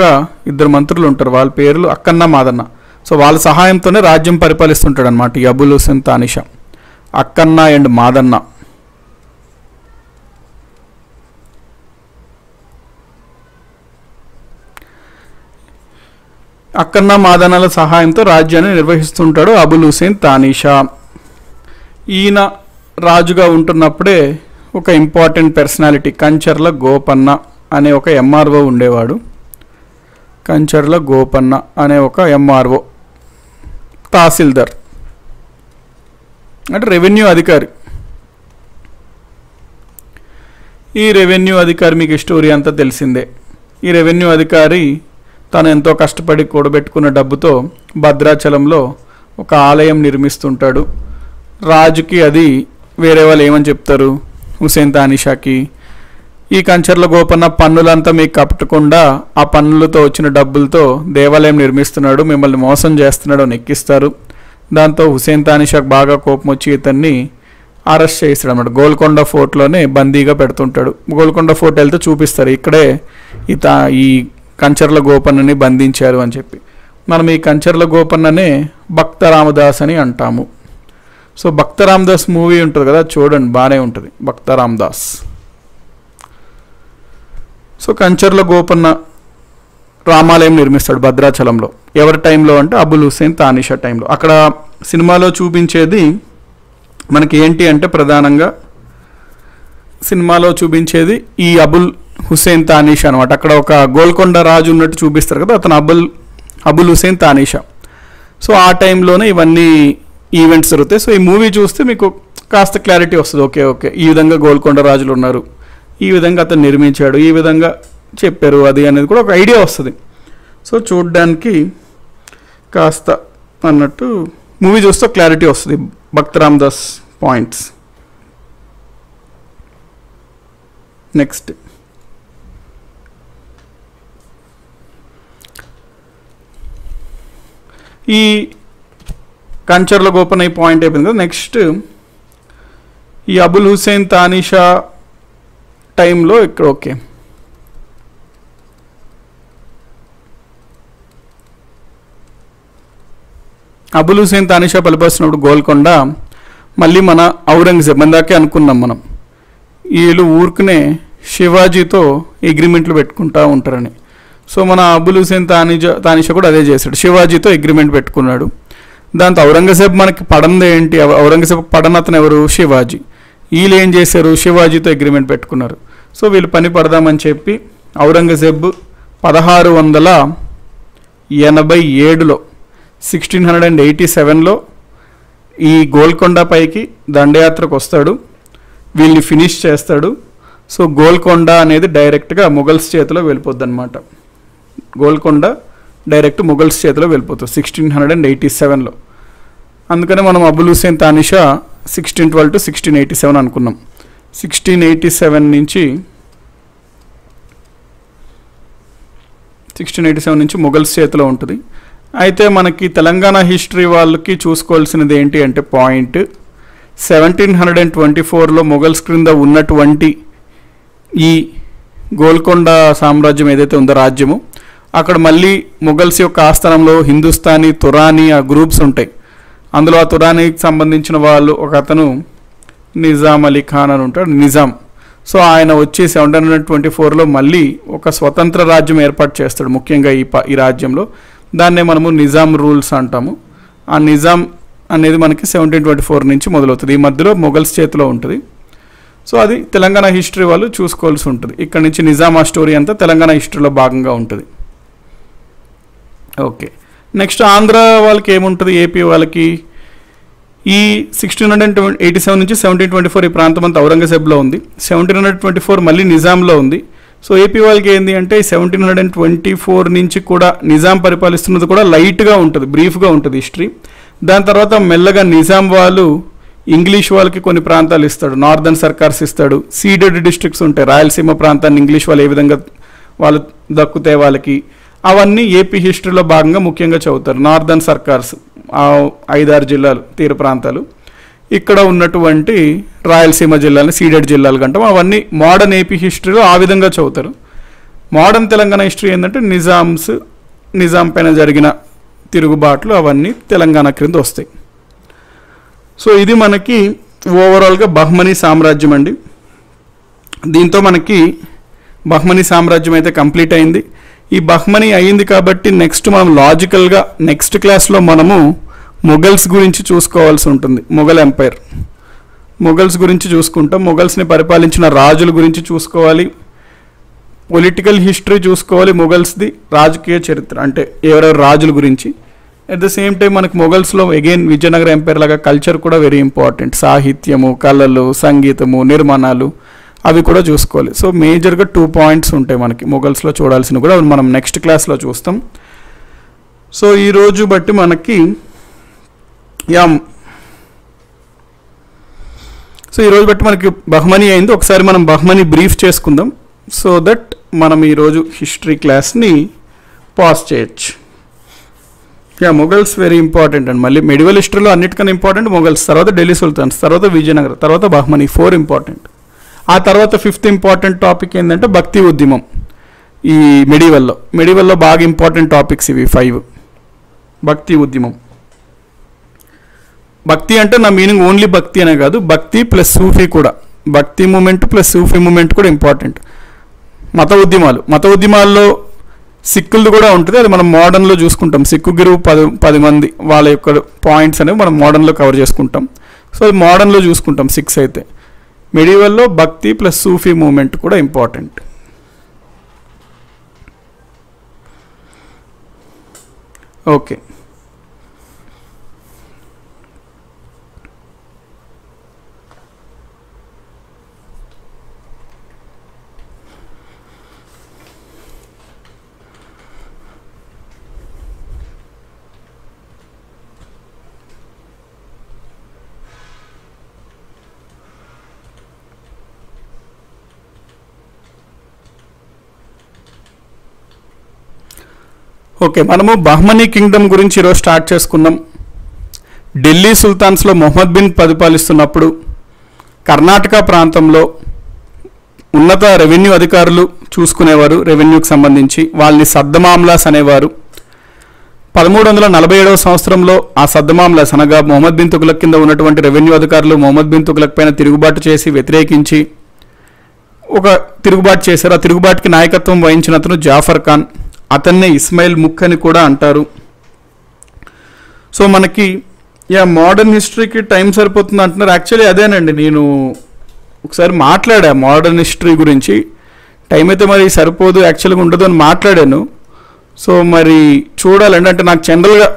ఇద్దరు మంత్రులు ఉంటారు, వాళ్ళ పేర్లు అక్కన్న మాదన్న. సో వాళ్ళ సహాయంతోనే రాజ్యం పరిపాలిస్తుంటాడు అనమాట ఈ అబుల్ హుసేన్ తానిషా. అక్కన్న అండ్ మాదన్న. అక్కన్న మాదనల సహాయంతో రాజ్యాన్ని నిర్వహిస్తుంటాడు అబుల్ హుసేన్ తానీషా. ఈయన రాజుగా ఉంటున్నప్పుడే ఒక ఇంపార్టెంట్ పర్సనాలిటీ కంచర్ల గోపన్న అనే ఒక ఎంఆర్ఓ ఉండేవాడు. కంచర్ల గోపన్న అనే ఒక ఎంఆర్ఓ, తహసీల్దార్ అంటే రెవెన్యూ అధికారి. ఈ రెవెన్యూ అధికారి మీకు స్టోరీ అంతా తెలిసిందే. ఈ రెవెన్యూ అధికారి తను ఎంతో కష్టపడి కూడబెట్టుకున్న డబ్బుతో భద్రాచలంలో ఒక ఆలయం నిర్మిస్తుంటాడు. రాజుకి అది వేరే వాళ్ళు ఏమని చెప్తారు, హుసేన్ తానీషాకి, ఈ కంచర్ల గోపన్న పన్నులంతా మీకు కట్టకుండా ఆ పన్నులతో వచ్చిన డబ్బులతో దేవాలయం నిర్మిస్తున్నాడు, మిమ్మల్ని మోసం చేస్తున్నాడు అని ఎక్కిస్తారు. దాంతో హుసేన్ తానీషాకు బాగా కోపం వచ్చి ఇతన్ని అరెస్ట్ చేస్తాడు అన్నమాట. గోల్కొండ ఫోర్ట్లోనే బందీగా పెడుతుంటాడు. గోల్కొండ ఫోర్ట్ వెళ్తే చూపిస్తారు, ఇక్కడే ఈ కంచర్ల గోపన్నని బంధించారు అని చెప్పి. మనం ఈ కంచర్ల గోపన్ననే భక్త రామదాస్ అని అంటాము. సో భక్త రామదాస్ మూవీ ఉంటుంది కదా, చూడండి బాగానే ఉంటుంది భక్త రామదాస్. సో కంచర్ల గోపన్న రామాలయం నిర్మిస్తాడు భద్రాచలంలో. ఎవరి టైంలో అంటే అబుల్ హుసేన్ తానీషా టైంలో. అక్కడ సినిమాలో చూపించేది మనకి ఏంటి అంటే ప్రధానంగా సినిమాలో చూపించేది ఈ అబుల్ హుసేన్ తానీషా అనమాట. అక్కడ ఒక గోల్కొండ రాజు ఉన్నట్టు చూపిస్తారు కదా, అతను అబుల్ హుసేన్ తానీషా. సో ఆ టైంలోనే ఇవన్నీ ఈవెంట్స్ జరుగుతాయి. సో ఈ మూవీ చూస్తే మీకు కాస్త క్లారిటీ వస్తుంది. ఓకే ఈ విధంగా గోల్కొండ రాజులు ఉన్నారు, ఈ విధంగా అతను నిర్మించాడు, ఈ విధంగా చెప్పారు అది అనేది కూడా ఒక ఐడియా వస్తుంది. సో చూడ్డానికి కాస్త అన్నట్టు మూవీ చూస్తే క్లారిటీ వస్తుంది భక్త రామదాస్ పాయింట్స్. నెక్స్ట్ ఈ కంచర్ల గోపన్న ఈ పాయింట్ అయిపోయింది కదా. నెక్స్ట్ ఈ అబుల్ హుసేన్ తానీషా టైంలో ఇక్కడ అబుల్ హుసేన్ తానీషా పరిపాలిస్తున్నప్పుడు గోల్కొండ మళ్ళీ మన ఔరంగజేబ్ ఇందాకే అనుకున్నాం మనం, వీళ్ళు ఊరికనే శివాజీతో అగ్రిమెంట్లు పెట్టుకుంటూ ఉంటారని. సో మన అబుల్ హుసేన్ తానీషా కూడా అదే చేశాడు, శివాజీతో అగ్రిమెంట్ పెట్టుకున్నాడు. దాంతో ఔరంగజేబ్ మనకి పడంది ఏంటి, ఔరంగజేబ్ పడనతను ఎవరు, శివాజీ. వీళ్ళు ఏం చేశారు, శివాజీతో అగ్రిమెంట్ పెట్టుకున్నారు. సో వీళ్ళు పని పడదామని చెప్పి ఔరంగజేబ్ 1687లో 1687లో ఈ గోల్కొండ పైకి దండయాత్రకు వస్తాడు, వీళ్ళని ఫినిష్ చేస్తాడు. సో గోల్కొండ అనేది డైరెక్ట్గా మొఘల్స్ చేతిలో వెళ్ళిపోద్ది అనమాట. గోల్కొండ డైరెక్ట్ మొఘల్స్ చేతిలో వెళ్ళిపోతుంది 1687లో. అందుకనే మనం అబుల్ హుసేన్ తానీషా 1612 to 1687 అనుకున్నాం. 1687 నుంచి మొఘల్స్ చేతిలో ఉంటుంది. అయితే మనకి తెలంగాణ హిస్టరీ వాళ్ళకి చూసుకోవాల్సినది ఏంటి అంటే పాయింట్ 1724లో మొఘల్స్ క్రింద ఉన్నటువంటి ఈ గోల్కొండ సామ్రాజ్యం ఏదైతే ఉందో రాజ్యము, అక్కడ మళ్ళీ మొఘల్స్ యొక్క ఆస్థానంలో హిందుస్థానీ, తురానీ ఆ గ్రూప్స్ ఉంటాయి. అందులో ఆ తురానీకి సంబంధించిన వాళ్ళు ఒక అతను నిజాం అలీ ఖాన్ అని ఉంటాడు, నిజాం. సో ఆయన వచ్చి 1724లో మళ్ళీ ఒక స్వతంత్ర రాజ్యం ఏర్పాటు చేస్తాడు, ముఖ్యంగా ఈ రాజ్యంలో. దాన్నే మనము నిజాం రూల్స్ అంటాము. ఆ నిజాం అనేది మనకి 1724 నుంచి మొదలవుతుంది. ఈ మధ్యలో మొఘల్స్ చేతిలో ఉంటుంది. సో అది తెలంగాణ హిస్టరీ వాళ్ళు చూసుకోవాల్సి ఉంటుంది. ఇక్కడ నుంచి నిజాం ఆ స్టోరీ అంతా తెలంగాణ హిస్టరీలో భాగంగా ఉంటుంది. ఓకే, నెక్స్ట్ ఆంధ్ర వాళ్ళకి ఏముంటుంది, ఏపీ వాళ్ళకి ఈ 1687 నుంచి 1724 ఈ ప్రాంతం అంతా ఔరంగజేబ్లో ఉంది. 1724 మళ్ళీ నిజాంలో ఉంది. సో ఏపీ వాళ్ళకి ఏంటి అంటే 1724 నుంచి కూడా నిజాం పరిపాలిస్తున్నది కూడా లైట్గా ఉంటుంది, బ్రీఫ్గా ఉంటుంది హిస్టరీ. దాని తర్వాత మెల్లగా నిజాం వాళ్ళు ఇంగ్లీష్ వాళ్ళకి కొన్ని ప్రాంతాలు ఇస్తాడు, నార్దర్న్ సర్కార్స్ ఇస్తాడు. సీడెడ్ డిస్ట్రిక్ట్స్ ఉంటాయి, రాయలసీమ ప్రాంతాన్ని ఇంగ్లీష్ వాళ్ళు ఏ విధంగా వాళ్ళు దక్కుతాయి వాళ్ళకి, అవన్నీ ఏపీ హిస్టరీలో భాగంగా ముఖ్యంగా చదువుతారు. నార్దర్న్ సర్కార్స్ 5-6 జిల్లాలు, తీర ప్రాంతాలు, ఇక్కడ ఉన్నటువంటి రాయలసీమ జిల్లాలని సీడెడ్ జిల్లాలు కంటాం. అవన్నీ మోడర్న్ ఏపీ హిస్టరీలో ఆ విధంగా చదువుతారు. మోడర్న్ తెలంగాణ హిస్టరీ ఏంటంటే నిజాం పైన జరిగిన తిరుగుబాట్లు అవన్నీ తెలంగాణ క్రింద వస్తాయి. సో ఇది మనకి ఓవరాల్గా బహ్మనీ సామ్రాజ్యం అండి. దీంతో మనకి బహ్మనీ సామ్రాజ్యం అయితే కంప్లీట్ అయింది. ఈ బహ్మనీ అయ్యింది కాబట్టి నెక్స్ట్ మనం లాజికల్గా నెక్స్ట్ క్లాస్లో మనము మొఘల్స్ గురించి చూసుకోవాల్సి ఉంటుంది. మొఘల్ ఎంపైర్, మొఘల్స్ గురించి చూసుకుంటాం. మొఘల్స్ని పరిపాలించిన రాజుల గురించి చూసుకోవాలి, పొలిటికల్ హిస్టరీ చూసుకోవాలి, మొఘల్స్ది రాజకీయ చరిత్ర అంటే ఎవరెవరు రాజుల గురించి. అట్ ద సేమ్ టైం మనకు మొఘల్స్లో అగైన్ విజయనగర ఎంపైర్ లాగా కల్చర్ కూడా వెరీ ఇంపార్టెంట్. సాహిత్యము, కళలు, సంగీతము, నిర్మాణాలు అవి కూడా చూసుకోవాలి. సో మేజర్గా 2 పాయింట్స్ ఉంటాయి మనకి మొఘల్స్లో చూడాల్సినవి కూడా, మనం నెక్స్ట్ క్లాస్లో చూస్తాం. సో ఈరోజు బట్టి మనకి బహ్మనీ అయింది. ఒకసారి మనం బహ్మనీ బ్రీఫ్ చేసుకుందాం సో దట్ మనం ఈరోజు హిస్టరీ క్లాస్ని పాస్ చేయొచ్చు. మొఘల్స్ వెరీ ఇంపార్టెంట్ అండి. మళ్ళీ మెడివల్ హిస్టరీలో అన్నిటికన్నా ఇంపార్టెంట్ మొఘల్స్, తర్వాత ఢిల్లీ సుల్తాన్స్, తర్వాత విజయనగర, తర్వాత బహ్మనీ 4 ఇంపార్టెంట్. ఆ తర్వాత 5th ఇంపార్టెంట్ టాపిక్ ఏంటంటే భక్తి ఉద్యమం. ఈ మెడివల్లో బాగా ఇంపార్టెంట్ టాపిక్స్ ఇవి 5. భక్తి ఉద్యమం. భక్తి అంటే నా మీనింగ్ ఓన్లీ భక్తి అనే కాదు, భక్తి ప్లస్ సూఫీ కూడా, భక్తి మూమెంట్ ప్లస్ సూఫీ మూమెంట్ కూడా ఇంపార్టెంట్. మత ఉద్యమాల్లో సిక్కులది కూడా ఉంటుంది, అది మనం మోడర్న్లో చూసుకుంటాం. సిక్కు గురువు 10 మంది వాళ్ళ యొక్క పాయింట్స్ అనేవి మనం మోడర్న్లో కవర్ చేసుకుంటాం. సో అది మోడర్న్లో చూసుకుంటాం 6 అయితే. మెడివల్లో భక్తి ప్లస్ సూఫీ మూమెంట్ కూడా ఇంపార్టెంట్. ఓకే, మనము బహ్మనీ కింగ్డమ్ గురించి ఈరోజు స్టార్ట్ చేసుకుందాం. ఢిల్లీ సుల్తాన్స్లో మొహమ్మద్ బిన్ పరిపాలిస్తున్నప్పుడు కర్ణాటక ప్రాంతంలో ఉన్నత రెవెన్యూ అధికారులు చూసుకునేవారు. రెవెన్యూకి సంబంధించి వాళ్ళని సద్దమామ్లాస్ అనేవారు. 1347వ సంవత్సరంలో ఆ సద్దమామ్లాస్ అనగా మొహమ్మద్ బిన్ తుగ్లక్ కింద ఉన్నటువంటి రెవెన్యూ అధికారులు మొహమ్మద్ బిన్ తుగ్లక్ పైన తిరుగుబాటు చేసి వ్యతిరేకించి ఒక తిరుగుబాటు చేశారు. ఆ తిరుగుబాటుకి నాయకత్వం వహించిన అతను జాఫర్ ఖాన్, అతన్నే ఇస్మాయిల్ ముక్ అని కూడా అంటారు. సో మనకి మోడర్న్ హిస్టరీకి టైం సరిపోతుంది అంటున్నారు. యాక్చువల్లీ అదేనండి, నేను ఒకసారి మాట్లాడా మోడర్న్ హిస్టరీ గురించి. టైం అయితే మరి సరిపోదు, యాక్చువల్గా ఉండదు అని మాట్లాడాను. సో మరి చూడాలండి, అంటే నాకు జనరల్గా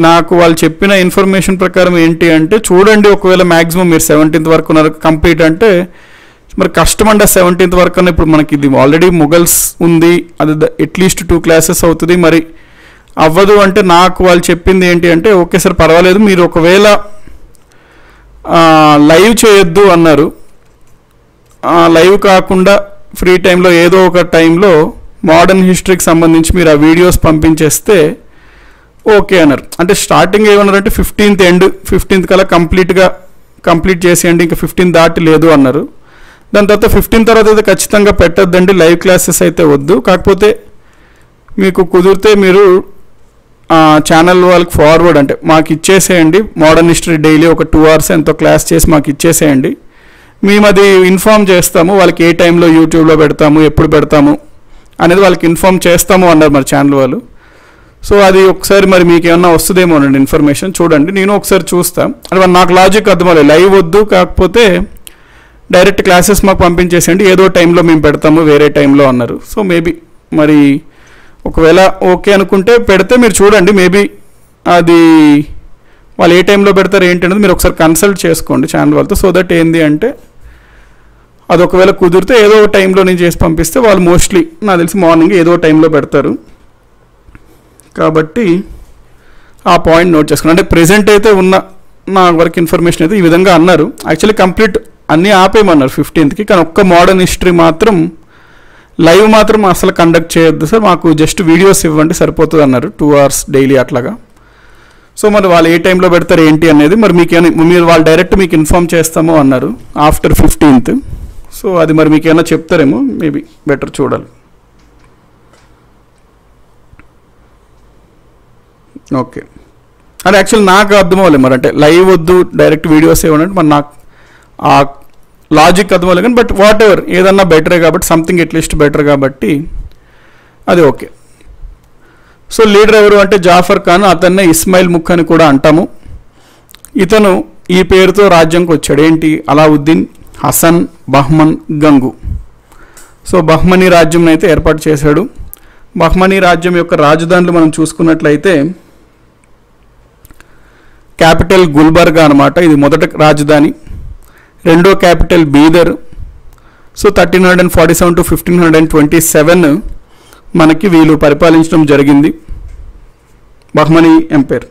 నాకు వాళ్ళు చెప్పిన ఇన్ఫర్మేషన్ ప్రకారం ఏంటి అంటే, చూడండి ఒకవేళ మ్యాక్సిమం మీరు 17th వరకు ఉన్నారు కంప్లీట్ అంటే మరి కష్టం అండి. 17th వరకు అన్న ఇప్పుడు మనకి ఇది ఆల్రెడీ మొఘల్స్ ఉంది, అది అట్లీస్ట్ 2 క్లాసెస్ అవుతుంది. మరి అవ్వదు అంటే నాకు వాళ్ళు చెప్పింది ఏంటి అంటే, ఓకే సార్ పర్వాలేదు, మీరు ఒకవేళ లైవ్ చేయొద్దు అన్నారు. లైవ్ కాకుండా ఫ్రీ టైంలో ఏదో ఒక టైంలో మోడర్న్ హిస్టరీకి సంబంధించి మీరు ఆ వీడియోస్ పంపించేస్తే ఓకే అన్నారు. అంటే స్టార్టింగ్ ఏమన్నారంటే 15th కల్లా కంప్లీట్ చేసేయండి, ఇంకా 15 దాటి లేదు అన్నారు. దాని తర్వాత 15 తర్వాత అయితే ఖచ్చితంగా పెట్టద్దండి, లైవ్ క్లాసెస్ అయితే వద్దు. కాకపోతే మీకు కుదిరితే మీరు ఛానల్ వాళ్ళకి ఫార్వర్డ్ అంటే మాకు ఇచ్చేసేయండి, మోడర్న్ హిస్టరీ డైలీ ఒక 2 hours ఎంతో క్లాస్ చేసి మాకు ఇచ్చేసేయండి, మేము అది ఇన్ఫామ్ చేస్తాము, వాళ్ళకి ఏ టైంలో యూట్యూబ్లో పెడతాము, ఎప్పుడు పెడతాము అనేది వాళ్ళకి ఇన్ఫామ్ చేస్తాము అన్నారు మరి ఛానల్ వాళ్ళు. సో అది ఒకసారి మరి మీకు ఏమన్నా వస్తుందేమోనండి ఇన్ఫర్మేషన్, చూడండి. నేను ఒకసారి చూస్తాను. అది నాకు లాజిక్ అర్థమవుతుంది, లైవ్ వద్దు, కాకపోతే డైరెక్ట్ క్లాసెస్ మాకు పంపించేసేయండి, ఏదో టైంలో మేము పెడతాము వేరే టైంలో అన్నారు. సో మేబీ మరి ఒకవేళ ఓకే అనుకుంటే పెడితే మీరు చూడండి, మేబీ అది వాళ్ళు ఏ టైంలో పెడతారు ఏంటి అనేది మీరు ఒకసారి కన్సల్ట్ చేసుకోండి ఛానల్ వాళ్ళతో. సో దట్ ఏంది అంటే అది ఒకవేళ కుదిరితే ఏదో ఒక టైంలో నేను చేసి పంపిస్తే వాళ్ళు మోస్ట్లీ నాకు తెలిసి మార్నింగ్ ఏదో టైంలో పెడతారు. కాబట్టి ఆ పాయింట్ నోట్ చేసుకోండి. అంటే ప్రెజెంట్ అయితే ఉన్న నా వరకు ఇన్ఫర్మేషన్ అయితే ఈ విధంగా అన్నారు. యాక్చువల్లీ కంప్లీట్ అన్నీ ఆపేయమన్నారు 15th, కానీ ఒక్క మోడర్న్ హిస్టరీ మాత్రం లైవ్ మాత్రం అసలు కండక్ట్ చేయొద్దు సార్, మాకు జస్ట్ వీడియోస్ ఇవ్వండి సరిపోతుంది అన్నారు, 2 hours డైలీ అట్లాగా. సో మరి వాళ్ళు ఏ టైంలో పెడతారు ఏంటి అనేది మరి మీరు వాళ్ళు డైరెక్ట్ మీకు ఇన్ఫామ్ చేస్తాము అన్నారు ఆఫ్టర్ 15th. సో అది మరి మీకు ఏమైనా చెప్తారేమో, మేబీ బెటర్ చూడాలి. ఓకే, అది యాక్చువల్ నాకు అర్థం అవ్వలేదు మరి, అంటే లైవ్ వద్దు డైరెక్ట్ వీడియోస్ ఇవ్వండి మరి నాకు ఆ లాజిక్ అర్థమవుతుంది. కానీ బట్ వాట్ ఎవర్ ఏదన్నా బెటరే కాబట్టి, సంథింగ్ అట్లీస్ట్ బెటర్ కాబట్టి అది ఓకే. సో లీడర్ ఎవరు అంటే జాఫర్ ఖాన్, అతన్నే ఇస్మాయిల్ ముక్ అని కూడా అంటాము. ఇతను ఈ పేరుతో రాజ్యంకి వచ్చాడు. ఏంటి? అలావుద్దీన్ హసన్ బహ్మన్ గంగు. సో బహ్మనీ రాజ్యం అయితే ఏర్పాటు చేశాడు. బహ్మనీ రాజ్యం యొక్క రాజధానులు మనం చూసుకున్నట్లయితే క్యాపిటల్ గుల్బర్గా అనమాట, ఇది మొదటి రాజధాని. రెండో క్యాపిటల్ బీదర్. సో 1347 to 1527 మనకి వీళ్ళు పరిపాలించడం జరిగింది, బహ్మనీ ఎంపైర్.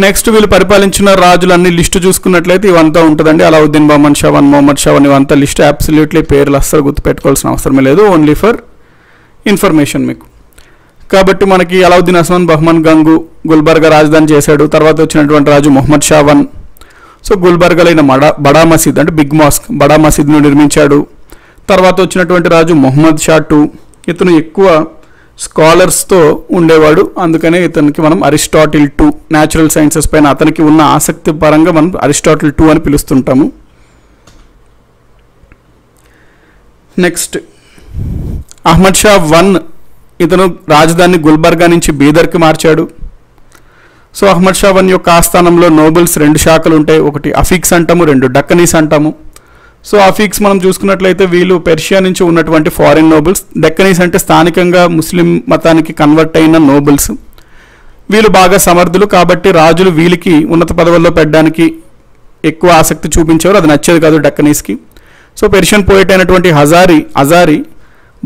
నెక్స్ట్ వీళ్ళు పరిపాలించిన రాజులన్నీ లిస్టు చూసుకున్నట్లయితే ఇవంతా ఉంటుందండి. అలావుద్దీన్, బహ్మన్ షా వన్, మొహమ్మద్ షా వన్, ఇవంతా లిస్ట్. అబ్సల్యూట్లీ పేర్లు అస్సలు గుర్తుపెట్టుకోవాల్సిన అవసరమే లేదు, ఓన్లీ ఫర్ ఇన్ఫర్మేషన్ మీకు. కాబట్టి మనకి అలావుద్దీన్ హసన్ బహ్మన్ గంగు గుల్బర్గా రాజధాని చేశాడు. తర్వాత వచ్చినటువంటి రాజు మొహమ్మద్ షా వన్. సో గుల్బర్గాలో అయిన బడా మసీద్ అంటే బిగ్ మాస్క్, బడా మసీద్ను నిర్మించాడు. తర్వాత వచ్చినటువంటి రాజు మొహమ్మద్ షా టూ. ఇతను ఎక్కువ స్కాలర్స్తో ఉండేవాడు, అందుకనే ఇతనికి మనం అరిస్టాటిల్ టూ, న్యాచురల్ సైన్సెస్ పైన అతనికి ఉన్న ఆసక్తి పరంగా మనం అరిస్టాటిల్ టూ అని పిలుస్తుంటాము. నెక్స్ట్ అహ్మద్ షా వన్, ఇతను రాజధాని గుల్బర్గా నుంచి బీదర్కి మార్చాడు. సో అహ్మద్ షా వన్ యొక్క ఆస్థానంలో నోబెల్స్ 2 శాఖలు ఉంటాయి, ఒకటి అఫీక్స్ అంటాము, 2 డక్కనీస్ అంటాము. సో అఫీక్స్ మనం చూసుకున్నట్లయితే వీళ్ళు పెర్షియా నుంచి ఉన్నటువంటి ఫారిన్ నోబెల్స్. డెక్కనీస్ అంటే స్థానికంగా ముస్లిం మతానికి కన్వర్ట్ అయిన నోబెల్స్. వీళ్ళు బాగా సమర్థులు కాబట్టి రాజులు వీళ్ళకి ఉన్నత పదవుల్లో పెట్టడానికి ఎక్కువ ఆసక్తి చూపించేవారు, అది నచ్చేది కాదు డక్కనీస్కి. సో పెర్షియన్ పోయిట్ అయినటువంటి అజారి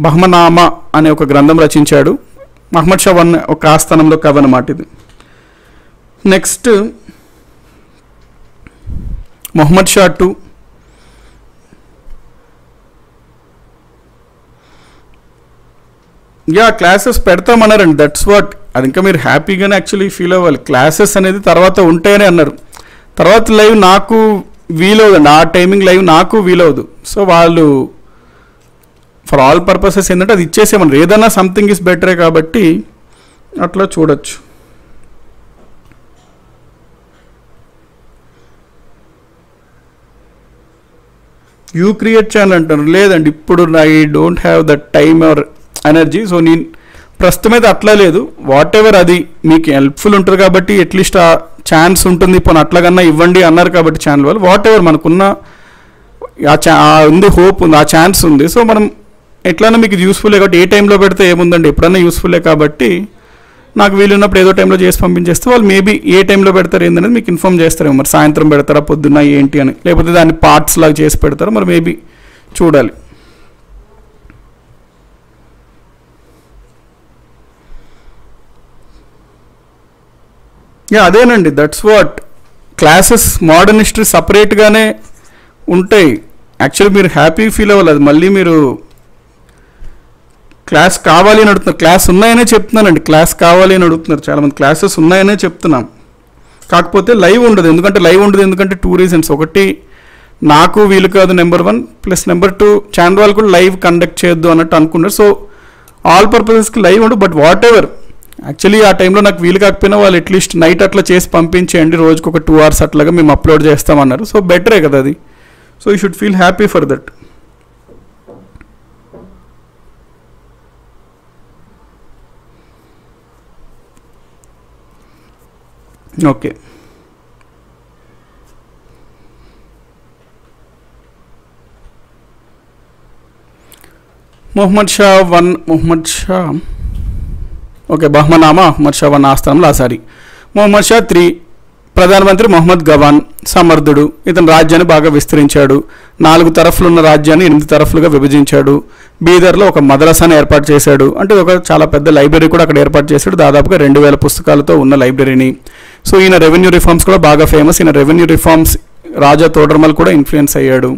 బహ్మనామా అనే ఒక గ్రంథం రచించాడు. అహ్మద్ షా వన్ ఒక ఆస్థానంలో కవి అన్నమాట ఇది. Next Mohammed Shah two. Classes పెడతామన్నారండి, దట్స్ వాట్. అది ఇంకా మీరు హ్యాపీగానే యాక్చువల్లీ ఫీల్ అవ్వాలి. క్లాసెస్ అనేది తర్వాత ఉంటాయని అన్నారు. తర్వాత లైవ్ నాకు వీలవుదండి, ఆ టైమింగ్ లైవ్ నాకు వీలవదు. సో వాళ్ళు ఫర్ ఆల్ పర్పసెస్ ఏంటంటే అది ఇచ్చేసేమన్నారు, ఏదైనా సంథింగ్ ఇస్ బెటరే కాబట్టి అట్లా చూడొచ్చు. యూ క్రియేట్ ఛానల్ అంటారు, లేదండి ఇప్పుడు I don't have that time or energy. So నేను ప్రస్తుతం అయితే అట్లా లేదు, వాట్ ఎవర్ అది మీకు హెల్ప్ఫుల్ ఉంటుంది కాబట్టి అట్లీస్ట్ ఆ ఛాన్స్ ఉంటుంది. ఇప్పుడు అట్లాగన్నా ఇవ్వండి అన్నారు కాబట్టి ఛానల్ వాళ్ళు, వాట్ ఎవర్ మనకున్న ఉంది, హోప్ ఉంది, ఆ ఛాన్స్ ఉంది. సో మనం ఎట్లన్నా మీకు ఇది యూస్ఫుల్లే కాబట్టి ఏ టైంలో పెడితే ఏముందండి, ఎప్పుడన్నా యూస్ఫుల్లే కాబట్టి నాకు వీలున్నప్పుడు ఏదో టైంలో చేసి పంపించేస్తే వాళ్ళు మేబీ ఏ టైంలో పెడతారు ఏందనేది మీకు ఇన్ఫామ్ చేస్తారేమో. మరి సాయంత్రం పెడతారా, పొద్దున్న ఏంటి అని, లేకపోతే దాన్ని పార్ట్స్ లాగా చేసి పెడతారా, మరి మేబీ చూడాలి. అదేనండి, that's what. Classes modern history సపరేట్గానే ఉంటాయి. యాక్చువల్లీ మీరు హ్యాపీ ఫీల్ అవ్వాలి. అది మళ్ళీ మీరు క్లాస్ కావాలి అని అడుగుతున్నారు, క్లాస్ ఉన్నాయనే చెప్తున్నానండి, క్లాస్ కావాలి అని అడుగుతున్నారు చాలామంది. క్లాసెస్ ఉన్నాయనే చెప్తున్నాం, కాకపోతే లైవ్ ఉండదు. ఎందుకంటే 2 రీజన్స్. ఒకటి నాకు వీలు కాదు నెంబర్ 1, ప్లస్ నెంబర్ 2 ఛానల్ వాళ్ళు కూడా లైవ్ కండక్ట్ చేయొద్దు అన్నట్టు అనుకున్నారు. సో ఆల్ పర్పసెస్కి లైవ్ ఉండదు. బట్ వాట్ ఎవర్, యాక్చువల్లీ ఆ టైంలో నాకు వీలు కాకపోయినా వాళ్ళు అట్లీస్ట్ నైట్ అట్లా చేసి పంపించేయండి, రోజుకు ఒక 2 hours అట్లాగా మేము అప్లోడ్ చేస్తామన్నారు. సో బెటరే కదా అది. So you should feel happy for that. Okay, Mohammed Shah one, okay, Bahmanama Ahmad Shah one ఆస్థానంలో ఆసారి. మొహమ్మద్ షా 3, ప్రధానమంత్రి మొహమ్మద్ గవాన్, సమర్థుడు. ఇతను రాజ్యాన్ని బాగా విస్తరించాడు. 4 తరఫులు ఉన్న రాజ్యాన్ని 8 తరఫులుగా విభజించాడు. బీదర్లో ఒక మదరసాను ఏర్పాటు చేశాడు, అంటే ఒక చాలా పెద్ద లైబ్రరీ కూడా అక్కడ ఏర్పాటు చేశాడు, దాదాపుగా 2000 పుస్తకాలతో ఉన్న లైబ్రరీని. సో ఈయన రెవెన్యూ రిఫార్మ్స్ కూడా బాగా ఫేమస్. ఈయన రెవెన్యూ రిఫార్మ్స్ రాజా తోడర్మల్ కూడా ఇన్ఫ్లుయెన్స్ అయ్యాడు.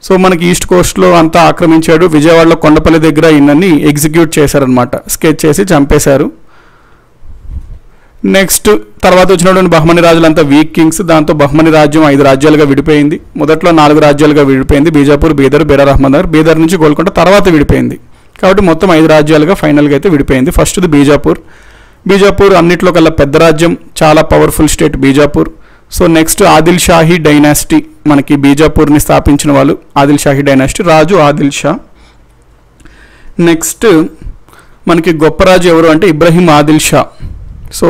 సో మనకి ఈస్ట్ కోస్ట్లో అంతా ఆక్రమించాడు. విజయవాడలో కొండపల్లి దగ్గర ఈయనని ఎగ్జిక్యూట్ చేశారనమాట, స్కెచ్ చేసి చంపేశారు. నెక్స్ట్ తర్వాత వచ్చినటువంటి బహ్మనీ రాజులంతా వీక్ కింగ్స్. దాంతో బహ్మనీ రాజ్యం 5 రాజ్యాలుగా విడిపోయింది. మొదట్లో 4 రాజ్యాలుగా విడిపోయింది, బీజాపూర్, బీదర్, బేరార్ అహ్మద్నగర్. బీదర్ నుంచి గోల్కొండ తర్వాత విడిపోయింది కాబట్టి మొత్తం 5 రాజ్యాలుగా ఫైనల్గా అయితే విడిపోయింది. ఫస్ట్ది బీజాపూర్. బీజాపూర్ అన్నిట్లో కల్లా పెద్ద రాజ్యం, చాలా powerful state Bijapur. So next Adil Shahi dynasty, మనకి బీజాపూర్ని స్థాపించిన వాళ్ళు ఆదిల్ షాహీ డైనాసిటీ, రాజు ఆదిల్ షా. నెక్స్ట్ మనకి గొప్ప రాజు ఎవరు అంటే ఇబ్రహీం ఆదిల్ షా. సో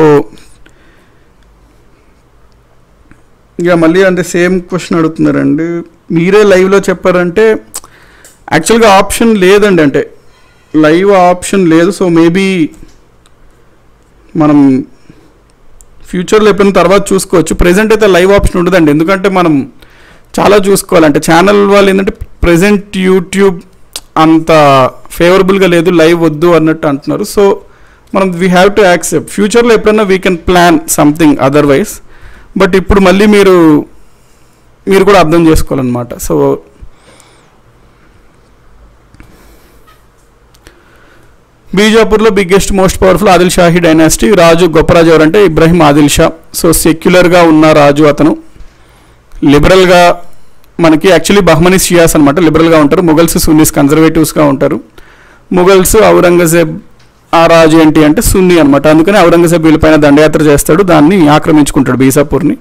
ఇక మళ్ళీ అంటే సేమ్ క్వశ్చన్ అడుగుతున్నారండి, మీరే లైవ్లో చెప్పారంటే యాక్చువల్గా ఆప్షన్ లేదండి, అంటే లైవ్ ఆప్షన్ లేదు. సో మేబీ మనం ఫ్యూచర్లో ఎప్పుడైనా తర్వాత చూసుకోవచ్చు. ప్రెజెంట్ అయితే లైవ్ ఆప్షన్ ఉండదండి, ఎందుకంటే మనం చాలా చూసుకోవాలంటే ఛానల్ వాళ్ళు ఏంటంటే ప్రెజెంట్ యూట్యూబ్ అంత ఫేవరబుల్గా లేదు, లైవ్ వద్దు అన్నట్టు అంటున్నారు. సో మనం వీ హ్యావ్ టు యాక్సెప్ట్. ఫ్యూచర్లో ఎప్పుడైనా we can plan something otherwise, but ఇప్పుడు మళ్ళీ మీరు కూడా అర్థం చేసుకోవాలన్నమాట. సో బీజాపూర్లో biggest most powerful Adil Shahi dynasty రాజు గొప్ప రాజు ఎవరంటే ఇబ్రహీం ఆదిల్ షా. సో సెక్యులర్గా ఉన్న రాజు అతను, లిబరల్గా మనకి యాక్చువల్లీ బహ్మనీ షియాస్ అనమాట, లిబరల్గా ఉంటారు. ముఘల్స్ సున్నీస్ కన్జర్వేటివ్స్గా ఉంటారు. ముఘల్స్ ఔరంగజేబ్ ఆ రాజు ఏంటి అంటే సున్నీ అనమాట, అందుకని ఔరంగజేబ్ వీళ్ళపైన దండయాత్ర చేస్తాడు, దాన్ని ఆక్రమించుకుంటాడు బీజాపూర్ని.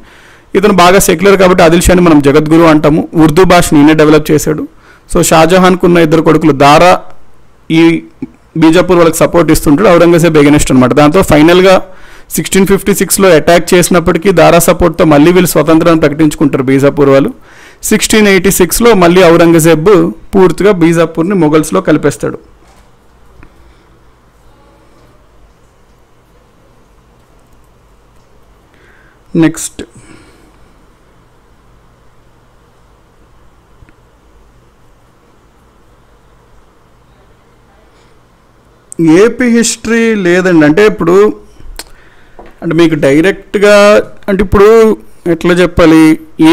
ఇతను బాగా సెక్యులర్ కాబట్టి ఆదిల్ షాని మనం జగద్గురు అంటాము. ఉర్దూ భాషని ఈయనే డెవలప్ చేశాడు. సో షాజహాన్కు ఉన్న ఇద్దరు కొడుకులు దారా ఈ బీజాపూర్ వాళ్ళకి సపోర్ట్ ఇస్తుంటాడు, ఔరంగజేబ్ ఎగెనిస్ట్ అనమాట. దాంతో ఫైనల్గా 1656లో అటాక్ చేసినప్పటికీ దారా సపోర్ట్తో మళ్ళీ వీళ్ళు స్వతంత్రాన్ని ప్రకటించుకుంటారు బీజాపూర్ వాళ్ళు. 1686లో మళ్ళీ ఔరంగజేబ్ పూర్తిగా బీజాపూర్ని మొఘల్స్లో కలిపేస్తాడు. నెక్స్ట్ ఏపీ హిస్టరీ లేదండి, అంటే ఇప్పుడు అంటే మీకు డైరెక్ట్గా అంటే ఇప్పుడు ఎట్లా చెప్పాలి,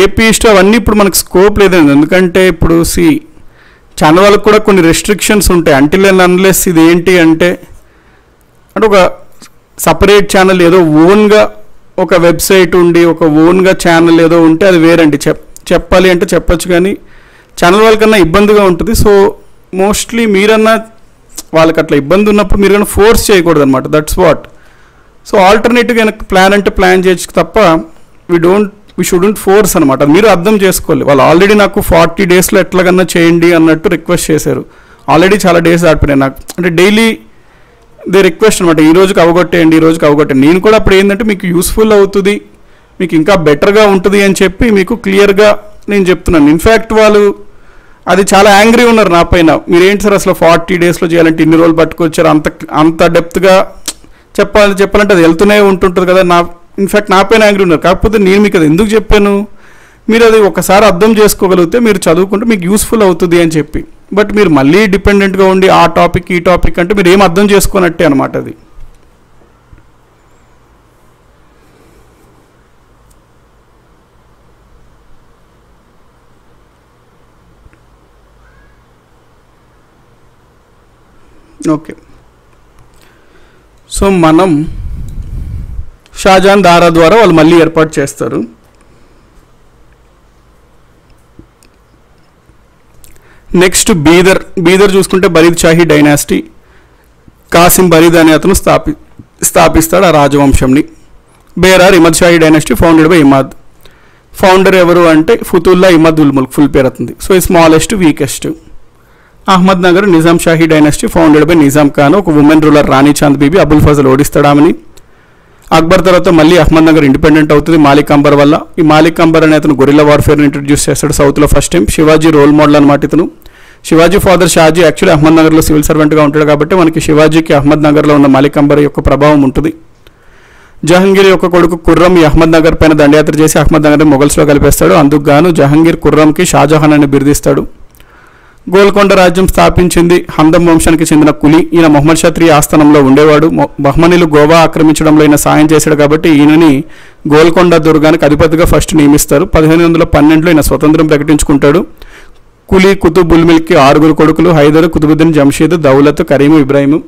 ఏపీ హిస్టరీ అవన్నీ ఇప్పుడు మనకు స్కోప్ లేదండి. ఎందుకంటే ఇప్పుడు ఛానల్ వాళ్ళకి కూడా కొన్ని రెస్ట్రిక్షన్స్ ఉంటాయి. అంటిల్ అండ్ అన్లెస్ ఇది ఏంటి అంటే ఒక సపరేట్ ఛానల్ ఏదో ఓన్గా ఒక వెబ్సైట్ ఉండి ఒక ఓన్గా ఛానల్ ఏదో ఉంటే అది వేరండి. చెప్పాలి అంటే చెప్పచ్చు, కానీ ఛానల్ వాళ్ళకన్నా ఇబ్బందిగా ఉంటుంది. సో మోస్ట్లీ మీరన్నా వాళ్ళకి అట్లా ఇబ్బంది ఉన్నప్పుడు మీరు కానీ ఫోర్స్ చేయకూడదు అనమాట, దట్స్ వాట్. సో ఆల్టర్నేటివ్గా ప్లాన్ అంటే ప్లాన్ చేయొచ్చు తప్ప వీ షుడెంట్ ఫోర్స్ అనమాట. మీరు అర్థం చేసుకోవాలి. వాళ్ళు ఆల్రెడీ నాకు 40 డేస్లో ఎట్లాగన్నా చేయండి అన్నట్టు రిక్వెస్ట్ చేశారు. ఆల్రెడీ చాలా డేస్ దాటిపోయినాయి నాకు, అంటే డైలీ దే రిక్వెస్ట్ అనమాట, ఈ రోజుకి అవగొట్టేయండి, ఈ రోజుకి అవగొట్టండి. నేను కూడా అప్పుడు ఏంటంటే మీకు యూస్ఫుల్ అవుతుంది, మీకు ఇంకా బెటర్గా ఉంటుంది అని చెప్పి మీకు క్లియర్గా నేను చెప్తున్నాను. ఇన్ఫ్యాక్ట్ వాళ్ళు అది చాలా యాంగ్రీ ఉన్నారు నా పైన, మీరేంటి సార్ అసలు 40 డేస్లో చేయాలంటే ఇన్ని రోజులు పట్టుకొచ్చారు, అంత డెప్త్గా చెప్పాలంటే అది వెళ్తూనే ఉంటుంటుంది కదా. ఇన్ఫ్యాక్ట్ నా పైన యాంగ్రీ ఉన్నారు. కాకపోతే నేను మీకు అది ఎందుకు చెప్పాను, మీరు అది ఒకసారి అర్థం చేసుకోగలిగితే మీరు చదువుకుంటే మీకు యూస్ఫుల్ అవుతుంది అని చెప్పి. బట్ మీరు మళ్ళీ డిపెండెంట్గా ఉండి ఆ టాపిక్ ఈ టాపిక్ అంటే మీరు ఏం అర్థం చేసుకోనట్టే అనమాట అది. ఓకే, సో మనం షాజహాన్ దారా ద్వారా వాళ్ళు మళ్ళీ ఏర్పాటు చేస్తారు. నెక్స్ట్ బీదర్ చూసుకుంటే బరీద్ షాహీ డైనాసిటీ, కాసిం బరీద్ అనే అతను స్థాపిస్తాడు ఆ రాజవంశంని. Berar Imad Shahi dynasty founded by Imad. Founder ఎవరు అంటే ఫుతుల్లా ఇమద్ ఉల్ ముల్క్, ఫుల్ పేరు అవుతుంది. సో ఈ smallest weakest. Ahmednagar Nizam Shahi dynasty founded by Nizam Khan, ఒక ఉమెన్ రూలర్ రాణి చాంద్ బీబీ. అబుల్ ఫజల్ ఓడిస్తాడు ఆమెని. అక్బర్ తర్వాత మళ్ళీ అహ్మద్ నగర్ ఇండిపెండెంట్ అవుతుంది మాలిక్ అంబర్ వల్ల. ఈ మాలిక్ అంబర్ అనే అతను గొరిల్లా వార్ఫేర్ని ఇంట్రడ్యూస్ చేస్తాడు సౌత్లో first time. Shivaji role model అనమాట ఇతను. శివాజీ ఫాదర్ షాజీ యాక్చువల్లీ అహ్మద్ నగర్లో సివిల్ సర్వెంట్గా ఉంటాడు కాబట్టి మనకి శివాజీకి అహ్మద్ నగర్లో ఉన్న మాలిక్ అంబర్ యొక్క ప్రభావం ఉంటుంది. జహంగీర్ యొక్క కొడుకు ఖుర్రం ఈ అహ్మద్ నగర్ పైన దండయాత్ర చేసి అహ్మద్ నగర్ని మొఘల్స్లో కలిపేస్తాడు. అందుకు గాను జహంగీర్ ఖుర్రంకి షాజహాన్ అని బిరుదిస్తాడు. గోల్కొండ రాజ్యం స్థాపించింది హందం వంశానికి చెందిన కులీ. ఈయన మొహమ్మద్ షా III ఆస్థానంలో ఉండేవాడు. బహ్మనీలు గోవా ఆక్రమించడంలో ఈయన సాయం చేశాడు కాబట్టి ఈయనని గోల్కొండ దుర్గానికి అధిపతిగా ఫస్ట్ నియమిస్తారు. 1512లో ఈయన స్వతంత్రం ప్రకటించుకుంటాడు. కులీ కుతుబ్ ఉల్ మిల్క్కి 6 కొడుకులు: హైదర్, కుతుబుద్దీన్, జంషీద్, దౌలత్, కరీము, ఇబ్రాహిం.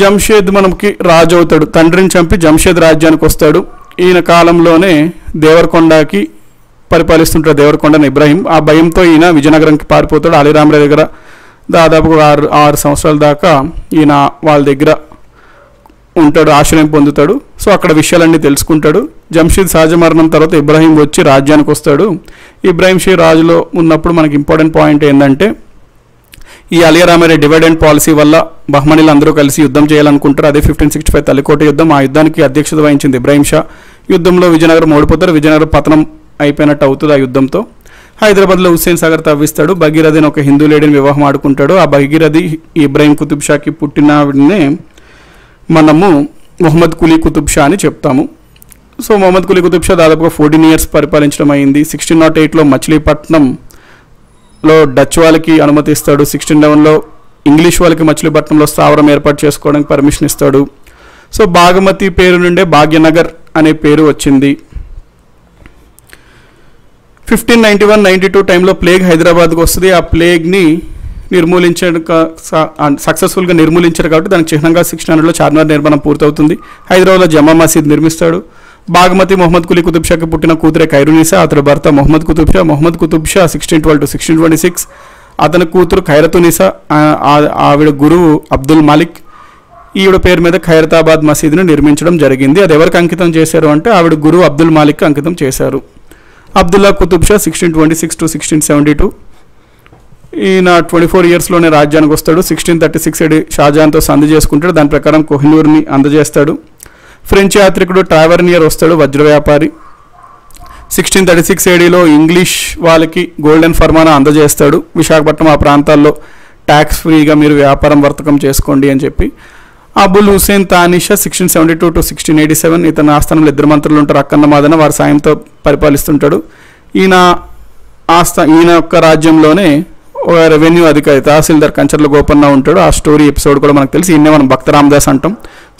జంషేద్ మనకి రాజు అవుతాడు. తండ్రిని చంపి జంషేద్ రాజ్యానికి వస్తాడు. ఈయన కాలంలోనే దేవరకొండకి పరిపాలిస్తుంటాడు దేవరకొండని ఇబ్రాహిం. ఆ భయంతో ఈయన విజయనగరంకి పారిపోతాడు. అలీరామరావు దగ్గర దాదాపు 6 సంవత్సరాల దాకా ఈయన వాళ్ళ దగ్గర ఉంటాడు, ఆశ్రయం పొందుతాడు. సో అక్కడ విషయాలన్నీ తెలుసుకుంటాడు. జంషీద్ సహజ మరణం తర్వాత ఇబ్రాహిం వచ్చి రాజ్యానికి వస్తాడు. ఇబ్రాహిం షా రాజులో ఉన్నప్పుడు మనకి ఇంపార్టెంట్ పాయింట్ ఏంటంటే ఈ అలియరామరే డివైడ్ అండ్ పాలసీ వల్ల బహ్మనీలు అందరూ కలిసి యుద్ధం చేయాలనుకుంటారు. అదే 1565 తల్లికోట యుద్ధం. ఆ యుద్ధానికి అధ్యక్షత వహించింది ఇబ్రాహిం షా. యుద్ధంలో విజయనగరం ఓడిపోతారు. విజయనగరం పతనం అయిపోయినట్టు అవుతుంది ఆ యుద్ధంతో. హైదరాబాద్లో హుస్సేన్ సాగర్ తవ్విస్తాడు. భగీరథిని ఒక హిందూ లేడీని వివాహం ఆడుకుంటాడు. ఆ భగీరథి ఇబ్రాహిం కుతుబ్ షాకి పుట్టిననే మనము మొహమ్మద్ కులీ కుతుబ్ షా అని చెప్తాము. సో మొహమ్మద్ కులీ కుతుబ్ షా దాదాపుగా 14 years పరిపాలించడం అయింది. 1608లో మచిలీపట్నంలో డచ్ వాళ్ళకి అనుమతి ఇస్తాడు. 1611లో ఇంగ్లీష్ వాళ్ళకి మచిలీపట్నంలో స్థావరం ఏర్పాటు చేసుకోవడానికి పర్మిషన్ ఇస్తాడు. సో బాగమతి పేరు నుండే భాగ్యనగర్ అనే పేరు వచ్చింది. 1591-92 టైంలో ప్లేగ్ హైదరాబాద్కు వస్తుంది. ఆ ప్లేగ్ని సక్సెస్ఫుల్గా నిర్మూలించారు కాబట్టి దానికి చిహ్నంగా 1600లో చార్మినార్ నిర్మాణం పూర్తవుతుంది. హైదరాబాద్లో జమా మసీద్ నిర్మిస్తాడు. బాగమతి మొహమ్మద్ కులీ కుతుబ్ షాకి పుట్టిన కూతురే ఖైరునిసా. అతడి భర్త మొహమ్మద్ కుతుబ్ షా. మొహమ్మద్ కుతుబ్ షా 1612-1626. అతని కూతురు ఖైరతునిసా. ఆవిడ గురువు అబ్దుల్ మాలిక్. ఈవిడ పేరు మీద ఖైరతాబాద్ మసీదును నిర్మించడం జరిగింది. అది ఎవరికి అంకితం చేశారు అంటే ఆవిడ గురువు అబ్దుల్ మాలిక్ అంకితం చేశారు. అబ్దుల్లా కుతుబ్ షా 1626-1672. ఈయన 24 yearsలోనే రాజ్యానికి వస్తాడు. 1636 షాజహాన్తో సంధి చేసుకుంటాడు. దాని ప్రకారం కోహినూర్ని అందజేస్తాడు. ఫ్రెంచ్ యాత్రికుడు ట్రావర్నియర్ వస్తాడు, వజ్ర వ్యాపారి. 1636 ADలో ఇంగ్లీష్ వాళ్ళకి గోల్డెన్ ఫర్మానా అందజేస్తాడు. విశాఖపట్నం ఆ ప్రాంతాల్లో ట్యాక్స్ ఫ్రీగా మీరు వ్యాపారం వర్తకం చేసుకోండి అని చెప్పి. అబుల్ హుసేన్ తానిషా 1672-1687. ఇతని ఆస్థానంలో 2 మంత్రులు ఉంటారు, అక్కన్న మాదన. వారి సాయంతో పరిపాలిస్తుంటాడు. ఈయన యొక్క రాజ్యంలోనే రెవెన్యూ అధికారి తహసీల్దార్ కంచర్ల గోపన్న ఉంటాడు. ఆ స్టోరీ ఎపిసోడ్ కూడా మనకు తెలిసి. ఈయనే మనం భక్త రామదాస్ అంటాం.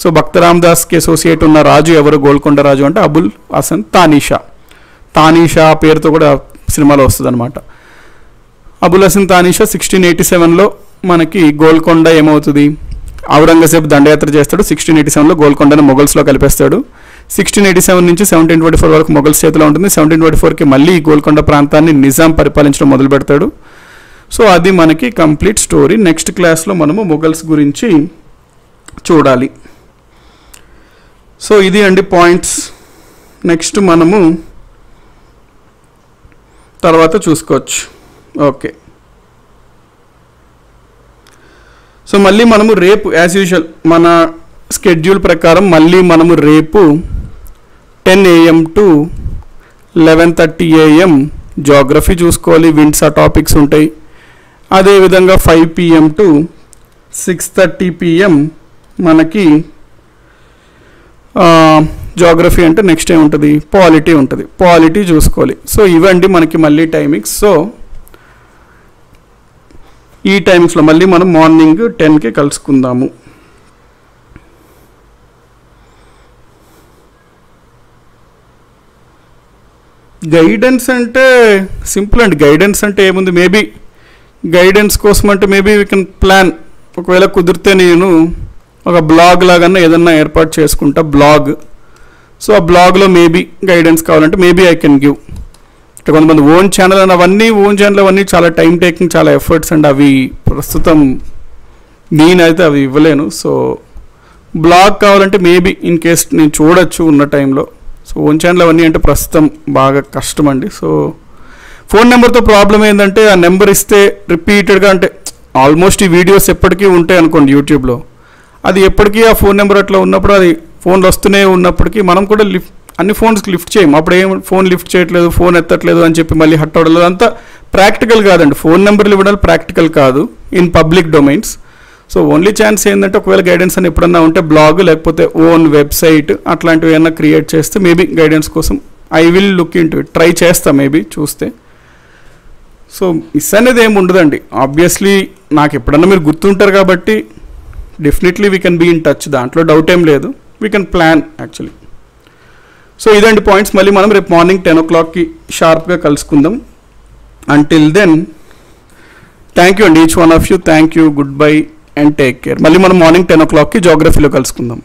సో భక్త రామదాస్కి అసోసియేట్ ఉన్న రాజు ఎవరు? గోల్కొండ రాజు అంటే అబుల్ హసన్ తానిషా. తానిషా పేరుతో కూడా సినిమాలో వస్తుంది అనమాట. అబుల్ హసన్ తానిషా 1687లో మనకి గోల్కొండ ఏమవుతుంది? ఔరంగజేబ్ దండయాత్ర చేస్తాడు. 1687లో గోల్కొండను మొఘల్స్లో కలిపేస్తాడు. 1687 నుంచి 1724 వరకు మొఘల్స్ చేతిలో ఉంటుంది. 1724కి మళ్ళీ గోల్కొండ ప్రాంతాన్ని నిజాం పరిపాలించడం మొదలు పెడతాడు. సో అది మనకి కంప్లీట్ స్టోరీ. నెక్స్ట్ క్లాస్లో మనము మొఘల్స్ గురించి చూడాలి. సో ఇది అండి పాయింట్స్. నెక్స్ట్ మనము తర్వాత చూసుకోవచ్చు. ఓకే. సో మళ్ళీ మనము రేపు యాజ్ యూజువల్ మన స్కెడ్యూల్ ప్రకారం మళ్ళీ మనము రేపు 10 AM to 11:30 AM జాగ్రఫీ చూసుకోవాలి. విండ్స్ ఆ టాపిక్స్ ఉంటాయి. అదేవిధంగా 5 PM to 6:30 PM మనకి జాగ్రఫీ అంటే నెక్స్ట్ ఏముంటుంది? పాలిటీ ఉంటుంది. పాలిటీ చూసుకోవాలి. సో ఇవండి మనకి మళ్ళీ టైమింగ్స్. సో ఈ టైమింగ్స్లో మళ్ళీ మనం మార్నింగ్ 10కి కలుసుకుందాము. గైడెన్స్ అంటే సింపుల్ అండి. గైడెన్స్ అంటే ఏముంది? మేబీ గైడెన్స్ కోసం అంటే మేబీ వీ కెన్ ప్లాన్. ఒకవేళ కుదిరితే నేను ఒక బ్లాగ్ లాగన్నా ఏదన్నా ఏర్పాటు చేసుకుంటా, బ్లాగ్. సో ఆ బ్లాగ్లో మేబీ గైడెన్స్ కావాలంటే మేబీ ఐ కెన్ గివ్. కొంతమంది ఓన్ ఛానల్ అని ఓన్ ఛానల్ అవన్నీ చాలా టైం టేకింగ్, చాలా ఎఫర్ట్స్ అండ్ అవి ప్రస్తుతం నేనైతే అవి ఇవ్వలేను. సో బ్లాగ్ కావాలంటే మేబీ ఇన్ కేస్ నేను చూడొచ్చు ఉన్న టైంలో. సో ఓన్ ఛానల్ అవన్నీ అంటే ప్రస్తుతం బాగా కష్టం అండి. సో ఫోన్ నెంబర్తో ప్రాబ్లం ఏంటంటే ఆ నెంబర్ ఇస్తే రిపీటెడ్గా అంటే ఆల్మోస్ట్ ఈ వీడియోస్ ఎప్పటికీ ఉంటాయి అనుకోండి యూట్యూబ్లో. అది ఎప్పటికీ ఆ ఫోన్ నెంబర్ అట్లా ఉన్నప్పుడు అది ఫోన్లు వస్తూనే ఉన్నప్పటికీ మనం కూడా అన్ని ఫోన్స్కి లిఫ్ట్ చేయము. అప్పుడు ఏం ఫోన్ లిఫ్ట్ చేయట్లేదు, ఫోన్ ఎత్తట్లేదు అని చెప్పి మళ్ళీ హట్ అవ్వలేదు. అంతా ప్రాక్టికల్ కాదండి. ఫోన్ నెంబర్లు ఇవ్వడాలు ప్రాక్టికల్ కాదు in public domains. So only chance ఏంటంటే ఒకవేళ గైడెన్స్ అని ఎప్పుడన్నా ఉంటే బ్లాగ్ లేకపోతే ఓన్ వెబ్సైట్ అట్లాంటివి ఏమైనా క్రియేట్ చేస్తే మేబీ గైడెన్స్ కోసం I will look into it. Try చేస్తా మేబీ చూస్తే. సో మిస్ అనేది ఏమి ఉండదండి. ఆబ్వియస్లీ నాకు ఎప్పుడన్నా మీరు గుర్తుంటారు కాబట్టి definitely we can be in touch. దాంట్లో డౌట్ ఏం లేదు. We can plan actually. So ఇదండి పాయింట్స్. మళ్ళీ మనం రేపు మార్నింగ్ 10 o'clockకి షార్ప్గా కలుసుకుందాం. అంటిల్ దెన్ థ్యాంక్ యూ అండి each one of you. Thank you, goodbye and take care. మళ్ళీ మనం మార్నింగ్ 10 o'clockకి జాగ్రఫీలో కలుసుకుందాం.